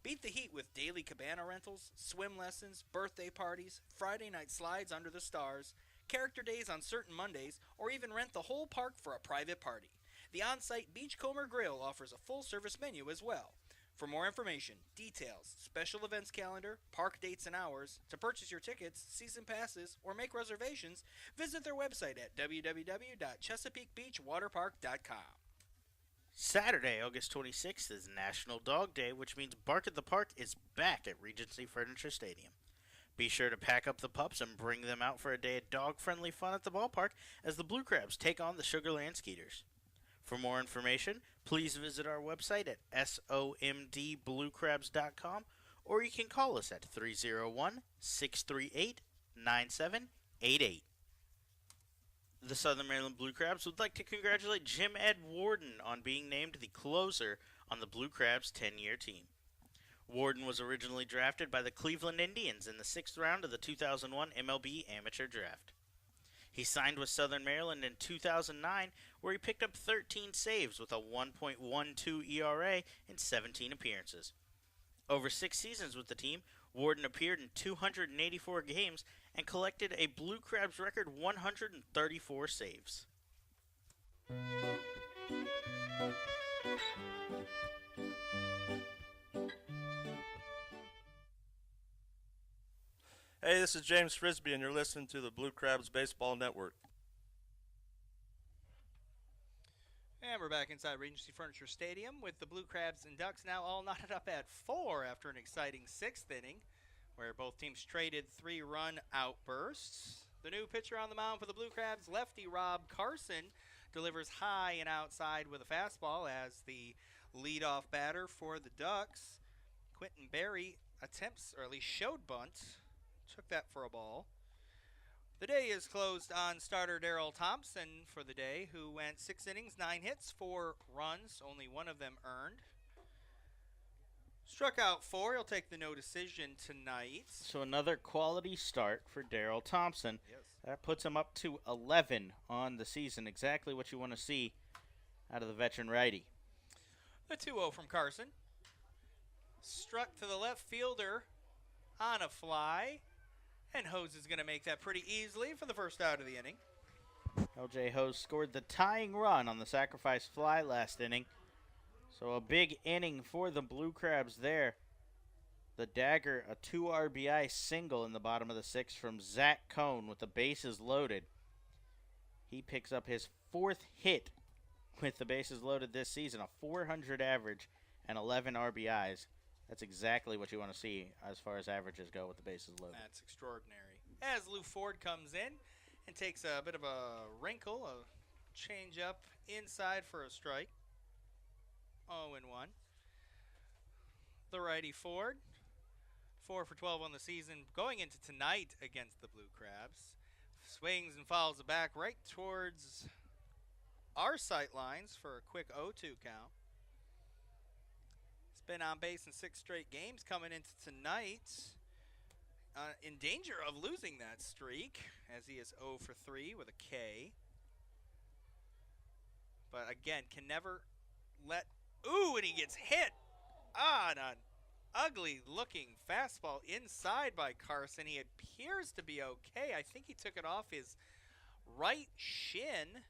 Beat the heat with daily cabana rentals, swim lessons, birthday parties, Friday night slides under the stars, character days on certain Mondays, or even rent the whole park for a private party. The on-site Beachcomber Grill offers a full-service menu as well. For more information, details, special events calendar, park dates and hours, to purchase your tickets, season passes, or make reservations, visit their website at www.chesapeakebeachwaterpark.com. Saturday, August 26th is National Dog Day, which means Bark at the Park is back at Regency Furniture Stadium. Be sure to pack up the pups and bring them out for a day of dog-friendly fun at the ballpark as the Blue Crabs take on the Sugarland Skeeters. For more information, please visit our website at somdbluecrabs.com, or you can call us at 301-638-9788. The Southern Maryland Blue Crabs would like to congratulate Jim Ed Warden on being named the closer on the Blue Crabs 10-year team. Warden was originally drafted by the Cleveland Indians in the 6th round of the 2001 MLB Amateur Draft. He signed with Southern Maryland in 2009, where he picked up 13 saves with a 1.12 ERA in 17 appearances. Over 6 seasons with the team, Warden appeared in 284 games and collected a Blue Crabs record 134 saves. Hey, this is James Frisbee, and you're listening to the Blue Crabs Baseball Network. And we're back inside Regency Furniture Stadium with the Blue Crabs and Ducks now all knotted up at 4 after an exciting 6th inning, where both teams traded 3-run outbursts. The new pitcher on the mound for the Blue Crabs, lefty Rob Carson, delivers high and outside with a fastball as the leadoff batter for the Ducks, Quentin Berry, attempts, or at least showed bunt, took that for a ball. The day is closed on starter Darrell Thompson for the day, who went 6 innings, 9 hits, 4 runs, only one of them earned. Struck out 4. He'll take the no decision tonight. So another quality start for Darrell Thompson. Yes. That puts him up to 11 on the season. Exactly what you want to see out of the veteran righty. The 2-0 from Carson. Struck to the left fielder on a fly. And Hose is going to make that pretty easily for the first out of the inning. LJ Hose scored the tying run on the sacrifice fly last inning. So a big inning for the Blue Crabs there. The dagger, a 2 RBI single in the bottom of the 6th from Zach Cone with the bases loaded. He picks up his 4th hit with the bases loaded this season, a 400 average and 11 RBIs. That's exactly what you want to see as far as averages go with the bases loaded. That's extraordinary. As Lou Ford comes in and takes a bit of a wrinkle, a change up inside for a strike. 0-1. The righty Ford 4 for 12 on the season. Going into tonight against the Blue Crabs. Swings and fouls the back right towards our sight lines for a quick 0-2 count. He's been on base in 6 straight games coming into tonight. In danger of losing that streak, as he is 0 for 3 with a K. But again, can never let... Ooh, and he gets hit on an ugly-looking fastball inside by Carson. He appears to be okay. I think he took it off his right shin.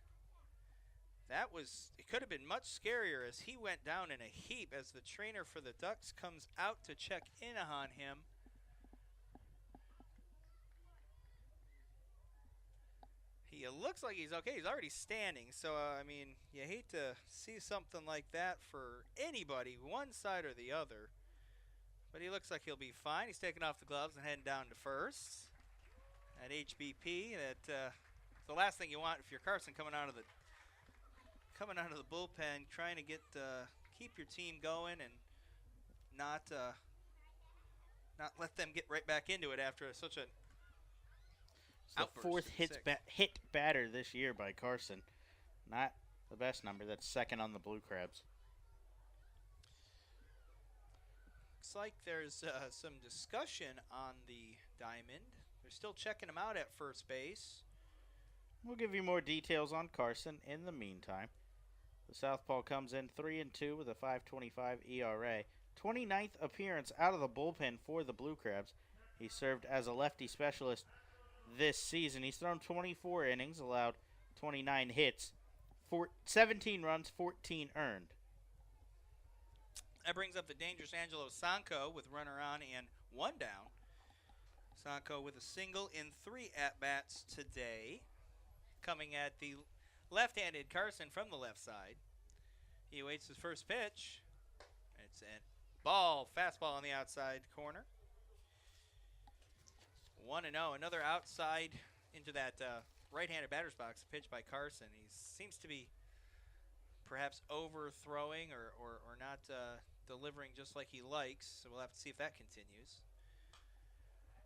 It could have been much scarier as he went down in a heap as the trainer for the Ducks comes out to check in on him. He looks like he's okay. He's already standing. So, I mean, you hate to see something like that for anybody, one side or the other. But he looks like he'll be fine. He's taking off the gloves and heading down to first at HBP. The last thing you want if you're Carson coming out of the bullpen, trying to keep your team going and not let them get right back into it after such a the fourth hit batter this year by Carson. Not the best number. That's second on the Blue Crabs. Looks like there's some discussion on the diamond. They're still checking him out at first base. We'll give you more details on Carson in the meantime. The southpaw comes in 3-2 with a 5.25 ERA. 29th appearance out of the bullpen for the Blue Crabs. He served as a lefty specialist this season. He's thrown 24 innings, allowed 29 hits, 17 runs, 14 earned. That brings up the dangerous Angelo Sanko with runner on and 1 down. Sanko with a single in 3 at-bats today. Coming at the left-handed Carson from the left side. He awaits his first pitch. It's a fastball on the outside corner. 1-0. Another outside into that right-handed batter's box pitch by Carson. He seems to be perhaps overthrowing or not delivering just like he likes. So we'll have to see if that continues.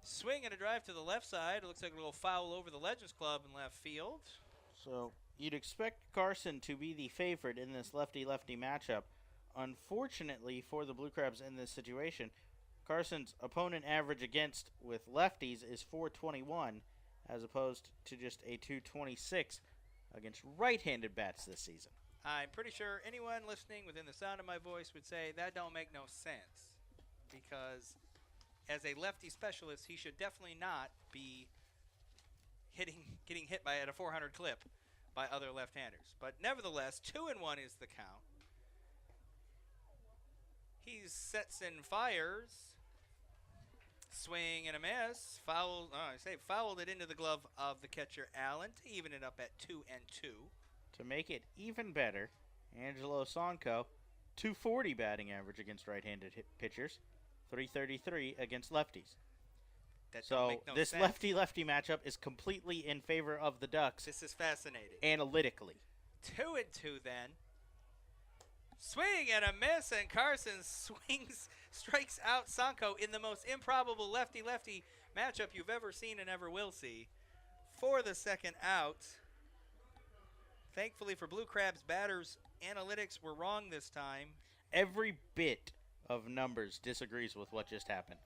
Swing and a drive to the left side. It looks like a little foul over the Legends Club in left field. So you'd expect Carson to be the favorite in this lefty-lefty matchup. Unfortunately for the Blue Crabs in this situation, Carson's opponent average against with lefties is .421 as opposed to just a .226 against right-handed bats this season. I'm pretty sure anyone listening within the sound of my voice would say that don't make no sense, because as a lefty specialist, he should definitely not be getting hit at a 400 clip by other left-handers. But nevertheless, 2-1 is the count. He sets and fires. Swing and a miss. Fouled it into the glove of the catcher Allen to even it up at 2-2. To make it even better, Angelo Sanko, .240 batting average against right-handed pitchers, .333 against lefties. This lefty-lefty matchup is completely in favor of the Ducks. This is fascinating. Analytically. 2-2 then. Swing and a miss, and Carson strikes out Sanko in the most improbable lefty-lefty matchup you've ever seen and ever will see for the second out. Thankfully for Blue Crabs batters, analytics were wrong this time. Every bit of numbers disagrees with what just happened,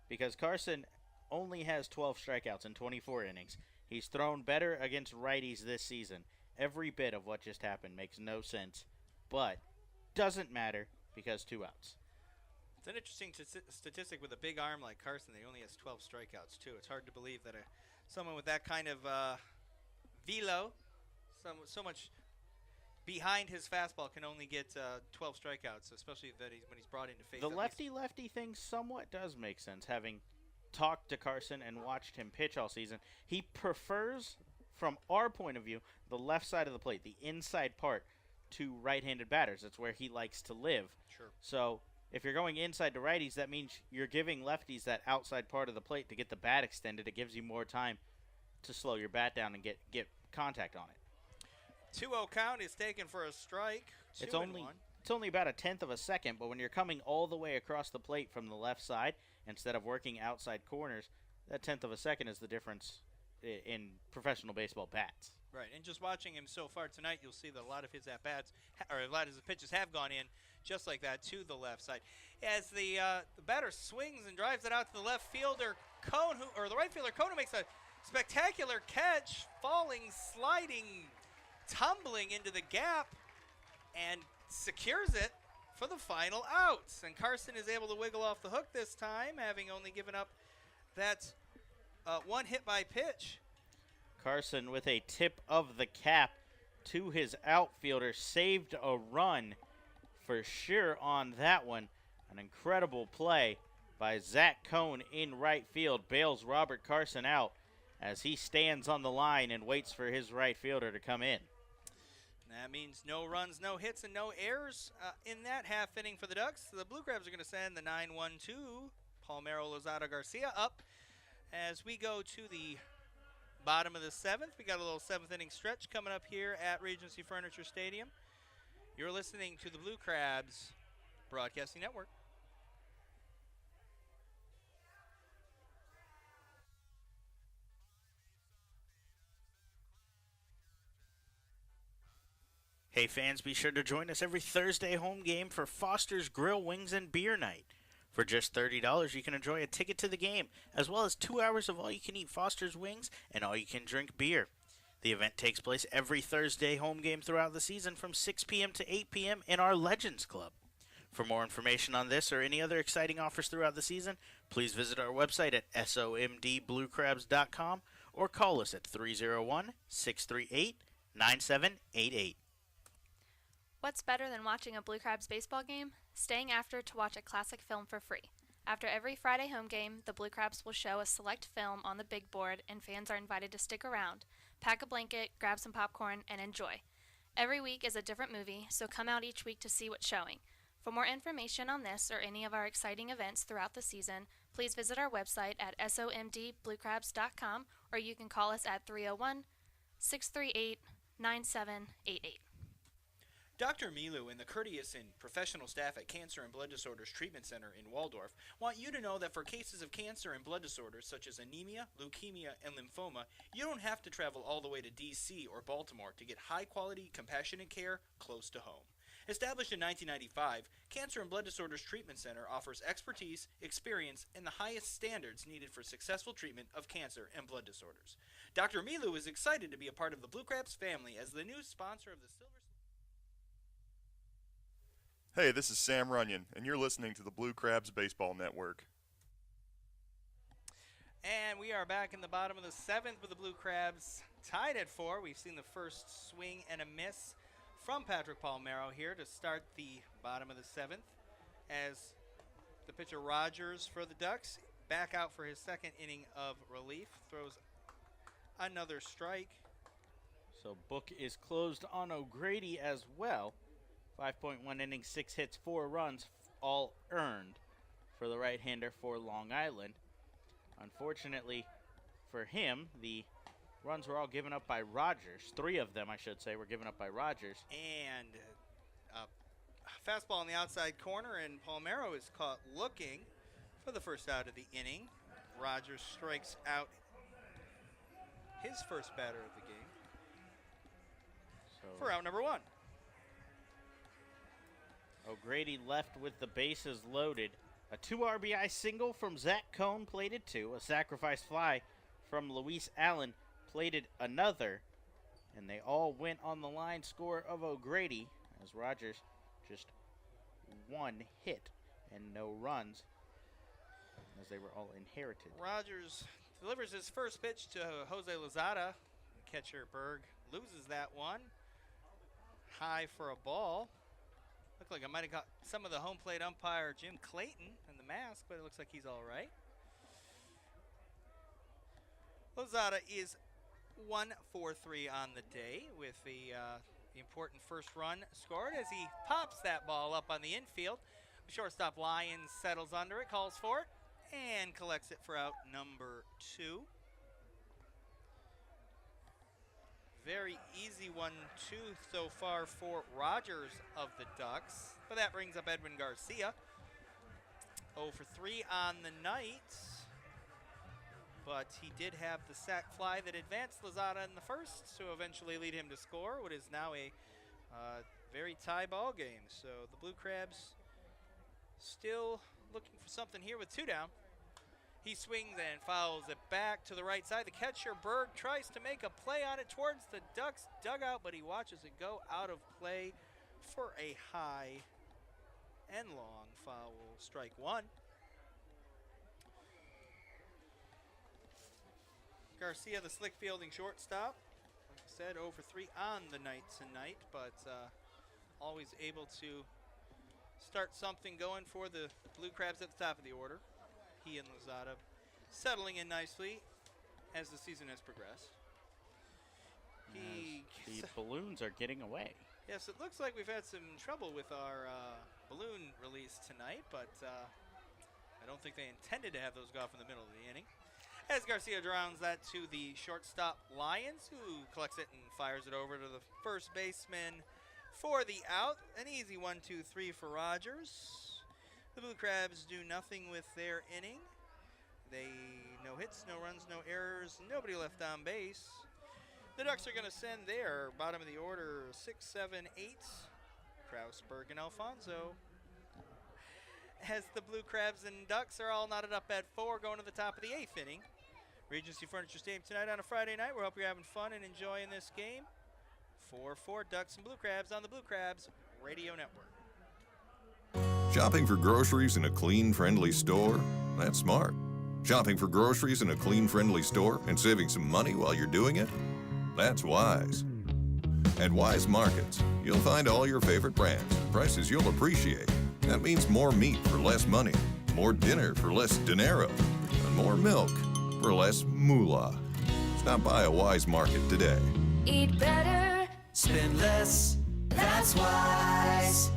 because Carson only has 12 strikeouts in 24 innings. He's thrown better against righties this season. Every bit of what just happened makes no sense, but doesn't matter because 2 outs. It's an interesting statistic with a big arm like Carson. He only has 12 strikeouts, too. It's hard to believe that someone with that kind of velo, so much behind his fastball, can only get 12 strikeouts, especially when he's brought into face. The lefty-lefty thing somewhat does make sense, having talked to Carson and watched him pitch all season. He prefers, from our point of view, the left side of the plate, the inside part, to right-handed batters. That's where he likes to live. Sure. So if you're going inside to righties, that means you're giving lefties that outside part of the plate to get the bat extended. It gives you more time to slow your bat down and get contact on it. 2-0 count is taken for a strike. It's only it's only about a tenth of a second, but when you're coming all the way across the plate from the left side instead of working outside corners, that tenth of a second is the difference in professional baseball bats. Right, and just watching him so far tonight, you'll see that a lot of his at-bats, or a lot of his pitches have gone in just like that to the left side. As the batter swings and drives it out to the left fielder, the right fielder, Cone, who makes a spectacular catch, falling, sliding, tumbling into the gap, and secures it for the final out. And Carson is able to wiggle off the hook this time, having only given up that one hit by pitch. Carson with a tip of the cap to his outfielder, saved a run for sure on that one. An incredible play by Zach Cone in right field, bails Robert Carson out as he stands on the line and waits for his right fielder to come in. That means no runs, no hits, and no errors in that half inning for the Ducks. The Blue Crabs are going to send the 9-1-2, Palmero Lozada Garcia, up as we go to the bottom of the seventh. We got a little seventh inning stretch coming up here at Regency Furniture Stadium. You're listening to the Blue Crabs Broadcasting Network. Hey fans, be sure to join us every Thursday home game for Foster's Grill, Wings, and Beer Night. For just $30, you can enjoy a ticket to the game, as well as 2 hours of all-you-can-eat Foster's Wings and all-you-can-drink beer. The event takes place every Thursday home game throughout the season from 6 p.m. to 8 p.m. in our Legends Club. For more information on this or any other exciting offers throughout the season, please visit our website at somdbluecrabs.com or call us at 301-638-9788. What's better than watching a Blue Crabs baseball game? Staying after to watch a classic film for free. After every Friday home game, the Blue Crabs will show a select film on the big board, and fans are invited to stick around, pack a blanket, grab some popcorn, and enjoy. Every week is a different movie, so come out each week to see what's showing. For more information on this or any of our exciting events throughout the season, please visit our website at somdbluecrabs.com, or you can call us at 301-638-9788. Dr. Milu and the courteous and professional staff at Cancer and Blood Disorders Treatment Center in Waldorf want you to know that for cases of cancer and blood disorders such as anemia, leukemia, and lymphoma, you don't have to travel all the way to D.C. or Baltimore to get high-quality, compassionate care close to home. Established in 1995, Cancer and Blood Disorders Treatment Center offers expertise, experience, and the highest standards needed for successful treatment of cancer and blood disorders. Dr. Milu is excited to be a part of the Blue Crabs family as the new sponsor of the Silver. Hey, this is Sam Runyon, and you're listening to the Blue Crabs Baseball Network. And we are back in the bottom of the seventh with the Blue Crabs tied at 4. We've seen the first swing and a miss from Patrick Palmero here to start the bottom of the seventh, as the pitcher Rogers for the Ducks back out for his second inning of relief, throws another strike. So book is closed on O'Grady as well. 5.1 innings, 6 hits, 4 runs, all earned for the right-hander for Long Island. Unfortunately for him, the runs were all given up by Rogers. 3 of them, I should say, were given up by Rogers. And a fastball in the outside corner, and Palmero is caught looking for the first out of the inning. Rogers strikes out his first batter of the game for out number 1. O'Grady left with the bases loaded. A 2 RBI single from Zach Cone plated 2. A sacrifice fly from Luis Allen plated another. And they all went on the line score of O'Grady as Rogers just 1 hit and no runs as they were all inherited. Rogers delivers his first pitch to Jose Lozada. Catcher Berg loses that one. High for a ball. Looked like I might have got some of the home plate umpire Jim Clayton in the mask, but it looks like he's all right. Lozada is 1 for 3 on the day with the important first run scored as he pops that ball up on the infield. Shortstop Lyons settles under it, calls for it, and collects it for out number 2. very easy 1-2 so far for Rogers of the Ducks. But that brings up Edwin Garcia. 0 for 3 on the night. But he did have the sac fly that advanced Lozada in the first to eventually lead him to score what is now a very tie ball game. So the Blue Crabs still looking for something here with 2 down. He swings and fouls it back to the right side. The catcher, Berg, tries to make a play on it towards the Ducks dugout, but he watches it go out of play for a high and long foul. Strike 1. Garcia, the slick fielding shortstop. Like I said, 0 for 3 on the night tonight, but always able to start something going for the Blue Crabs at the top of the order. He and Lozada settling in nicely as the season has progressed. The balloons are getting away. Yes, it looks like we've had some trouble with our balloon release tonight, but I don't think they intended to have those go off in the middle of the inning. As Garcia drowns that to the shortstop Lyons, who collects it and fires it over to the first baseman for the out. An easy 1-2-3 for Rogers. The Blue Crabs do nothing with their inning. No hits, no runs, no errors, nobody left on base. The Ducks are going to send their bottom of the order 6, 7, 8. Kraus, Berg, and Alfonso. As the Blue Crabs and Ducks are all knotted up at 4 going to the top of the 8th inning. Regency Furniture Stadium tonight on a Friday night. We hope you're having fun and enjoying this game. 4-4 Ducks and Blue Crabs on the Blue Crabs Radio Network. Shopping for groceries in a clean, friendly store? That's smart. Shopping for groceries in a clean, friendly store and saving some money while you're doing it? That's wise. At Wise Markets, you'll find all your favorite brands, prices you'll appreciate. That means more meat for less money, more dinner for less dinero, and more milk for less moolah. Stop by a Wise Market today. Eat better, spend less, that's wise.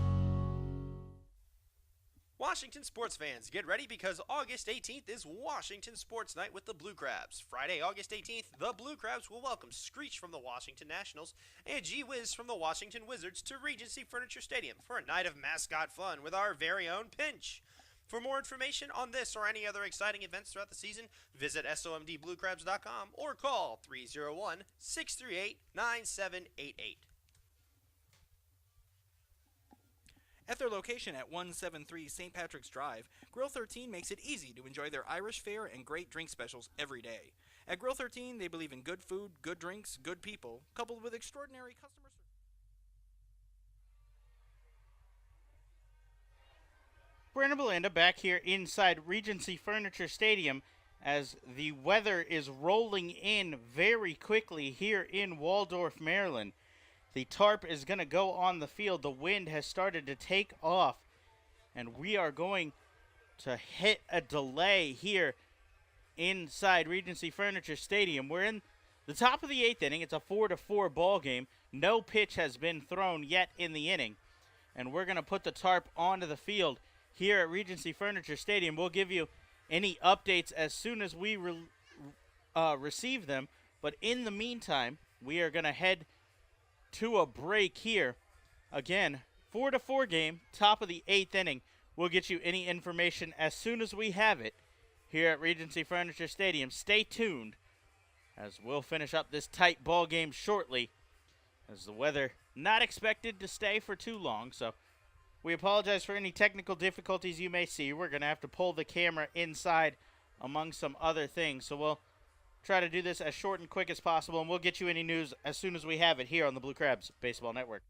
Washington sports fans, get ready because August 18th is Washington Sports Night with the Blue Crabs. Friday, August 18th, the Blue Crabs will welcome Screech from the Washington Nationals and Gee Whiz from the Washington Wizards to Regency Furniture Stadium for a night of mascot fun with our very own Pinch. For more information on this or any other exciting events throughout the season, visit somdbluecrabs.com or call 301-638-9788. At their location at 173 St. Patrick's Drive, Grill 13 makes it easy to enjoy their Irish fare and great drink specials every day. At Grill 13, they believe in good food, good drinks, good people, coupled with extraordinary customer service. Brandon Belanda back here inside Regency Furniture Stadium as the weather is rolling in very quickly here in Waldorf, Maryland. The tarp is going to go on the field. The wind has started to take off, and we are going to hit a delay here inside Regency Furniture Stadium. We're in the top of the 8th inning. It's a 4-4 ball game. No pitch has been thrown yet in the inning, and we're going to put the tarp onto the field here at Regency Furniture Stadium. We'll give you any updates as soon as we receive them, but in the meantime, we are going to head to a break here. Again, 4-4 game, top of the 8th inning. We'll get you any information as soon as we have it here at Regency Furniture Stadium. Stay tuned as we'll finish up this tight ball game shortly, as the weather not expected to stay for too long. So we apologize for any technical difficulties you may see. We're going to have to pull the camera inside among some other things. So we'll try to do this as short and quick as possible, and we'll get you any news as soon as we have it here on the Blue Crabs Baseball Network.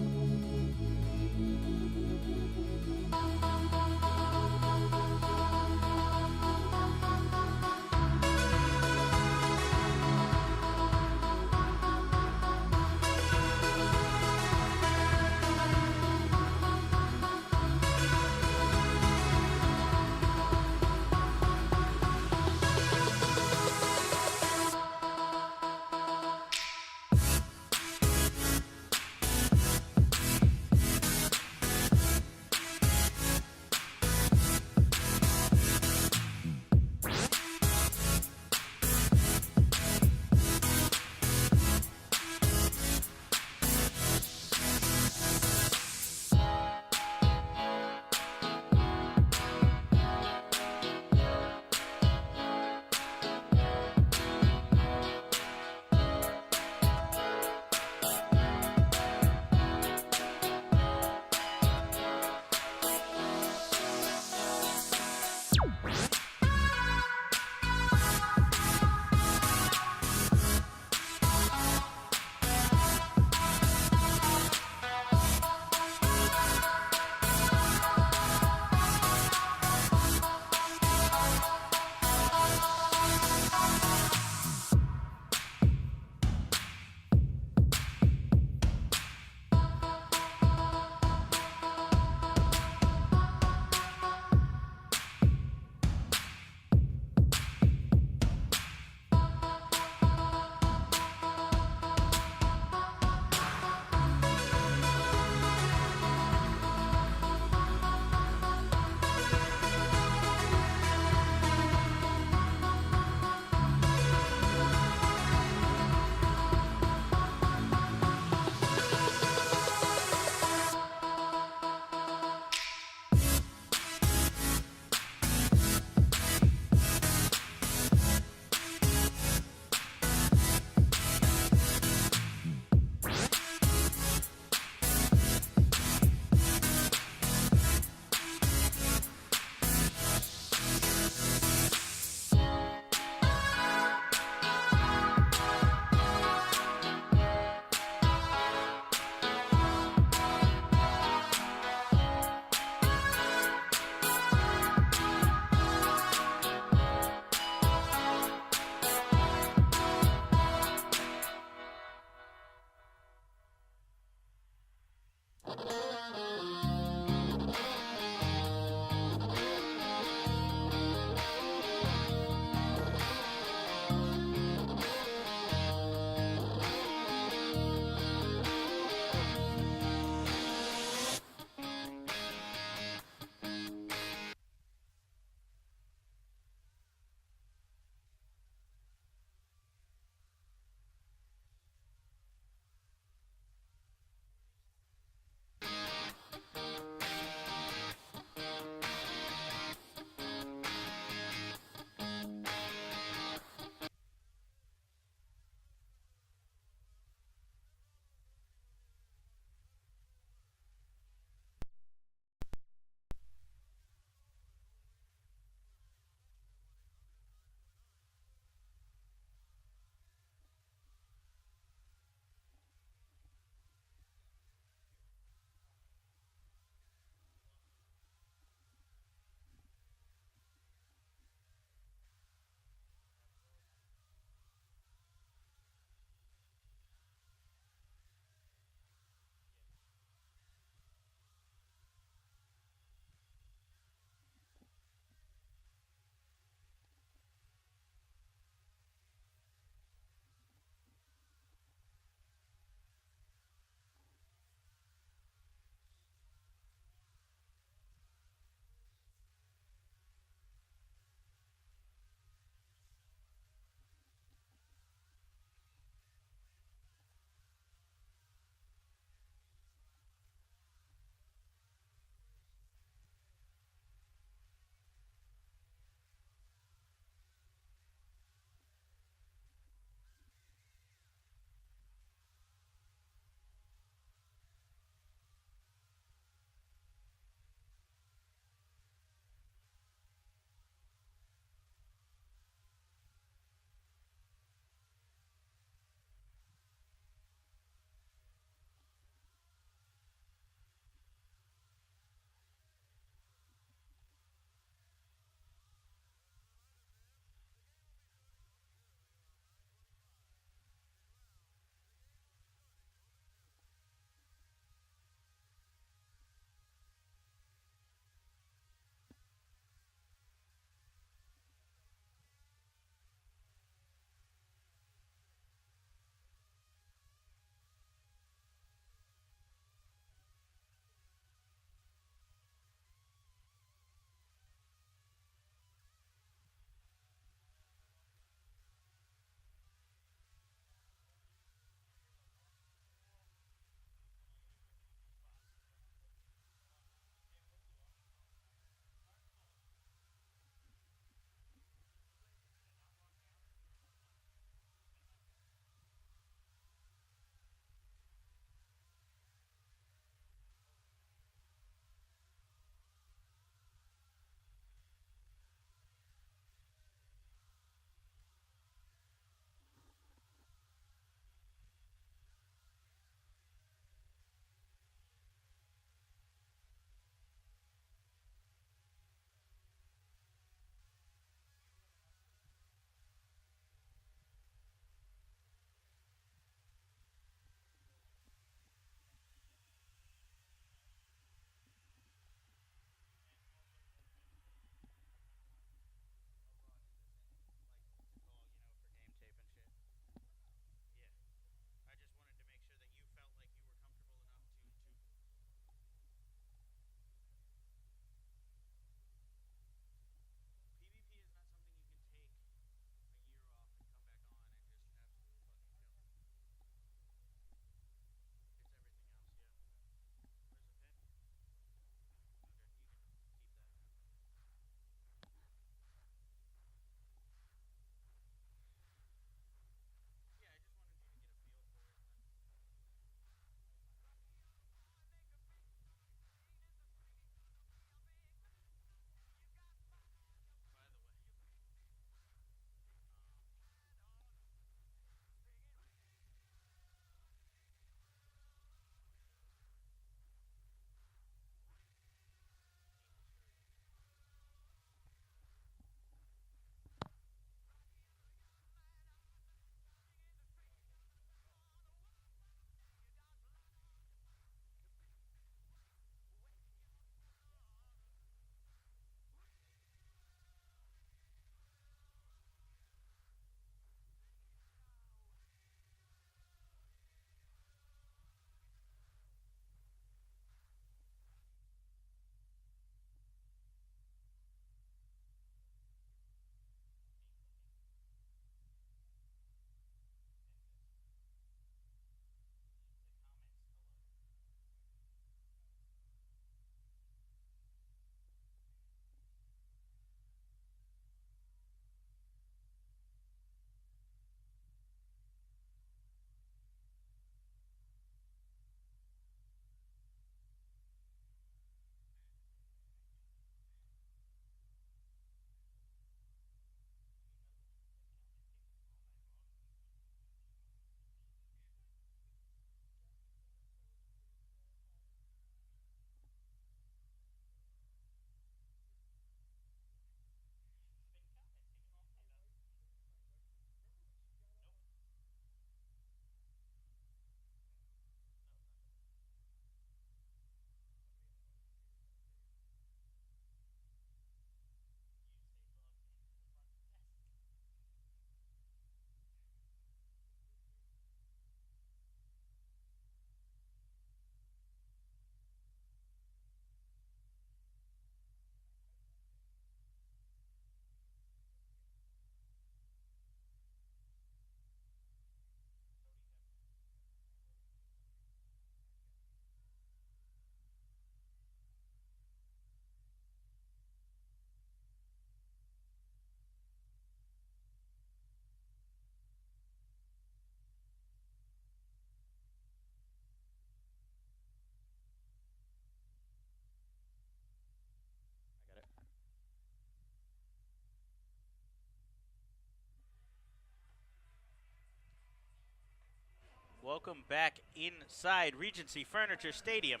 welcome back inside Regency Furniture Stadium.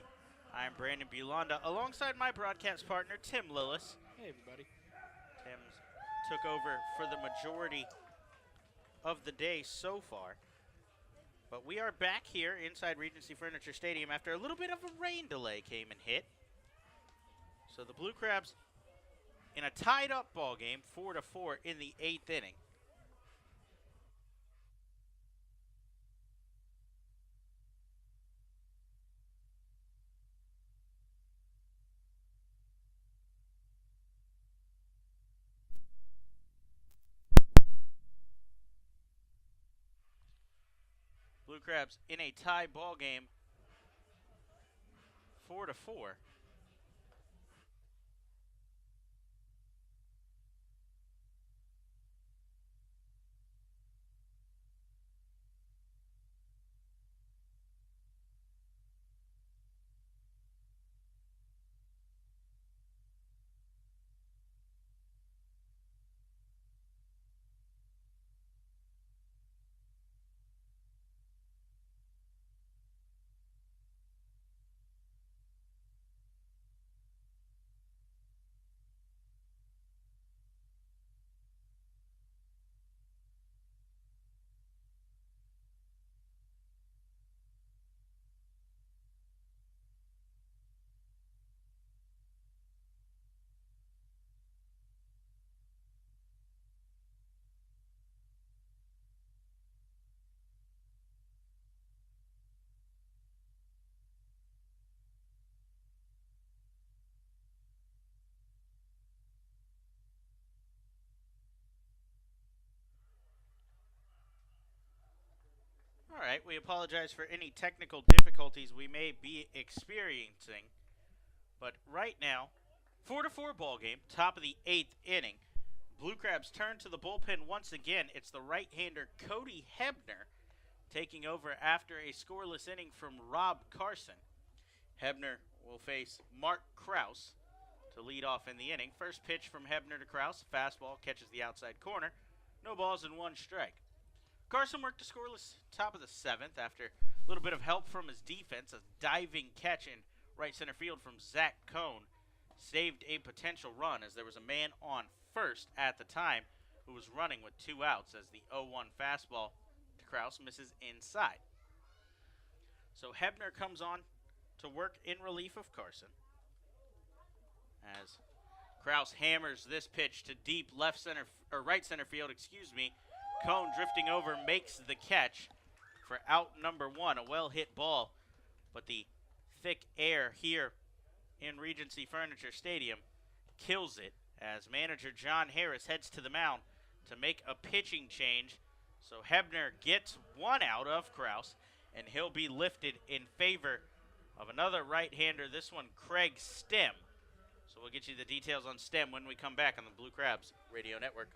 I'm Brandon Bulanda, alongside my broadcast partner, Tim Lillis. Hey, everybody. Tim's took over for the majority of the day so far. But we are back here inside Regency Furniture Stadium after a little bit of a rain delay came and hit. So the Blue Crabs in a tied-up ball game, 4-4 in the 8th inning. Blue Crabs in a tie ball game, 4-4. All right, we apologize for any technical difficulties we may be experiencing. But right now, 4-4 ball game, top of the 8th inning. Blue Crabs turn to the bullpen once again. It's the right-hander Cody Hebner taking over after a scoreless inning from Rob Carson. Hebner will face Mark Kraus to lead off in the inning. First pitch from Hebner to Kraus. Fastball catches the outside corner. No balls and one strike. Carson worked a scoreless top of the 7th after a little bit of help from his defense. A diving catch in right center field from Zach Cohn saved a potential run as there was a man on first at the time who was running with 2 outs as the 0-1 fastball to Kraus misses inside. So Hebner comes on to work in relief of Carson as Kraus hammers this pitch to deep right center field, Cone drifting over makes the catch for out number 1. A well-hit ball, but the thick air here in Regency Furniture Stadium kills it as manager John Harris heads to the mound to make a pitching change. So Hebner gets 1 out of Kraus, and he'll be lifted in favor of another right-hander, this one Craig Stem. So we'll get you the details on Stem when we come back on the Blue Crabs Radio Network.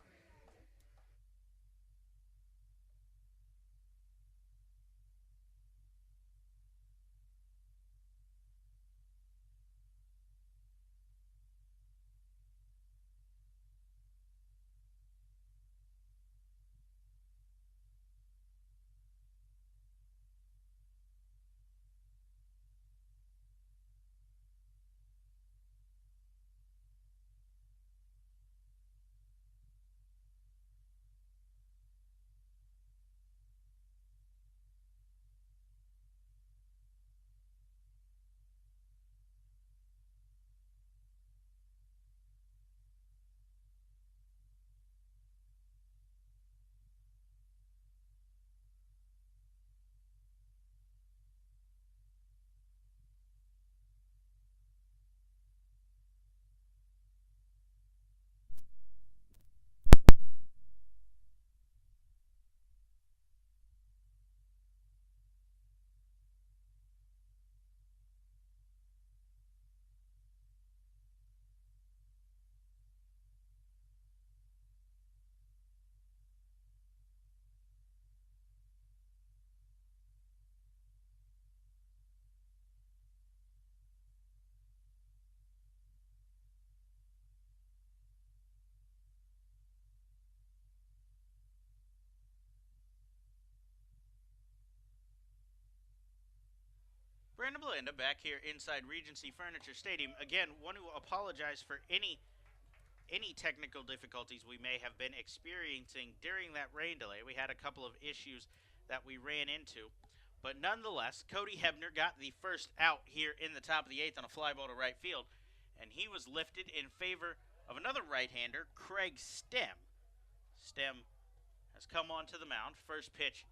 Brandon Belinda back here inside Regency Furniture Stadium. Again, want to apologize for any technical difficulties we may have been experiencing during that rain delay. We had a couple of issues that we ran into. But nonetheless, Cody Hebner got the first out here in the top of the 8th on a fly ball to right field, and he was lifted in favor of another right-hander, Craig Stem. Stem has come onto the mound. First pitch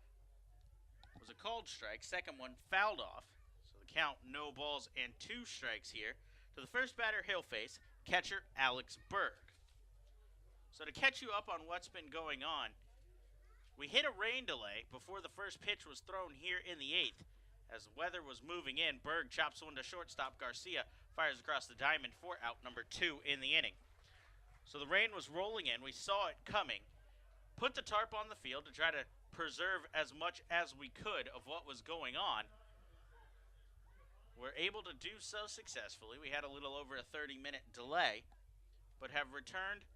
was a called strike. Second one fouled off. So the count, no balls and 2 strikes here. To the first batter he'll face, catcher Alex Berg. So to catch you up on what's been going on, we hit a rain delay before the first pitch was thrown here in the 8th. As weather was moving in, Berg chops one to shortstop. Garcia fires across the diamond for out number 2 in the inning. So the rain was rolling in. We saw it coming. Put the tarp on the field to try to preserve as much as we could of what was going on. We're able to do so successfully. We had a little over a 30-minute delay, but have returned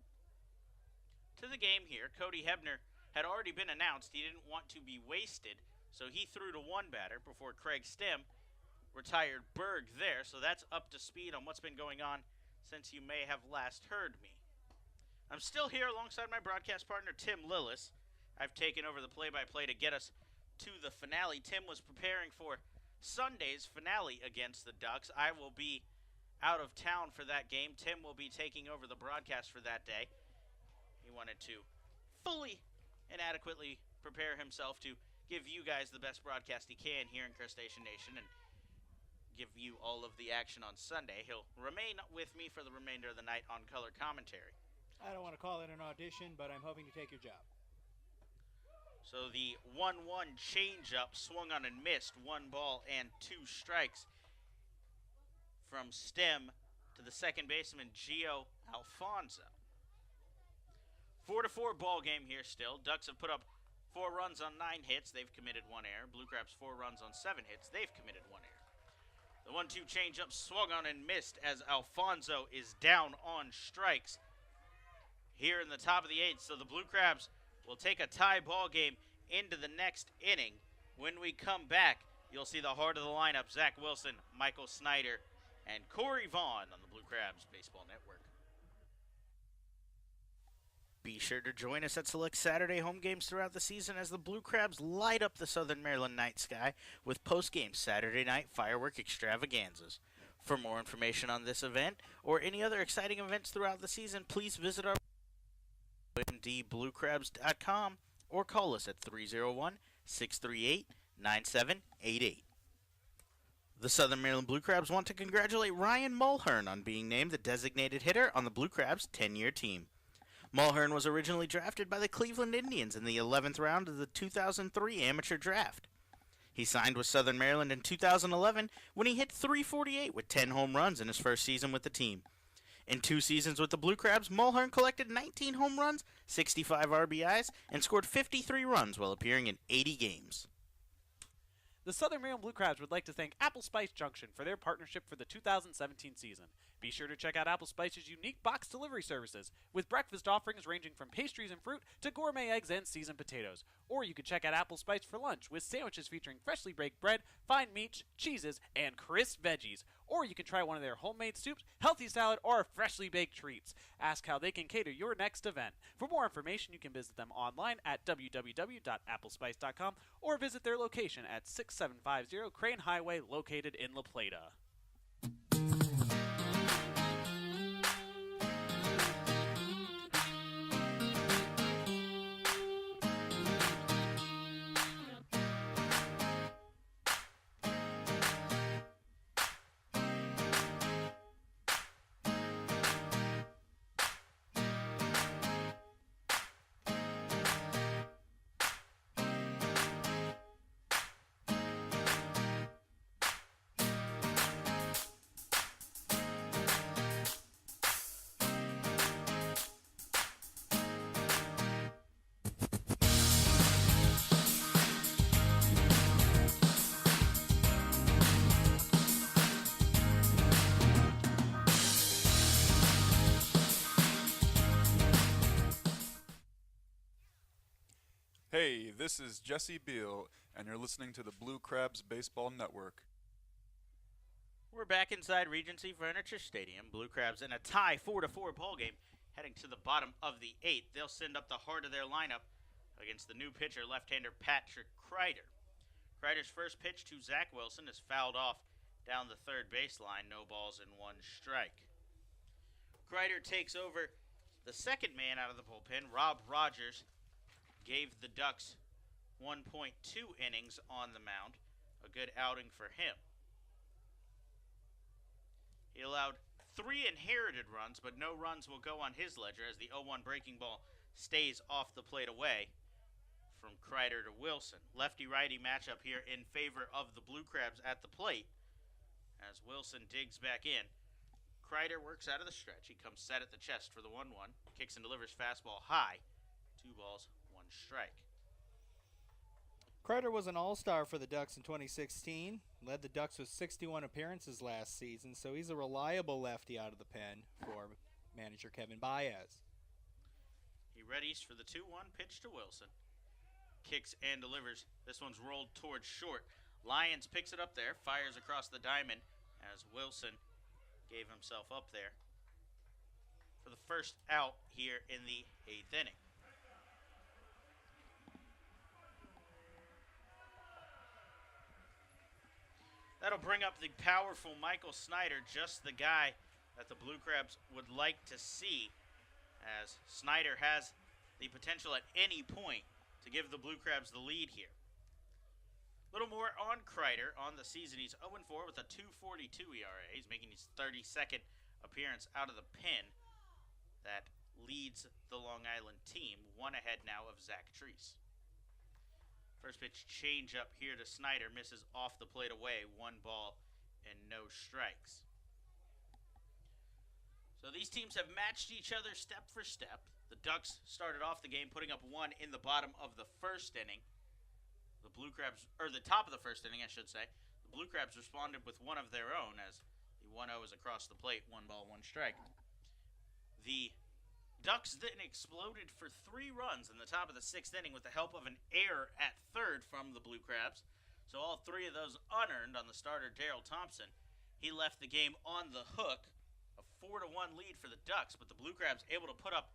to the game here. Cody Hebner had already been announced. He didn't want to be wasted, so he threw to one batter before Craig Stem retired Berg there. So that's up to speed on what's been going on since you may have last heard me. I'm still here alongside my broadcast partner, Tim Lillis. I've taken over the play-by-play to get us to the finale. Tim was preparing for Sunday's finale against the Ducks. I will be out of town for that game. Tim will be taking over the broadcast for that day. He wanted to fully and adequately prepare himself to give you guys the best broadcast he can here in Crustacean Nation and give you all of the action on Sunday. He'll remain with me for the remainder of the night on color commentary. I don't want to call it an audition, but I'm hoping to take your job. So the 1-1 changeup swung on and missed. 1 ball and 2 strikes from Stem to the second baseman, Gio Alfonso. 4-4 ball game here still. Ducks have put up 4 runs on 9 hits. They've committed 1 error. Blue Crabs 4 runs on 7 hits. They've committed 1 error. The 1-2 changeup swung on and missed as Alfonso is down on strikes here in the top of the 8th. So the Blue Crabs will take a tie ball game into the next inning. When we come back, you'll see the heart of the lineup, Zach Wilson, Michael Snyder, and Corey Vaughn on the Blue Crabs Baseball Network. Be sure to join us at select Saturday home games throughout the season as the Blue Crabs light up the Southern Maryland night sky with post-game Saturday night firework extravaganzas. For more information on this event or any other exciting events throughout the season, please visit our ndbluecrabs.com or call us at 301-638-9788. The Southern Maryland Blue Crabs want to congratulate Ryan Mulhern on being named the designated hitter on the Blue Crabs 10-year team. Mulhern was originally drafted by the Cleveland Indians in the 11th round of the 2003 amateur draft. He signed with Southern Maryland in 2011 when he hit .348 with 10 home runs in his first season with the team. In 2 seasons with the Blue Crabs, Mulhern collected 19 home runs, 65 RBIs, and scored 53 runs while appearing in 80 games. The Southern Maryland Blue Crabs would like to thank Apple Spice Junction for their partnership for the 2017 season. Be sure to check out Apple Spice's unique box delivery services, with breakfast offerings ranging from pastries and fruit to gourmet eggs and seasoned potatoes. Or you can check out Apple Spice for lunch, with sandwiches featuring freshly baked bread, fine meats, cheeses, and crisp veggies. Or you can try one of their homemade soups, healthy salad, or freshly baked treats. Ask how they can cater your next event. For more information, you can visit them online at www.applespice.com or visit their location at 6750 Crane Highway, located in La Plata. Hey, this is Jesse Beal, and you're listening to the Blue Crabs Baseball Network. We're back inside Regency Furniture Stadium. Blue Crabs in a tie 4-4 ball game, heading to the bottom of the 8th. They'll send up the heart of their lineup against the new pitcher, left-hander Patrick Kreider. Kreider's first pitch to Zach Wilson is fouled off down the third baseline. No balls and 1 strike. Kreider takes over the second man out of the bullpen. Rob Rogers gave the Ducks 1.2 innings on the mound. A good outing for him. He allowed 3 inherited runs, but no runs will go on his ledger as the 0-1 breaking ball stays off the plate away from Kreider to Wilson. Lefty-righty matchup here in favor of the Blue Crabs at the plate as Wilson digs back in. Kreider works out of the stretch. He comes set at the chest for the 1-1. Kicks and delivers fastball high. 2 balls, 1 strike. Kreider was an all-star for the Ducks in 2016. Led the Ducks with 61 appearances last season, so he's a reliable lefty out of the pen for manager Kevin Baez. He readies for the 2-1 pitch to Wilson. Kicks and delivers. This one's rolled towards short. Lyons picks it up there, fires across the diamond as Wilson gave himself up there for the first out here in the 8th inning. That'll bring up the powerful Michael Snyder, just the guy that the Blue Crabs would like to see, as Snyder has the potential at any point to give the Blue Crabs the lead here. A little more on Kreider on the season. He's 0-4 with a 2.42 ERA. He's making his 32nd appearance out of the pen. That leads the Long Island team, 1 ahead now of Zach Treese. First pitch change up here to Snyder, misses off the plate away, 1 ball and no strikes. So these teams have matched each other step for step. The Ducks started off the game putting up 1 in the bottom of the first inning. The Blue Crabs, or the top of the first inning, I should say. The Blue Crabs responded with 1 of their own as the 1-0 is across the plate, 1 ball, 1 strike. The Ducks then exploded for 3 runs in the top of the 6th inning with the help of an error at third from the Blue Crabs. So all 3 of those unearned on the starter, Daryl Thompson. He left the game on the hook. A 4-1 lead for the Ducks, but the Blue Crabs able to put up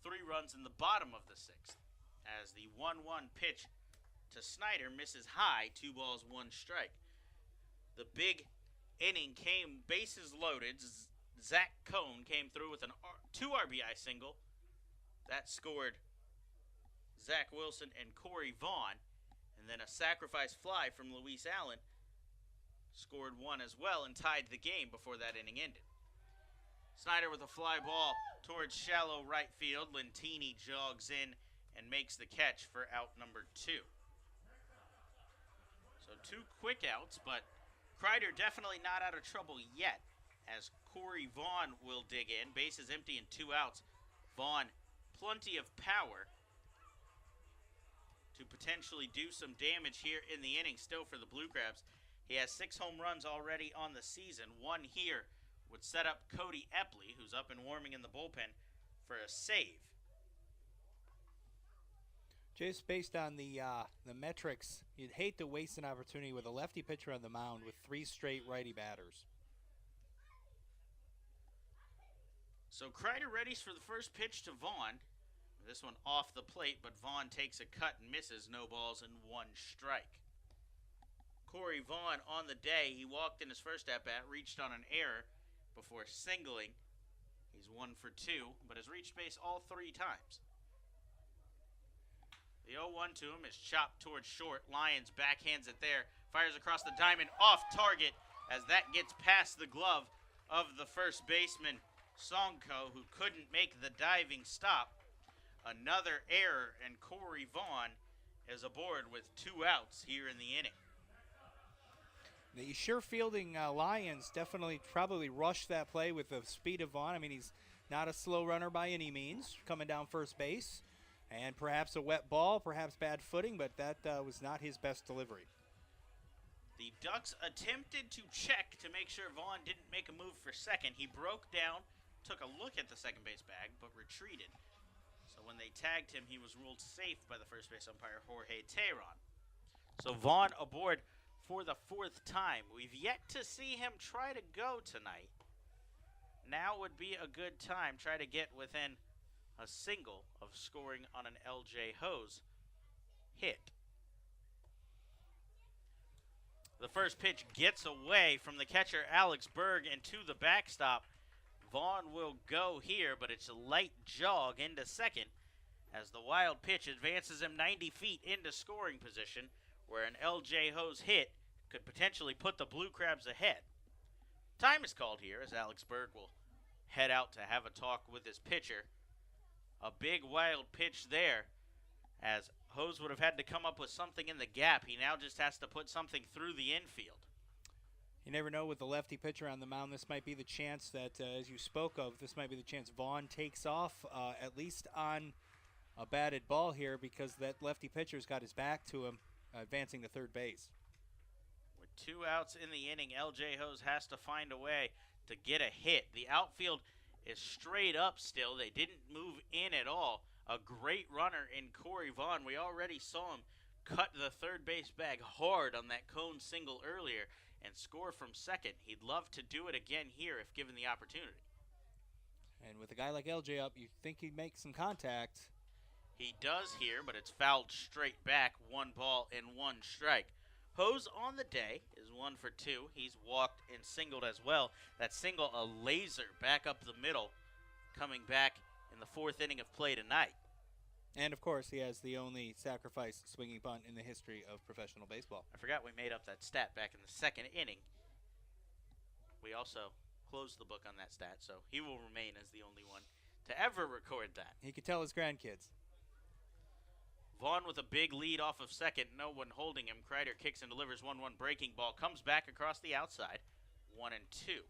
3 runs in the bottom of the 6th as the 1-1 pitch to Snyder misses high, 2 balls, 1 strike. The big inning came bases loaded. Zach Cohn came through with a 2 RBI single. That scored Zach Wilson and Corey Vaughn. And then a sacrifice fly from Luis Allen scored 1 as well and tied the game before that inning ended. Snyder with a fly ball towards shallow right field. Lentini jogs in and makes the catch for out number 2. So 2 quick outs, but Kreider definitely not out of trouble yet, as Corey Vaughn will dig in. Bases empty and 2 outs. Vaughn, plenty of power to potentially do some damage here in the inning still for the Blue Crabs. He has 6 home runs already on the season. 1 here would set up Cody Epley, who's up and warming in the bullpen, for a save. Just based on the metrics, you'd hate to waste an opportunity with a lefty pitcher on the mound with 3 straight righty batters. So Kreider readies for the first pitch to Vaughn. This one off the plate, but Vaughn takes a cut and misses. No balls and 1 strike. Corey Vaughn on the day, he walked in his first at-bat, reached on an error before singling. He's 1 for 2, but has reached base all 3 times. The 0-1 to him is chopped towards short. Lyons backhands it there. Fires across the diamond off target as that gets past the glove of the first baseman, Songko, who couldn't make the diving stop. Another error, and Corey Vaughn is aboard with 2 outs here in the inning. The sure-fielding Lions definitely probably rushed that play with the speed of Vaughn. I mean, he's not a slow runner by any means, coming down first base. And perhaps a wet ball, perhaps bad footing, but that was not his best delivery. The Ducks attempted to check to make sure Vaughn didn't make a move for second. He broke down, took a look at the second base bag, but retreated. So when they tagged him, he was ruled safe by the first base umpire, Jorge Teheran. So Vaughn aboard for the 4th time. We've yet to see him try to go tonight. Now would be a good time. Try to get within a single of scoring on an LJ Hose hit. The first pitch gets away from the catcher, Alex Berg, into the backstop. Vaughn will go here, but it's a light jog into second as the wild pitch advances him 90 feet into scoring position, where an LJ Hose hit could potentially put the Blue Crabs ahead. Time is called here as Alex Berg will head out to have a talk with his pitcher. A big wild pitch there, as Hose would have had to come up with something in the gap. He now just has to put something through the infield. You never know with the lefty pitcher on the mound. This might be the chance that, as you spoke of, this might be the chance Vaughn takes off, at least on a batted ball here, because that lefty pitcher's got his back to him, advancing to third base. With 2 outs in the inning, LJ Hose has to find a way to get a hit. The outfield is straight up still. They didn't move in at all. A great runner in Corey Vaughn. We already saw him cut the third base bag hard on that cone single earlier and score from second. He'd love to do it again here if given the opportunity. And with a guy like LJ up, you think he'd make some contact. He does here, but it's fouled straight back. 1 ball and 1 strike. Hose on the day is 1 for 2. He's walked and singled as well. That single, a laser back up the middle, coming back in the 4th inning of play tonight. And, of course, he has the only sacrifice swinging bunt in the history of professional baseball. I forgot we made up that stat back in the 2nd inning. We also closed the book on that stat, so he will remain as the only one to ever record that. He could tell his grandkids. Vaughn with a big lead off of second, no one holding him. Kreider kicks and delivers 1-1 breaking ball, comes back across the outside, 1-2.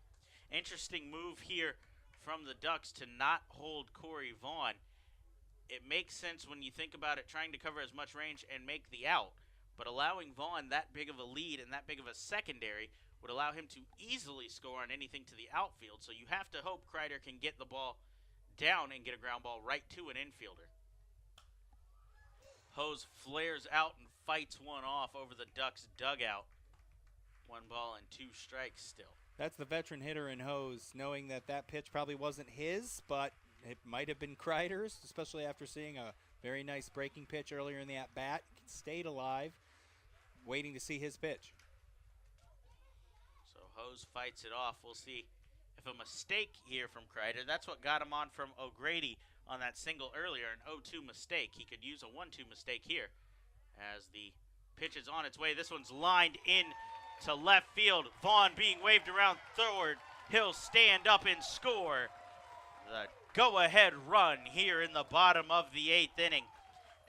Interesting move here from the Ducks to not hold Corey Vaughn. It makes sense when you think about it, trying to cover as much range and make the out, but allowing Vaughn that big of a lead and that big of a secondary would allow him to easily score on anything to the outfield, so you have to hope Kreider can get the ball down and get a ground ball right to an infielder. Hose flares out and fights one off over the Ducks' dugout. 1 ball and 2 strikes still. That's the veteran hitter in Hose, knowing that that pitch probably wasn't his, but it might have been Kreider's, especially after seeing a very nice breaking pitch earlier in the at-bat. Stayed alive, waiting to see his pitch. So Hose fights it off. We'll see if a mistake here from Kreider. That's what got him on from O'Grady on that single earlier, an 0-2 mistake. He could use a 1-2 mistake here as the pitch is on its way. This one's lined in to left field. Vaughn being waved around third. He'll stand up and score the go-ahead run here in the bottom of the 8th inning.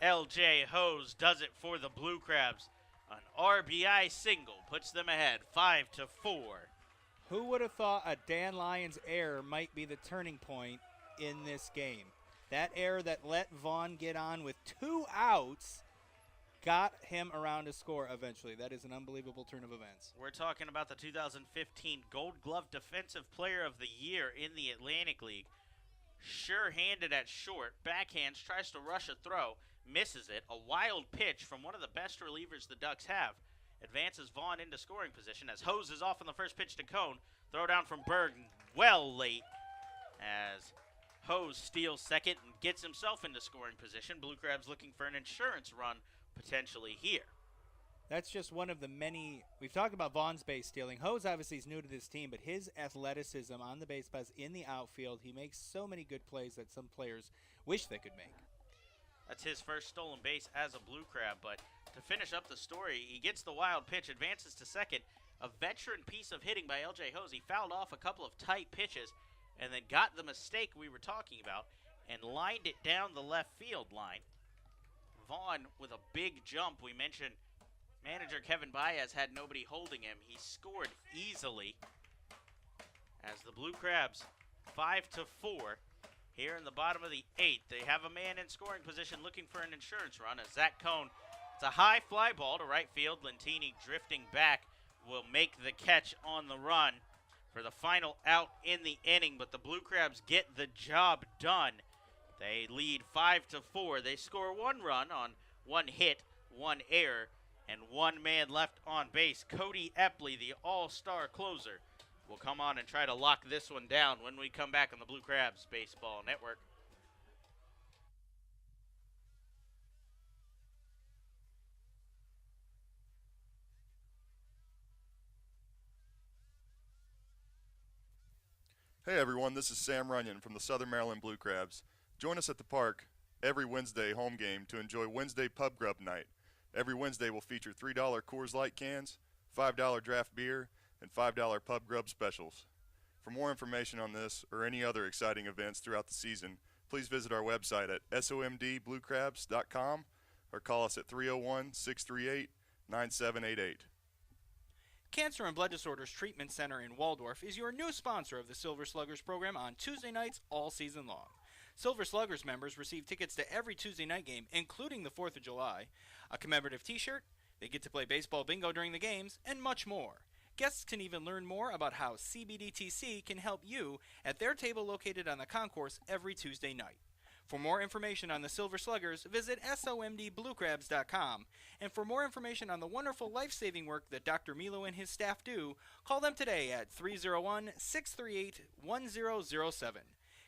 LJ Hose does it for the Blue Crabs. An RBI single puts them ahead 5-4. Who would have thought a Dan Lyons error might be the turning point in this game? That error that let Vaughn get on with 2 outs got him around to score eventually. That is an unbelievable turn of events. We're talking about the 2015 Gold Glove Defensive Player of the Year in the Atlantic League. Sure-handed at short, backhands, tries to rush a throw, misses it. A wild pitch from one of the best relievers the Ducks have. Advances Vaughn into scoring position as Hose is off on the first pitch to Cone. Throw down from Berg well late as Hose steals second and gets himself into scoring position. Blue Crabs looking for an insurance run potentially here. That's just one of the many. We've talked about Vaughn's base stealing. Hose obviously is new to this team, but his athleticism on the base paths in the outfield, he makes so many good plays that some players wish they could make. That's his first stolen base as a Blue Crab, but to finish up the story, he gets the wild pitch, advances to second. A veteran piece of hitting by LJ Hose. He fouled off a couple of tight pitches and then got the mistake we were talking about and lined it down the left field line. Vaughn with a big jump. We mentioned manager Kevin Baez had nobody holding him. He scored easily as the Blue Crabs 5-4 here in the bottom of the 8th. They have a man in scoring position looking for an insurance run as Zach Cone, it's a high fly ball to right field. Lentini drifting back will make the catch on the run for the final out in the inning, but the Blue Crabs get the job done. They lead 5-4. They score 1 run on 1 hit, 1 error, and one man left on base. Cody Epley, the all-star closer, will come on and try to lock this one down when we come back on the Blue Crabs Baseball Network. Hey everyone, this is Sam Runyon from the Southern Maryland Blue Crabs. Join us at the park every Wednesday home game to enjoy Wednesday Pub Grub Night. Every Wednesday will feature $3 Coors Light cans, $5 draft beer, and $5 Pub Grub specials. For more information on this or any other exciting events throughout the season, please visit our website at somdbluecrabs.com or call us at 301-638-9788. Cancer and Blood Disorders Treatment Center in Waldorf is your new sponsor of the Silver Sluggers program on Tuesday nights all season long. Silver Sluggers members receive tickets to every Tuesday night game, including the 4th of July, a commemorative t-shirt, they get to play baseball bingo during the games, and much more. Guests can even learn more about how CBDTC can help you at their table located on the concourse every Tuesday night. For more information on the Silver Sluggers, visit somdbluecrabs.com. And for more information on the wonderful life-saving work that Dr. Milo and his staff do, call them today at 301-638-1007.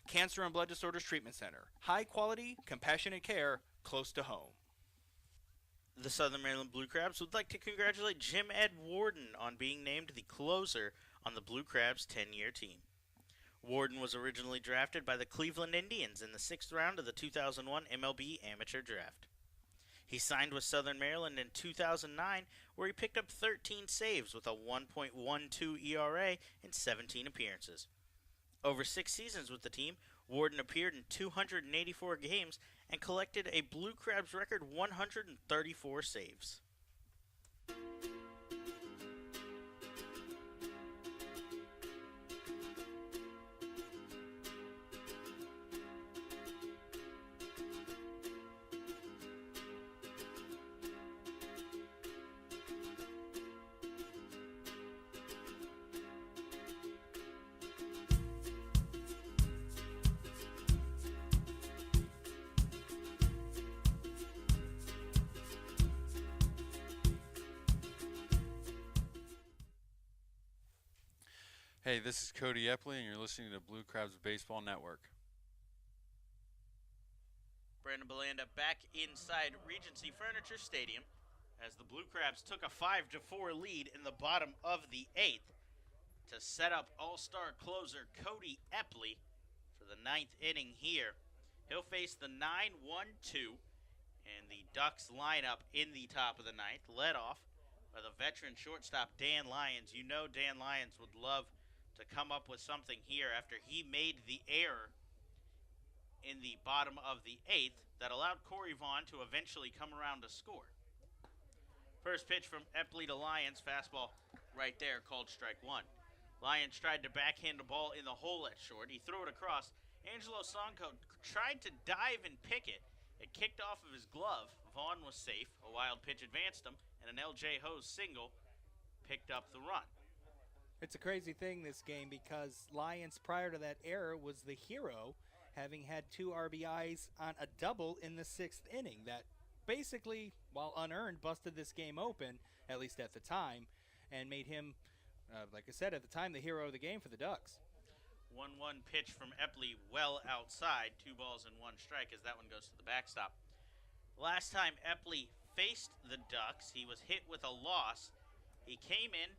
Cancer and Blood Disorders Treatment Center. High quality, compassionate care, close to home. The Southern Maryland Blue Crabs would like to congratulate Jim Ed Warden on being named the closer on the Blue Crabs 10-year team. Warden was originally drafted by the Cleveland Indians in the 6th round of the 2001 MLB Amateur Draft. He signed with Southern Maryland in 2009, where he picked up 13 saves with a 1.12 ERA in 17 appearances. Over 6 seasons with the team, Warden appeared in 284 games and collected a Blue Crabs record 134 saves. Hey, this is Cody Epley, and you're listening to Blue Crabs Baseball Network. Brandon Belanda back inside Regency Furniture Stadium as the Blue Crabs took a 5-4 lead in the bottom of the 8th to set up all-star closer Cody Epley for the 9th inning here. He'll face the 9-1-2, and the Ducks lineup in the top of the 9th, led off by the veteran shortstop Dan Lyons. You know Dan Lyons would love to come up with something here after he made the error in the bottom of the 8th that allowed Corey Vaughn to eventually come around to score. First pitch from Epley to Lyons, fastball right there, called strike 1. Lyons tried to backhand the ball in the hole at short. He threw it across. Angelo Sonko tried to dive and pick it. It kicked off of his glove. Vaughn was safe. A wild pitch advanced him, and an L.J. Hose single picked up the run. It's a crazy thing, this game, because Lyons, prior to that error, was the hero, having had 2 RBIs on a double in the 6th inning. That basically, while unearned, busted this game open, at least at the time, and made him, like I said, at the time, the hero of the game for the Ducks. 1-1 pitch from Epley well outside. 2 balls and 1 strike as that one goes to the backstop. Last time Epley faced the Ducks, he was hit with a loss. He came in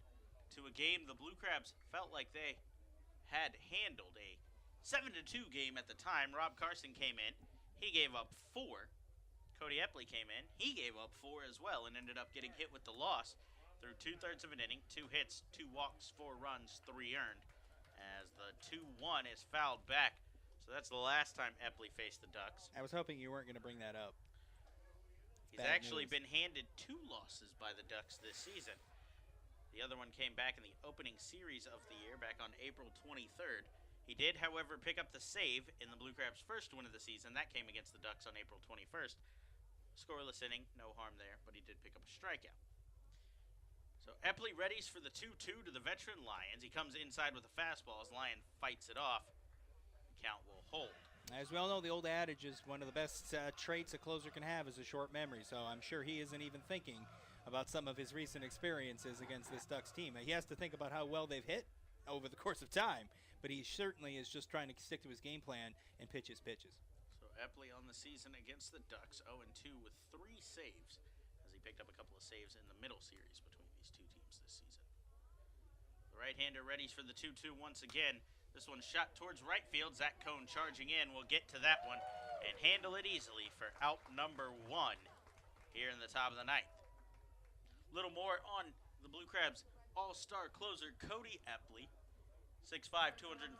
to a game the Blue Crabs felt like they had handled, a 7-2 game at the time. Rob Carson came in. He gave up 4. Cody Epley came in. He gave up 4 as well and ended up getting hit with the loss through 2/3 of an inning, 2 hits, 2 walks, 4 runs, 3 earned, as the 2-1 is fouled back. So that's the last time Epley faced the Ducks. I was hoping you weren't going to bring that up. He's actually been handed 2 losses by the Ducks this season. The other one came back in the opening series of the year back on April 23rd. He did, however, pick up the save in the Blue Crabs' first win of the season. That came against the Ducks on April 21st. Scoreless inning, no harm there, but he did pick up a strikeout. So Epley readies for the 2-2 to the veteran Lyons. He comes inside with a fastball as Lyon fights it off. The count will hold. As we all know, the old adage is one of the best traits a closer can have is a short memory, so I'm sure he isn't even thinking about some of his recent experiences against this Ducks team. He has to think about how well they've hit over the course of time, but he certainly is just trying to stick to his game plan and pitch his pitches. So Epley on the season against the Ducks, 0-2 with 3 saves, as he picked up a couple of saves in the middle series between these two teams this season. The right-hander readies for the 2-2 once again. This one shot towards right field. Zach Cohn charging in. We'll get to that one and handle it easily for out number 1 here in the top of the 9th. Little more on the Blue Crabs all-star closer Cody Epley, 6'5", 215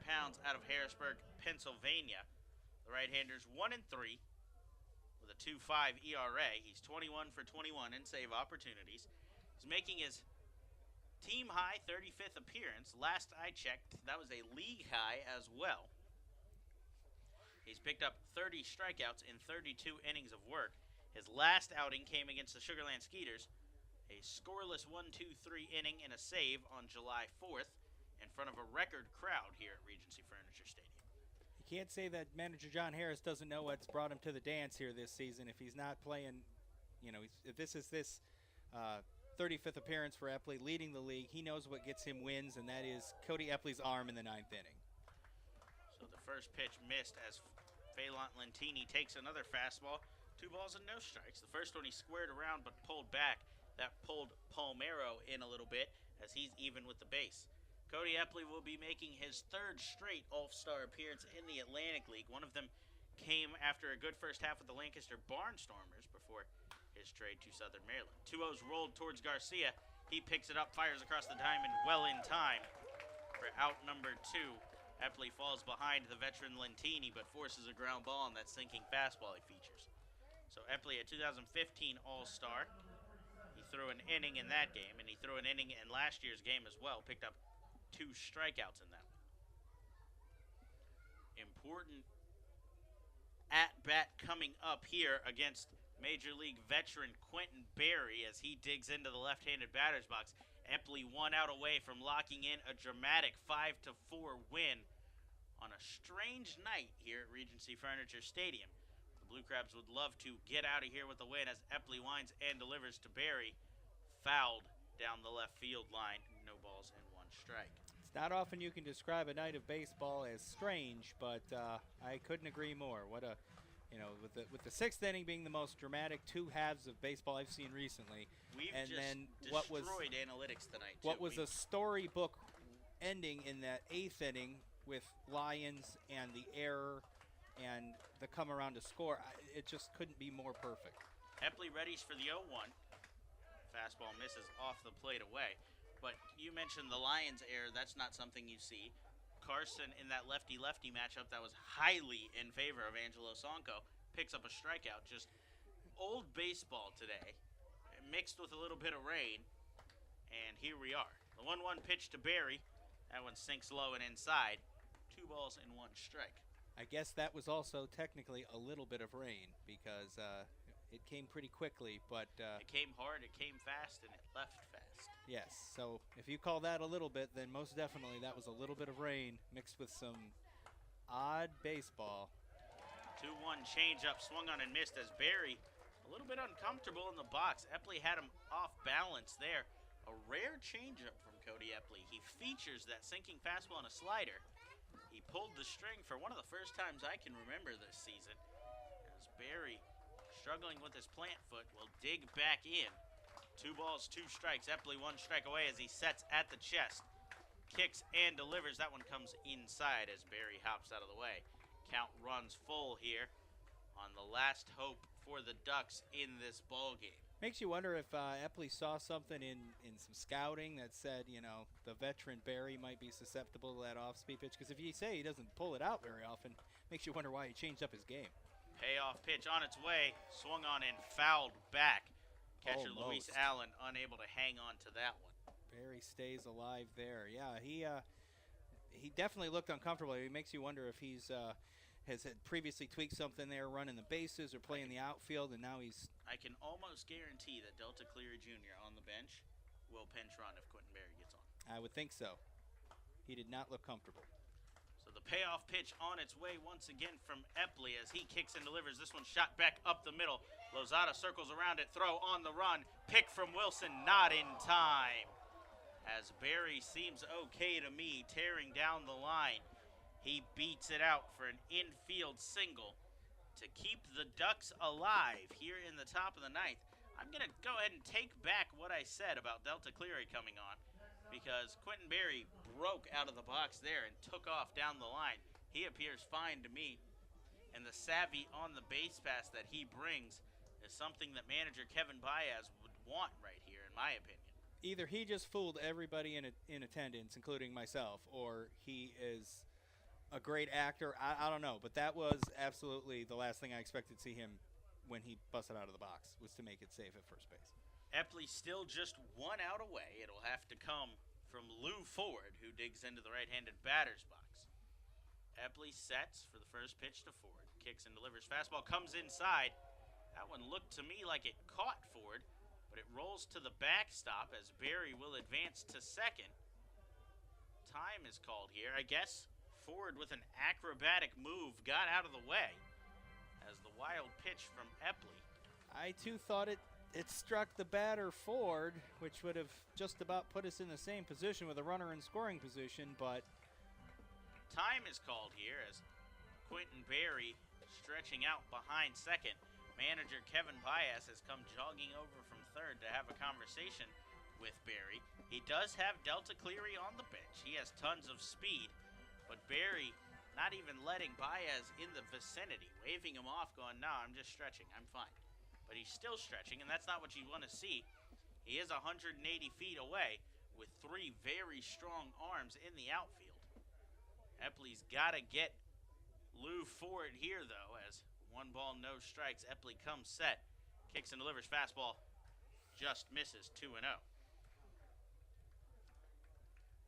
pounds, out of Harrisburg, Pennsylvania. The right-hander's 1-3 with a 2.5 ERA. He's 21 for 21 in save opportunities. He's making his team-high 35th appearance. Last I checked, that was a league high as well. He's picked up 30 strikeouts in 32 innings of work. His last outing came against the Sugar Land Skeeters, a scoreless 1-2-3 inning and a save on July 4th in front of a record crowd here at Regency Furniture Stadium. You can't say that manager John Harris doesn't know what's brought him to the dance here this season. If he's not playing, if this is this 35th appearance for Epley, leading the league, he knows what gets him wins, and that is Cody Epley's arm in the 9th inning. So the first pitch missed as Phelan Lentini takes another fastball. 2 balls and no strikes. The first one he squared around but pulled back. That pulled Palmero in a little bit as he's even with the base. Cody Epley will be making his 3rd straight All-Star appearance in the Atlantic League. One of them came after a good first half with the Lancaster Barnstormers before his trade to Southern Maryland. 2-0's rolled towards Garcia. He picks it up, fires across the diamond well in time for out number 2. Epley falls behind the veteran Lentini but forces a ground ball on that sinking fastball he features. So Epley, a 2015 All-Star. He threw an inning in that game, and he threw an inning in last year's game as well. Picked up 2 strikeouts in that one. Important at-bat coming up here against Major League veteran Quentin Berry as he digs into the left-handed batter's box. Epley 1 out away from locking in a dramatic 5-4 win on a strange night here at Regency Furniture Stadium. The Blue Crabs would love to get out of here with the win as Epley winds and delivers to Berry. Fouled down the left field line. No balls and 1 strike. It's not often you can describe a night of baseball as strange, but I couldn't agree more. What a, with the 6th inning being the most dramatic 2 halves of baseball I've seen recently. We've and just then destroyed analytics tonight, too. What was a storybook ending in that 8th inning with Lyons and the error and the come around to score, it just couldn't be more perfect. Epley readies for the 0-1. Fastball misses off the plate away. But you mentioned the Lions error. That's not something you see. Carson in that lefty-lefty matchup that was highly in favor of Angelo Sonko picks up a strikeout. Just old baseball today, mixed with a little bit of rain. And here we are. The 1-1 pitch to Berry. That one sinks low and inside. 2 balls and 1 strike. I guess that was also technically a little bit of rain because it came pretty quickly, but it came hard, it came fast, and it left fast. Yes, so if you call that a little bit, then most definitely that was a little bit of rain mixed with some odd baseball. 2-1 changeup swung on and missed as Berry a little bit uncomfortable in the box. Epley had him off balance there. A rare changeup from Cody Epley. He features that sinking fastball and a slider. He pulled the string for one of the first times I can remember this season. As Berry, struggling with his plant foot, will dig back in. 2 balls, 2 strikes. Epley 1 strike away as he sets at the chest. Kicks and delivers. That one comes inside as Berry hops out of the way. Count runs full here on the last hope for the Ducks in this ball game. Makes you wonder if Epley saw something in some scouting that said, the veteran Berry might be susceptible to that off-speed pitch. Because if you say he doesn't pull it out very often, makes you wonder why he changed up his game. Payoff pitch on its way, swung on and fouled back. Catcher Almost. Luis Allen unable to hang on to that one. Berry stays alive there. Yeah, he definitely looked uncomfortable. It makes you wonder if he's has had previously tweaked something there, running the bases or playing the outfield, and now he's... I can almost guarantee that Delta Cleary Jr. on the bench will pinch run if Quentin Berry gets on. I would think so. He did not look comfortable. So So the payoff pitch on its way once again from Epley as he kicks and delivers. This one shot back up the middle. Lozada circles around it, throw on the run. Pick from Wilson, not in time. As Barry seems okay to me, tearing down the line. He beats it out for an infield single to keep the Ducks alive here in the top of the ninth. I'm going to go ahead and take back what I said about Delta Cleary coming on, because Quentin Barry broke out of the box there and took off down the line. He appears fine to me, and the savvy on the base pass that he brings is something that manager Kevin Baez would want right here, in my opinion. Either he just fooled everybody in attendance, including myself, or he is a great actor. I don't know, but that was absolutely the last thing I expected to see him when he busted out of the box, was to make it safe at first base. Epley still just 1 out away. It'll have to come from Lou Ford, who digs into the right-handed batter's box. Epley sets for the first pitch to Ford. Kicks and delivers. Fastball comes inside. That one looked to me like it caught Ford, but it rolls to the backstop as Barry will advance to second. Time is called here. I guess Ford, with an acrobatic move, got out of the way as the wild pitch from Epley. I, too, thought it struck the batter Ford, which would have just about put us in the same position with a runner in scoring position, but time is called here as Quentin Barry stretching out behind second. Manager Kevin Baez has come jogging over from third to have a conversation with Barry. He does have Delta Cleary on the bench. He has tons of speed, but Barry not even letting Baez in the vicinity, waving him off, going, no, I'm just stretching, I'm fine. But he's still stretching, and that's not what you want to see. He is 180 feet away with 3 very strong arms in the outfield. Epley's got to get Lou Ford here, though, as 1 ball, no strikes. Epley comes set, kicks and delivers. Fastball just misses, 2-0.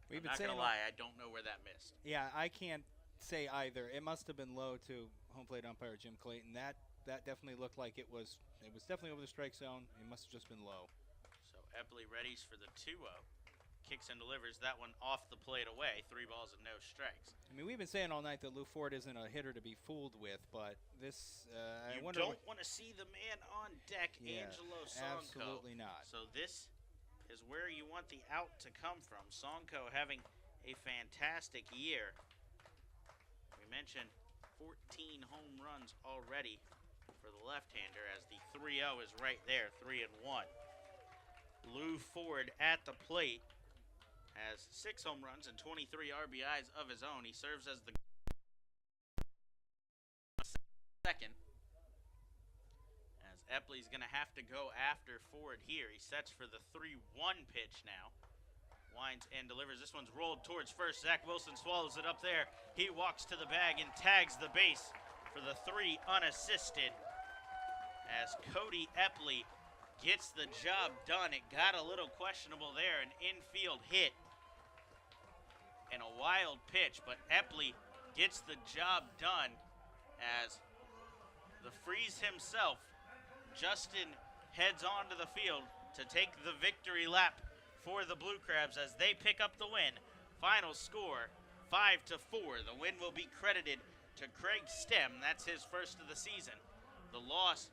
I'm not going to lie, I don't know where that missed. Yeah, I can't say either. It must have been low to home plate umpire Jim Clayton. That definitely looked like it was definitely over the strike zone. It must have just been low. So Epley readies for the 2-0. Kicks and delivers that one off the plate away. 3 balls and no strikes. I mean, we've been saying all night that Lou Ford isn't a hitter to be fooled with, but this, I you wonder. don't want to see the man on deck, Yeah, Angelo Sonko. absolutely not. So this is where you want the out to come from. Sonko having a fantastic year. We mentioned 14 home runs already for the left-hander, as the 3-0 is right there, 3-1. Lou Ford at the plate has 6 home runs and 23 RBIs of his own. He serves as the second, as Epley's going to have to go after Ford here. He sets for the 3-1 pitch now. Winds and delivers. This one's rolled towards first. Zach Wilson swallows it up there. He walks to the bag and tags the base for the 3 unassisted, as Cody Epley gets the job done. It got a little questionable there. An infield hit and a wild pitch, but Epley gets the job done as the Freeze himself, Justin, heads onto the field to take the victory lap for the Blue Crabs as they pick up the win. Final score, 5-4. The win will be credited to Craig Stem. That's his first of the season. The loss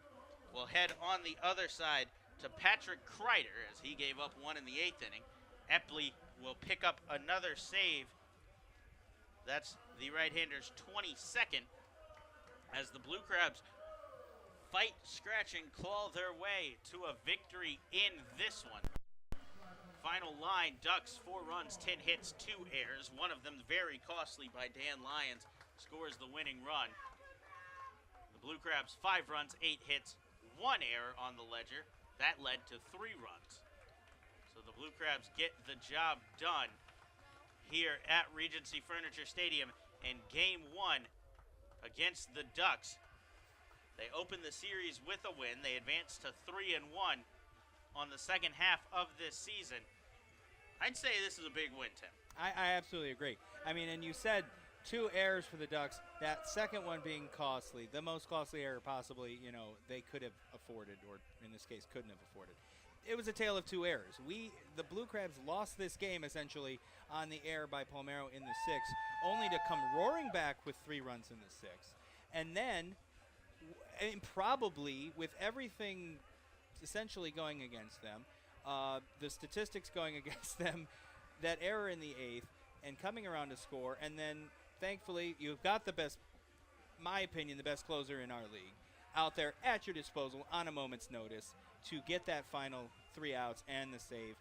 will head on the other side to Patrick Kreider, as he gave up 1 in the 8th inning. Epley will pick up another save. That's the right-hander's 22nd, as the Blue Crabs fight, scratch, and claw their way to a victory in this one. Final line, Ducks 4 runs, 10 hits, 2 errors. One of them very costly by Dan Lyons, scores the winning run. The Blue Crabs 5 runs, 8 hits, 1 error on the ledger. That led to 3 runs. So the Blue Crabs get the job done here at Regency Furniture Stadium in Game 1 against the Ducks. They open the series with a win. They advance to 3-1 on the second half of this season. I'd say this is a big win, Tim. I absolutely agree. I mean, and you said 2 errors for the Ducks, that second one being costly, the most costly error possibly, they could have afforded, or in this case couldn't have afforded. it was a tale of two errors. The Blue Crabs lost this game essentially on the air by Palmero in the sixth, only to come roaring back with 3 runs in the sixth. And then, probably with everything essentially going against them, the statistics going against them, that error in the eighth, and coming around to score, and then thankfully you've got the best, my opinion, the best closer in our league out there at your disposal on a moment's notice to get that final 3 outs and the save.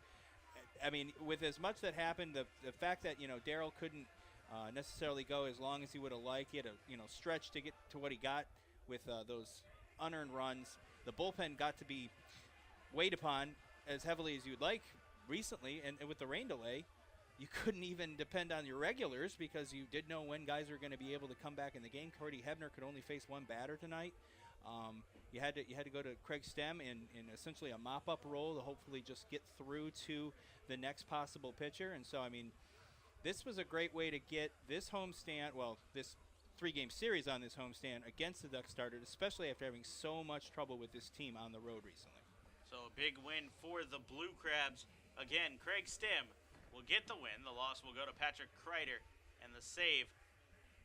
I mean, with as much that happened, the fact that, Darryl couldn't necessarily go as long as he would have liked, he had to, stretch to get to what he got with those unearned runs. The bullpen got to be weighed upon as heavily as you'd like recently, and with the rain delay, you couldn't even depend on your regulars because you did know when guys were going to be able to come back in the game. Cody Hebner could only face 1 batter tonight. You had to go to Craig Stem in essentially a mop-up role to hopefully just get through to the next possible pitcher. And so, I mean, this was a great way to get this homestand, this 3-game series on this homestand against the Ducks started, especially after having so much trouble with this team on the road recently. So a big win for the Blue Crabs. Again, Craig Stem will get the win. The loss will go to Patrick Kreider, and the save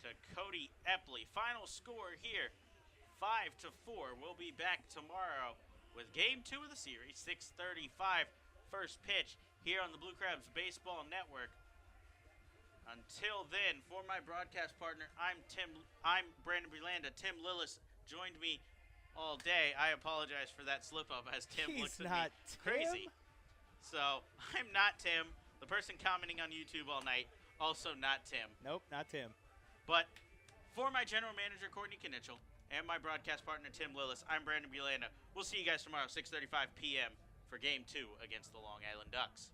to Cody Epley. Final score here, 5-4. We'll be back tomorrow with Game 2 of the series, 6:35. First pitch here on the Blue Crabs Baseball Network. Until then, for my broadcast partner, I'm Brandon Belanda. Tim Lillis joined me all day. I apologize for that slip-up as Tim looks at me crazy. So, I'm not Tim. The person commenting on YouTube all night, also not Tim. Nope, not Tim. But for my general manager, Courtney Knichel, and my broadcast partner, Tim Lillis, I'm Brandon Belanda. We'll see you guys tomorrow, 6:35 p.m. for Game 2 against the Long Island Ducks.